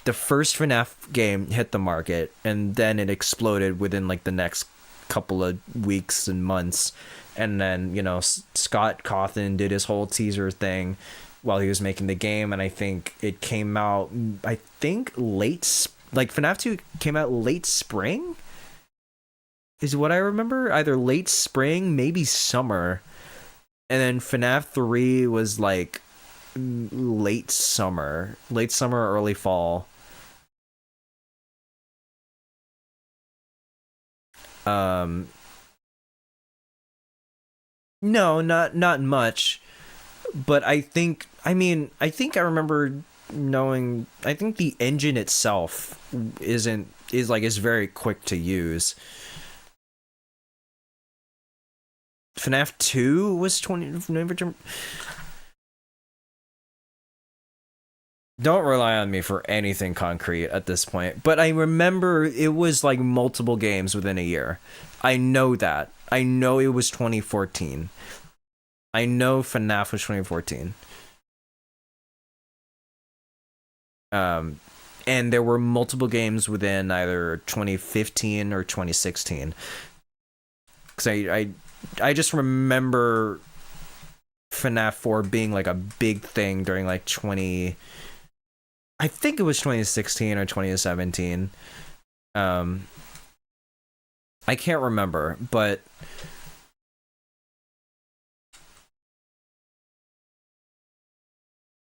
the first FNAF game hit the market, and then it exploded within like the next couple of weeks and months. And then, you know, Scott Cawthon did his whole teaser thing while he was making the game, and I think it came out, I think like FNAF 2 came out late spring is what I remember, either late spring, maybe summer, and then FNAF 3 was like late summer, early fall. No, not much. But I think I remember knowing, I think the engine itself is very quick to use. FNAF 2 was 20 November. Don't rely on me for anything concrete at this point, but I remember it was like multiple games within a year. I know that. I know it was 2014. I know FNAF was 2014. And there were multiple games within either 2015 or 2016. Because I just remember FNAF 4 being like a big thing during like I think it was 2016 or 2017. I can't remember, but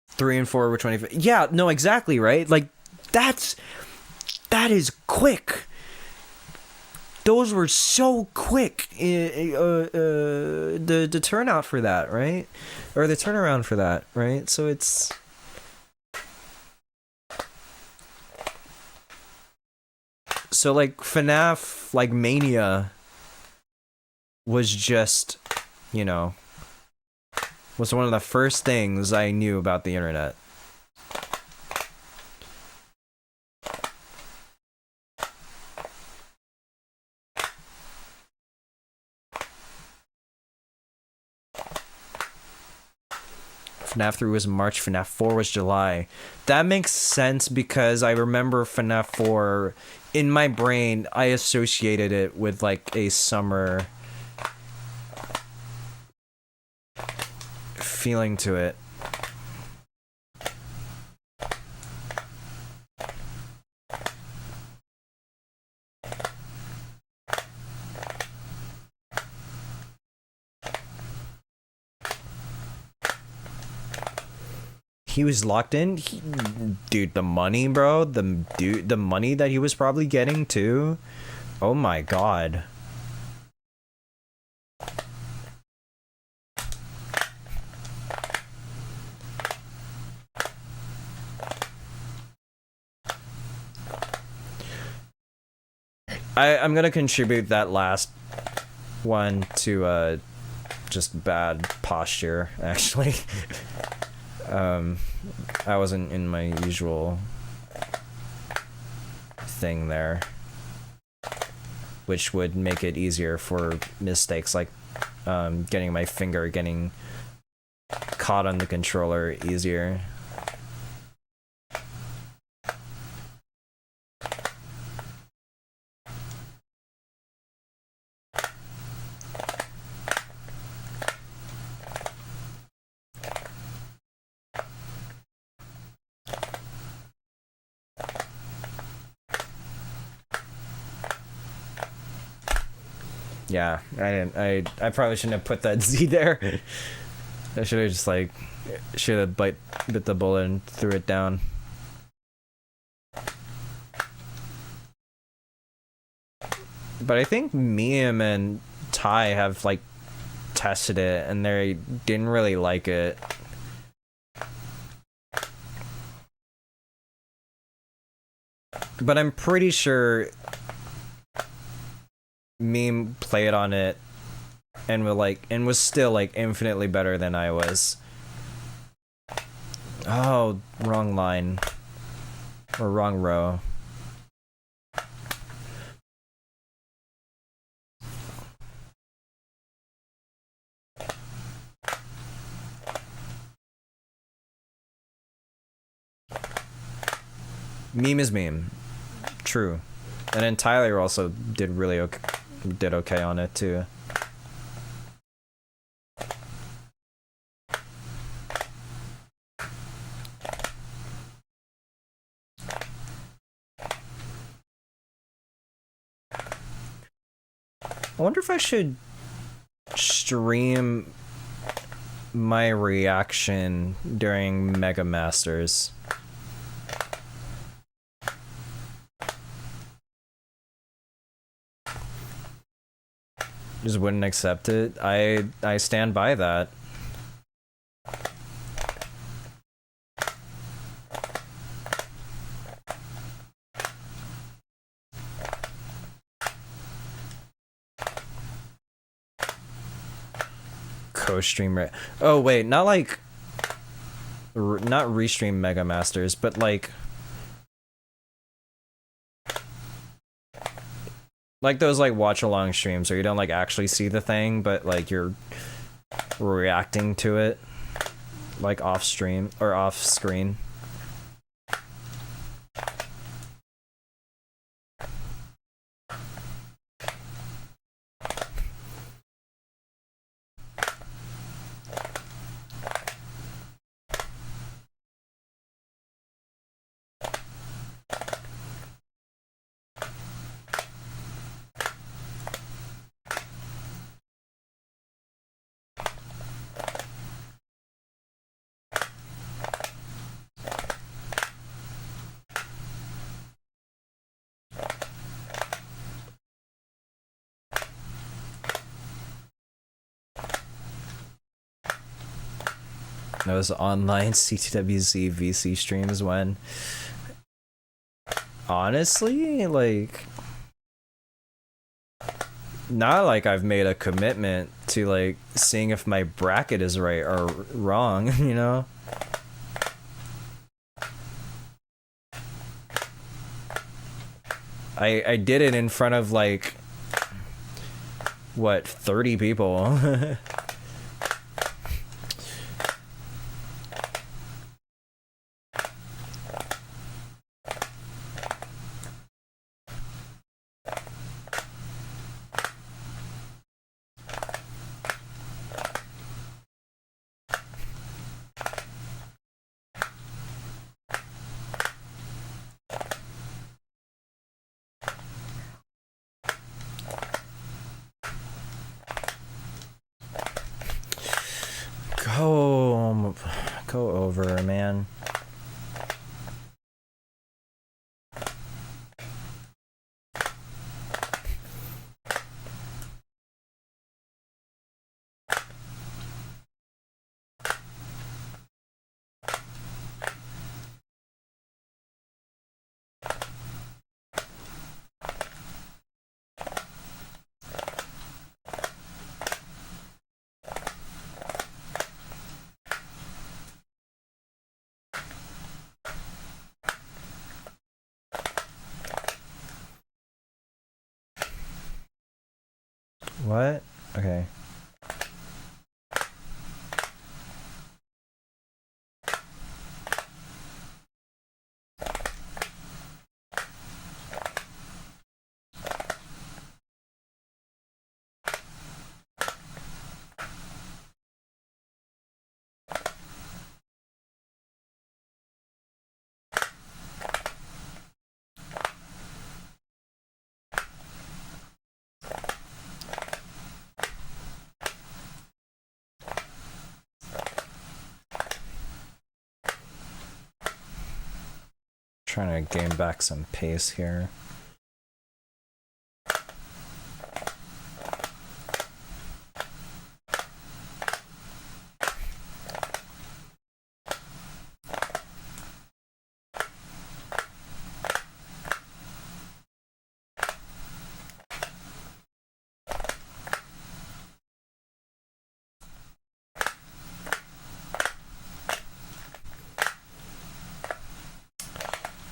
three and 4 were 20. Yeah, no, exactly, right? Like that is quick. Those were so quick. The turnout for that, right? Or the turnaround for that, right? So it's. So like FNAF, like Mania, was just, you know, was one of the first things I knew about the internet. FNAF 3 was March, FNAF 4 was July. That makes sense because I remember FNAF 4, in my brain, I associated it with like a summer feeling to it. He was locked in. Dude, the money, bro. The money that he was probably getting too. Oh my god. I'm gonna contribute that last one to just bad posture, actually. I wasn't in my usual thing there, which would make it easier for mistakes like getting my finger getting caught on the controller easier. Yeah, I probably shouldn't have put that Z there. I should have just like bit the bullet and threw it down. But I think Meme and Ty have like tested it and they didn't really like it. But I'm pretty sure Meme played on it and was still like infinitely better than I was. Oh, wrong line. Or wrong row. Meme is meme. True. And then Tyler also did okay on it too. I wonder if I should stream my reaction during Mega Masters. Just wouldn't accept it. I stand by that. Co-stream oh wait, not like not restream Mega Masters, but like those like watch along streams where you don't like actually see the thing, but like you're reacting to it like off stream or off screen. Those online CTWZ VC streams when honestly, like, not like I've made a commitment to like seeing if my bracket is right or wrong, you know? I did it in front of like what, 30 people. Go over, man. What? Okay. Trying to gain back some pace here.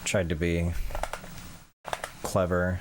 Tried to be clever.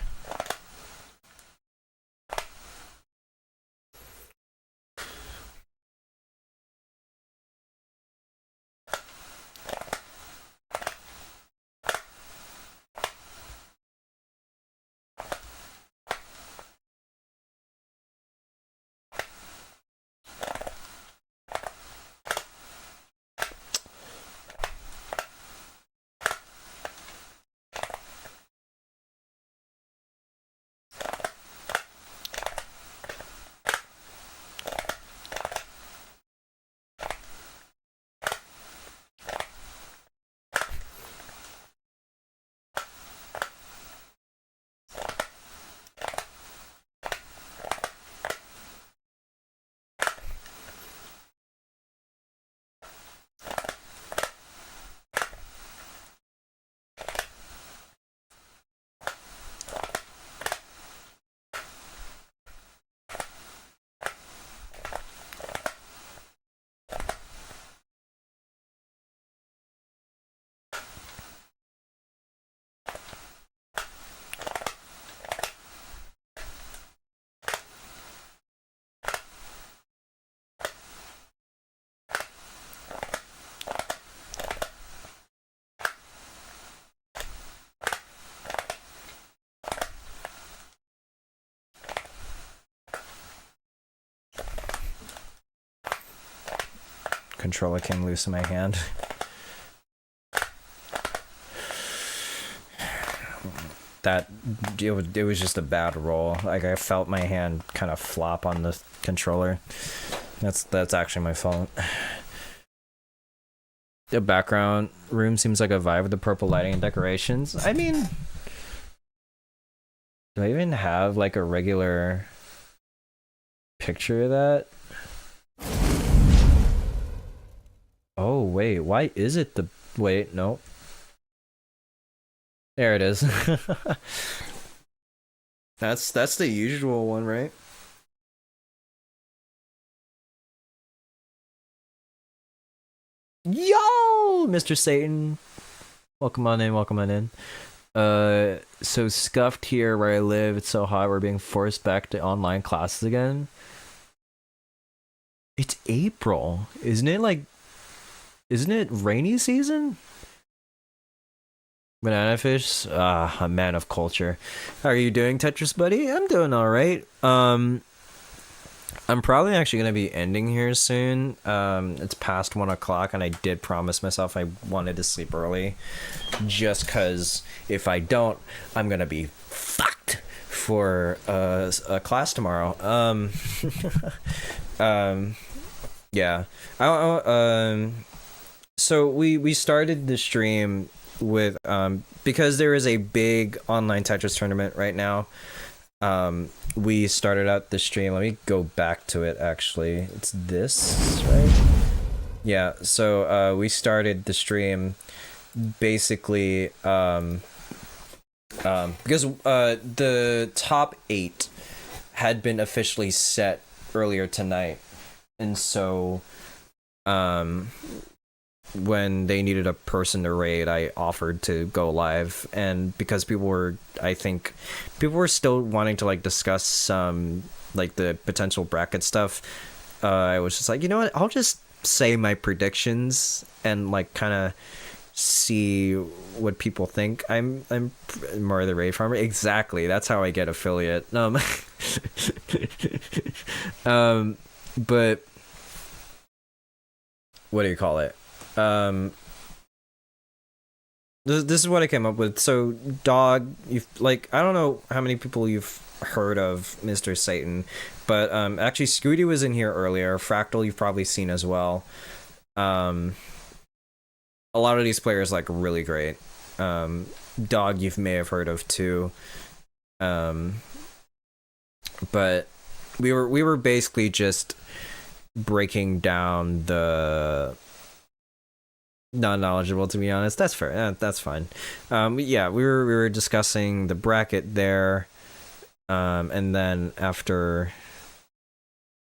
Controller came loose in my hand. It was just a bad roll. Like, I felt my hand kind of flop on the controller. That's actually my fault. The background room seems like a vibe with the purple lighting and decorations. I mean, do I even have like a regular picture of that? Oh, wait, why is it the... Wait, no. There it is. That's the usual one, right? Yo, Mr. Satan. Welcome on in, welcome on in. So scuffed here where I live. It's so hot, we're being forced back to online classes again. It's April. Isn't it rainy season? Banana fish? A man of culture. How are you doing, Tetris buddy? I'm doing alright. I'm probably actually gonna be ending here soon. It's past 1 o'clock and I did promise myself I wanted to sleep early. Just cause if I don't, I'm gonna be fucked for a class tomorrow. Yeah. So we started the stream with because there is a big online Tetris tournament right now. We started out the stream. Let me go back to it actually. It's this, right? Yeah, so we started the stream basically because the top 8 had been officially set earlier tonight. And so when they needed a person to raid, I offered to go live, and because I think people were still wanting to like discuss some like the potential bracket stuff. I was just like, you know what? I'll just say my predictions and like kind of see what people think. I'm more the raid farmer. Exactly. That's how I get affiliate. But what do you call it? This is what I came up with. So, Dog, you've like, I don't know how many people you've heard of Mr. Satan, but actually Scooty was in here earlier. Fractal you've probably seen as well. A lot of these players like really great. Dog you may have heard of too. But we were basically just breaking down the non-knowledgeable, to be honest. That's fair. That's fine. Yeah, we were discussing the bracket there, and then after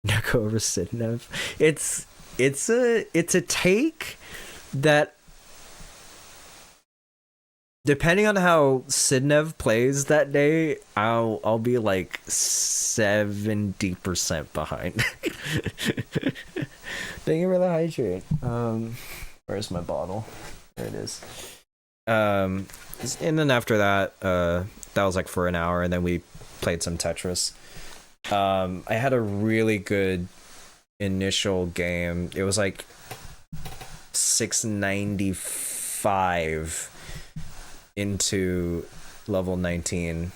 Neko over Sidnev, it's a take that, depending on how Sidnev plays that day, I'll be like 70% behind. Thank you for the hydrate. Where's my bottle? There it is. And then after that, that was like for an hour, and then we played some Tetris. I had a really good initial game. It was like 695 into level 19.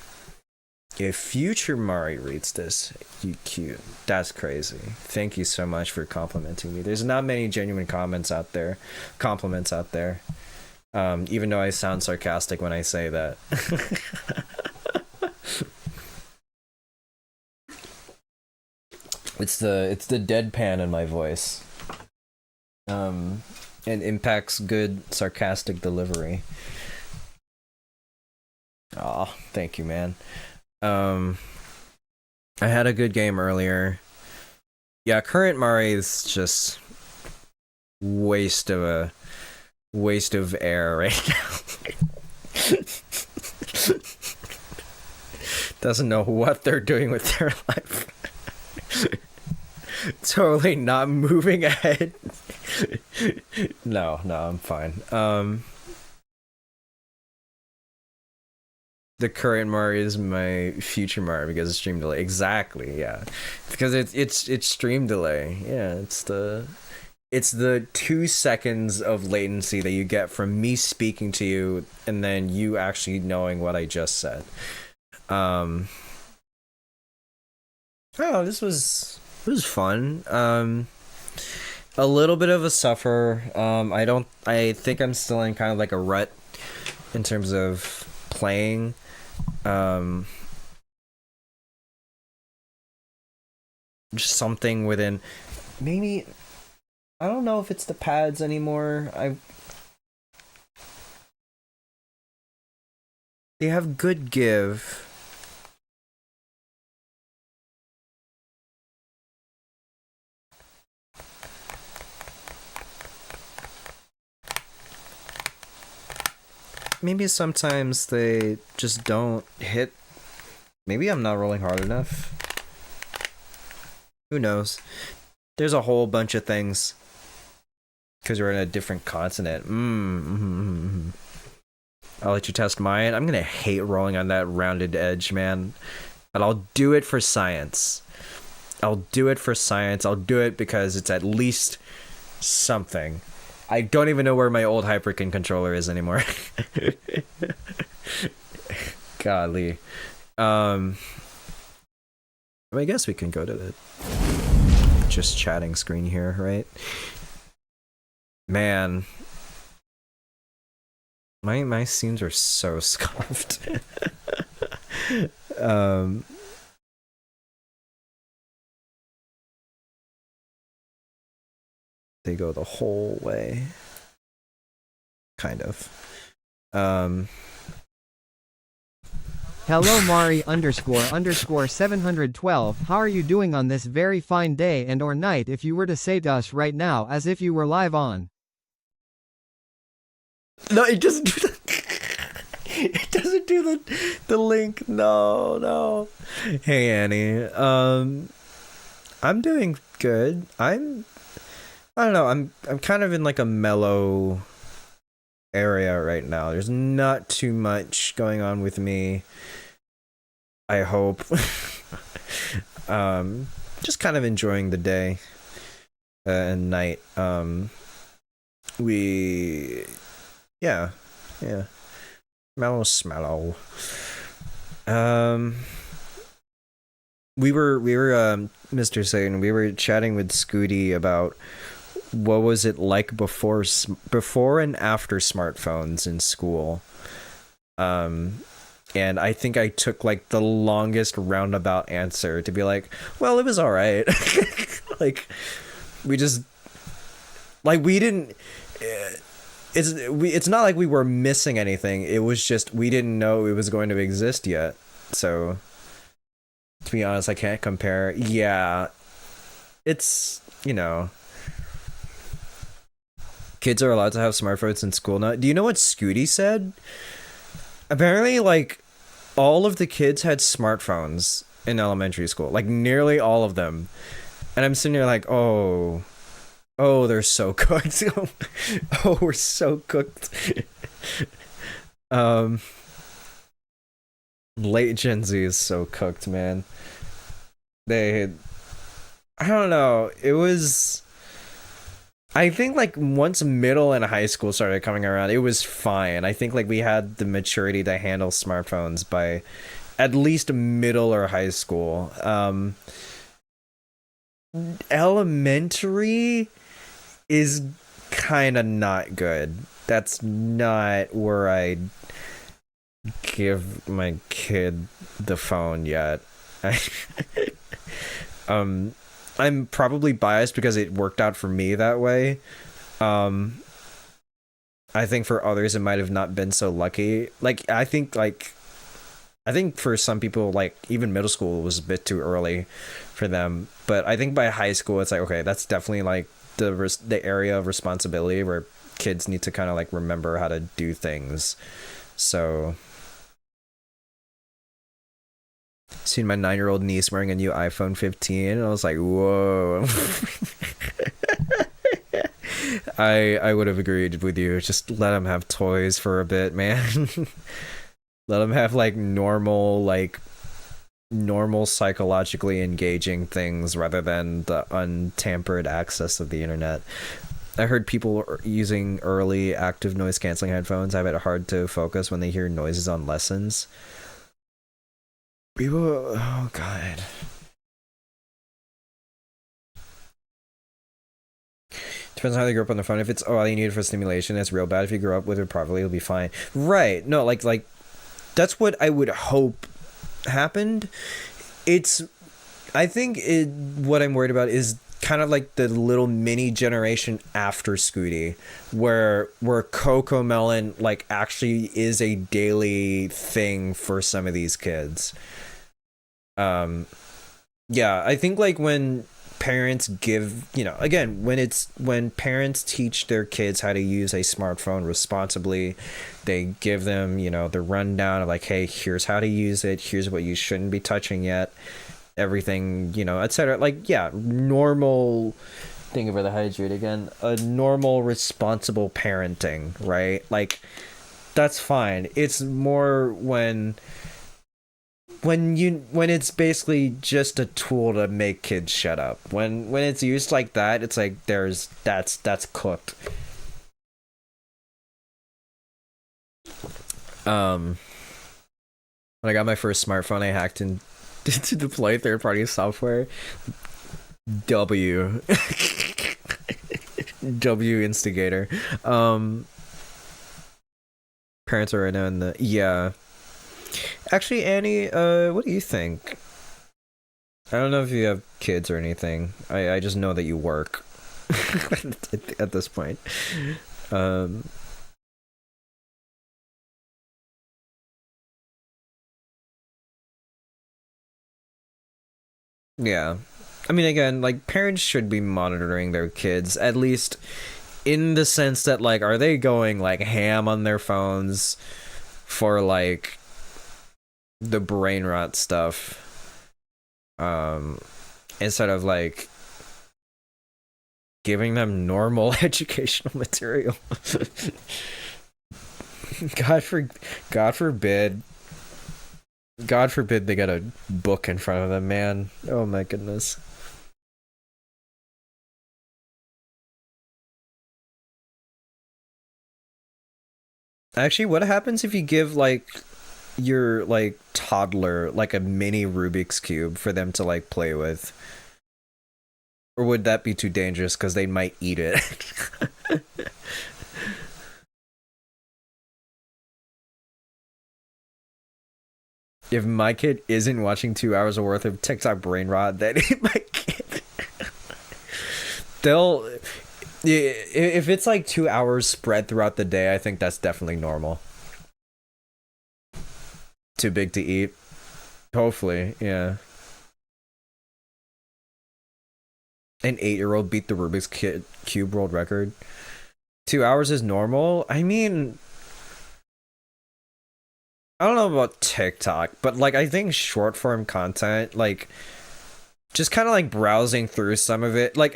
If Future Mari reads this, you cute. That's crazy. Thank you so much for complimenting me. There's not many genuine compliments out there. Even though I sound sarcastic when I say that. It's the deadpan in my voice. And impacts good sarcastic delivery. Aw, thank you, man. I had a good game earlier. Yeah, current Mari is just waste of air right now. Doesn't know what they're doing with their life. Totally not moving ahead. No, I'm fine. The current Mari is my future Mari because of stream delay. Exactly, yeah. Because it's stream delay. Yeah, it's the 2 seconds of latency that you get from me speaking to you and then you actually knowing what I just said. Oh, this was fun. A little bit of a suffer. I think I'm still in kind of like a rut in terms of playing. Just something within, maybe, I don't know if it's the pads anymore. They have good give. Maybe sometimes they just don't hit. Maybe I'm not rolling hard enough. Who knows? There's a whole bunch of things. Because we're in a different continent. I'll let you test mine. I'm gonna hate rolling on that rounded edge, man. But I'll do it for science. I'll do it because it's at least something. I don't even know where my old Hyperkin controller is anymore. Godly. I guess we can go to the just chatting screen here, right? Man. My scenes are so scuffed. They go the whole way. Kind of. Hello Mari __ 712. How are you doing on this very fine day and or night if you were to say to us right now as if you were live on? No, it doesn't do the. It doesn't do the link. No, no. Hey Annie. I'm doing good. I don't know. I'm kind of in like a mellow area right now. There's not too much going on with me. I hope. Just kind of enjoying the day and night. Yeah. Mellow smellow. We were Mr. Satan, we were chatting with Scooty about what was it like before and after smartphones in school. And I think I took like the longest roundabout answer to be like, well, it was all right. Like we just like we didn't it's not like we were missing anything. It was just we didn't know it was going to exist yet. So to be honest, I can't compare. Yeah. It's, you know, kids are allowed to have smartphones in school now. Do you know what Scooty said? Apparently, like, all of the kids had smartphones in elementary school. Like, nearly all of them. And I'm sitting there like, oh, they're so cooked. Oh, we're so cooked. Late Gen Z is so cooked, man. I don't know. It was... I think like once middle and high school started coming around, it was fine. I think like we had the maturity to handle smartphones by at least middle or high school. Elementary is kind of not good. That's not where I give my kid the phone yet. I'm probably biased because it worked out for me that way. I think for others it might have not been so lucky. I think for some people, like even middle school was a bit too early for them. But I think by high school it's like, okay, that's definitely like the area of responsibility where kids need to kind of like remember how to do things. So seen my 9-year-old niece wearing a new iPhone 15 and I was like, whoa. I would have agreed with you. Just let him have toys for a bit, man. Let him have like normal psychologically engaging things rather than the untampered access of the internet. I heard people using early active noise canceling headphones have it hard to focus when they hear noises on lessons. Oh god. Depends on how they grew up on the phone. If it's all you need for stimulation, it's real bad. If you grew up with it properly, it'll be fine. Right. No, like that's what I would hope happened. What I'm worried about is kind of like the little mini generation after Scooty, where Coco Melon like actually is a daily thing for some of these kids. Yeah, I think like when parents give, when parents teach their kids how to use a smartphone responsibly, they give them, the rundown of like, hey, here's how to use it, here's what you shouldn't be touching yet, everything, etc. Like, yeah, normal, think of how to do it again, a normal responsible parenting, right? Like, that's fine. It's more when it's basically just a tool to make kids shut up. When it's used like that, it's like that's cooked. When I got my first smartphone, I hacked in to deploy third-party software. W instigator. Parents are right now in the Actually, Annie, what do you think? I don't know if you have kids or anything. I just know that you work at this point. Yeah. I mean, again, like, parents should be monitoring their kids, at least in the sense that, like, are they going like ham on their phones for like the brain rot stuff, instead of like giving them normal educational material? God forbid they got a book in front of them, man. Oh my goodness. Actually, what happens if you give like your like toddler like a mini Rubik's Cube for them to like play with? Or would that be too dangerous because they might eat it? If my kid isn't watching 2 hours worth of TikTok brain rot, then my kid, they'll, if it's like 2 hours spread throughout the day, I think that's definitely normal. Too big to eat. Hopefully, yeah. An 8-year-old beat the Rubik's Cube world record. 2 hours is normal? I mean, I don't know about TikTok, but like I think short form content, like just kind of like browsing through some of it, like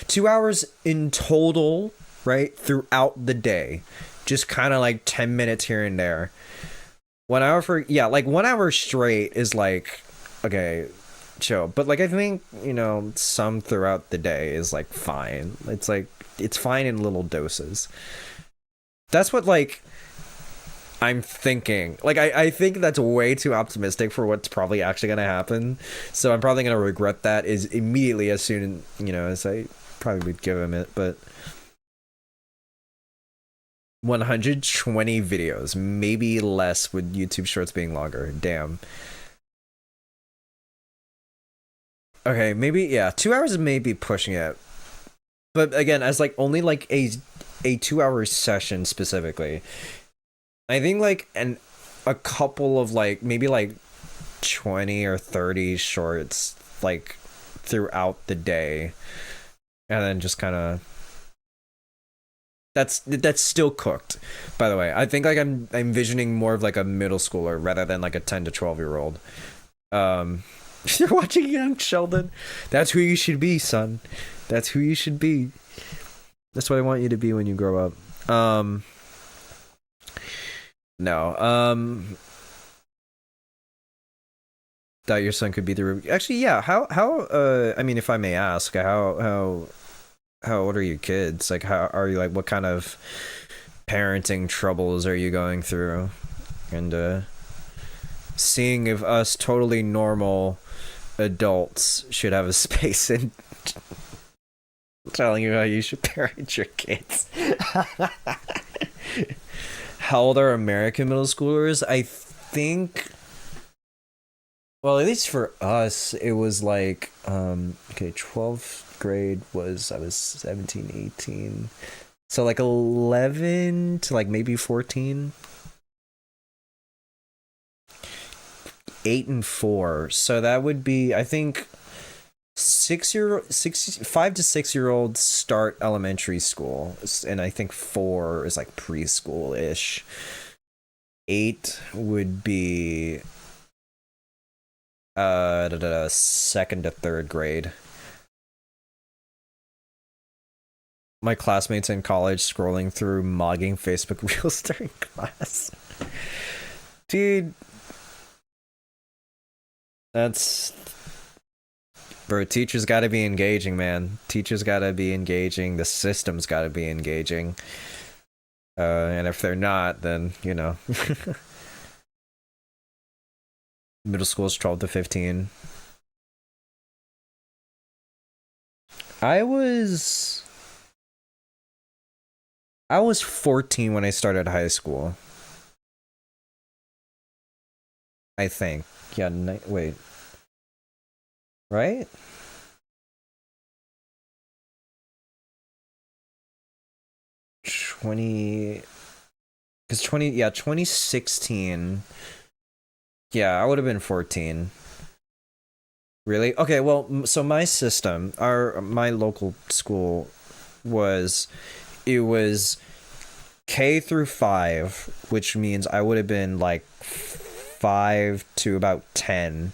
2 hours in total, right, throughout the day, just kind of like 10 minutes here and there. 1 hour for, yeah, like 1 hour straight is like, okay, chill. But like I think, you know, some throughout the day is like fine. It's like it's fine in little doses. That's what like I'm thinking. Like I think that's way too optimistic for what's probably actually gonna happen. So I'm probably gonna regret that is immediately as soon, you know, as I probably would give him it. But 120 videos, maybe less with YouTube Shorts being longer. Damn. Okay, maybe, yeah, 2 hours is maybe pushing it. But again, as like only like a 2 hour session specifically, I think like a couple of like maybe like 20 or 30 shorts like throughout the day, and then just kind of that's still cooked, by the way. I think like I'm envisioning more of like a middle schooler rather than like a 10 to 12-year-old. You're watching Young Sheldon. That's who you should be, son. That's who you should be. That's what I want you to be when you grow up. No. That your son could be the Rubik. Actually, yeah. How I mean, if I may ask, how old are your kids? Like, how are you, like, what kind of parenting troubles are you going through? And seeing if us totally normal adults should have a space in telling you how you should parent your kids. How old are American middle schoolers? I think, well, at least for us, it was like, okay, 12th grade was, I was 17, 18. So like 11 to like maybe 14. 8 and 4. So that would be, I think, 5 to 6 year olds start elementary school, and I think 4 is like preschool ish. 8 would be second to third grade. My classmates in college scrolling through mogging Facebook reels during class. Dude, that's, bro, teachers gotta be engaging, man. Teachers gotta be engaging. The system's gotta be engaging. And if they're not, then, you know. Middle school's 12 to 15. I was 14 when I started high school. I think. Yeah, wait. Right? Because 2016. Yeah, I would have been 14. Really? Okay, well, so my system, my local school, was it was K through 5, which means I would have been like 5 to about 10.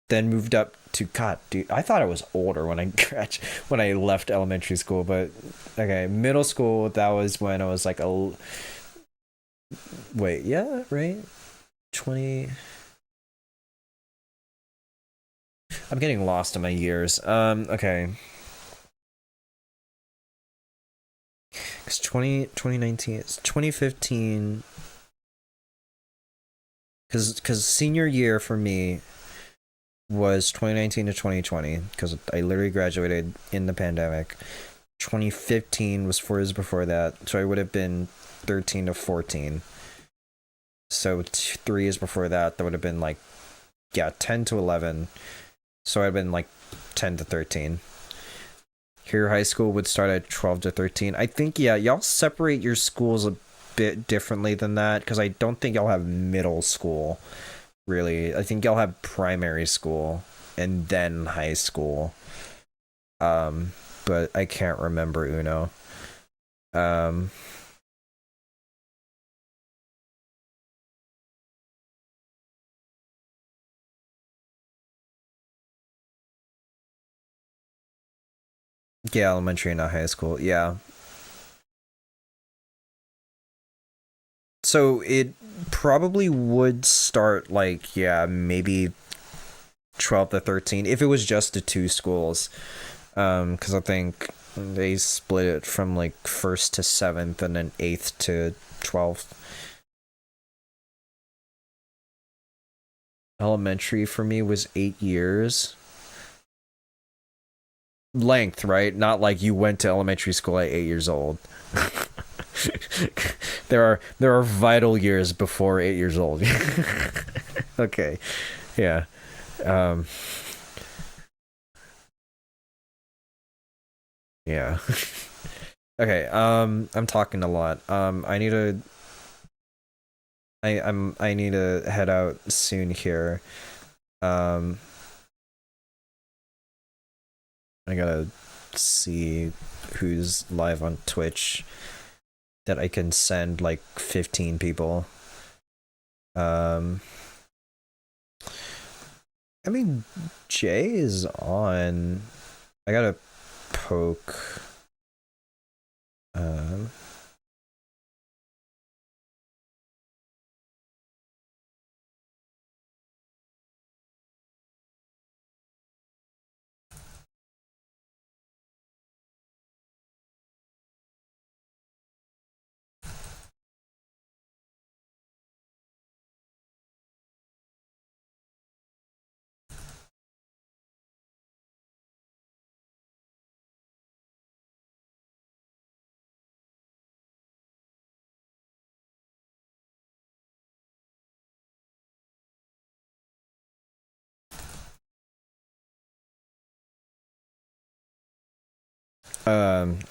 Then moved up to God, dude. I thought I was older when I left elementary school, but okay, middle school. That was when I was like wait, yeah, right, 20. I'm getting lost in my years. Okay. It's 2019, it's 2015. Because senior year for me was 2019 to 2020, because I literally graduated in the pandemic. 2015 was 4 years before that, so I would have been 13 to 14. So 3 years before that, that would have been like, yeah, 10 to 11. So I'd been like 10 to 13. Here, high school would start at 12 to 13. I think, yeah, y'all separate your schools a bit differently than that, because I don't think y'all have middle school, really. I think y'all have primary school and then high school. But I can't remember Uno. Yeah, elementary, not high school. Yeah. So it probably would start like, yeah, maybe 12 to 13 if it was just the 2 schools. Because I think they split it from like 1st to 7th and then 8th to 12th. Elementary for me was 8 years. Length, right? Not like you went to elementary school at 8 years old. There are vital years before 8 years old. Okay. Yeah. Yeah. Okay, I'm talking a lot. I need to I need to head out soon here. I gotta see who's live on Twitch that I can send like 15 people. I mean, Jay is on. I gotta poke.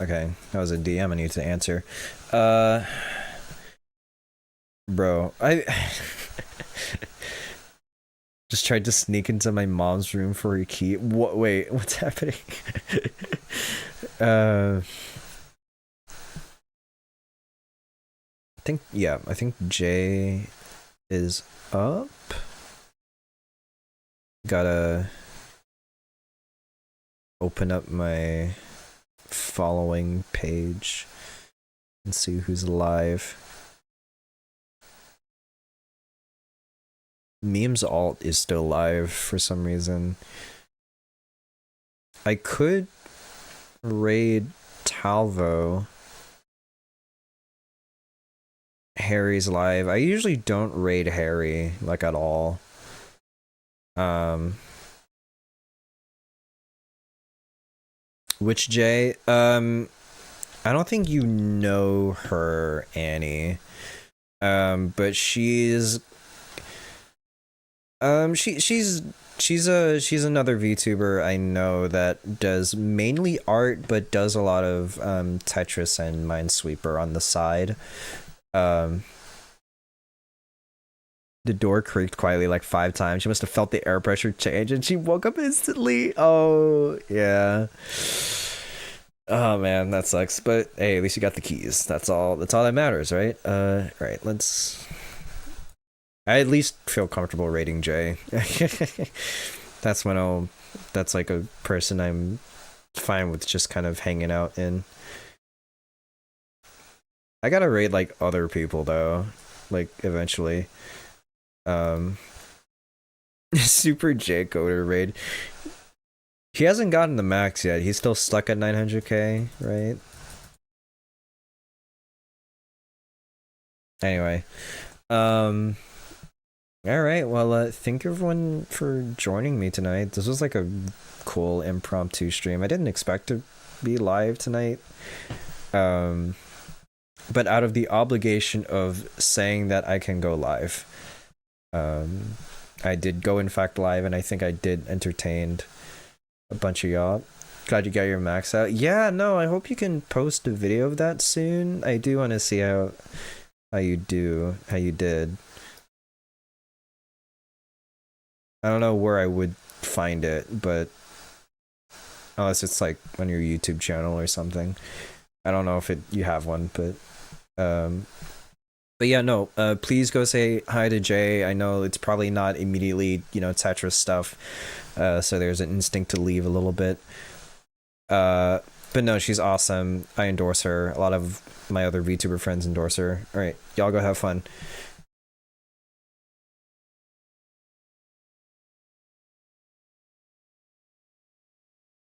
Okay, that was a DM I need to answer. Bro, I just tried to sneak into my mom's room for a key. What? Wait, what's happening? I think Jay is up. Gotta open up my following page and see who's live. Memes alt is still live for some reason. I could raid Talvo. Harry's live. I usually don't raid Harry like at all. Which Jay? I don't think you know her, Annie. But she's she's another VTuber I know that does mainly art, but does a lot of Tetris and Minesweeper on the side. The door creaked quietly like 5 times. She must have felt the air pressure change and she woke up instantly. Oh, yeah. Oh man, that sucks. But hey, at least you got the keys. That's all. That's all that matters, right? Right. Let's. I at least feel comfortable rating Jay. That's when I'll. That's like a person I'm fine with just kind of hanging out in. I gotta rate like other people though, like eventually. Super J Coder raid. He hasn't gotten the max yet. He's still stuck at 900k, right? Anyway, all right. Well, thank everyone for joining me tonight. This was like a cool impromptu stream. I didn't expect to be live tonight. But out of the obligation of saying that I can go live, I did go in fact live, and I think I did entertained a bunch of y'all. Glad you got your max out. Yeah, no, I hope you can post a video of that soon. I do want to see how you did. I don't know where I would find it, but unless it's like on your YouTube channel or something. I don't know if you have one, but yeah, no, please go say hi to Jay. I know it's probably not immediately, Tetris stuff, so there's an instinct to leave a little bit. But no, she's awesome. I endorse her. A lot of my other VTuber friends endorse her. All right, y'all go have fun.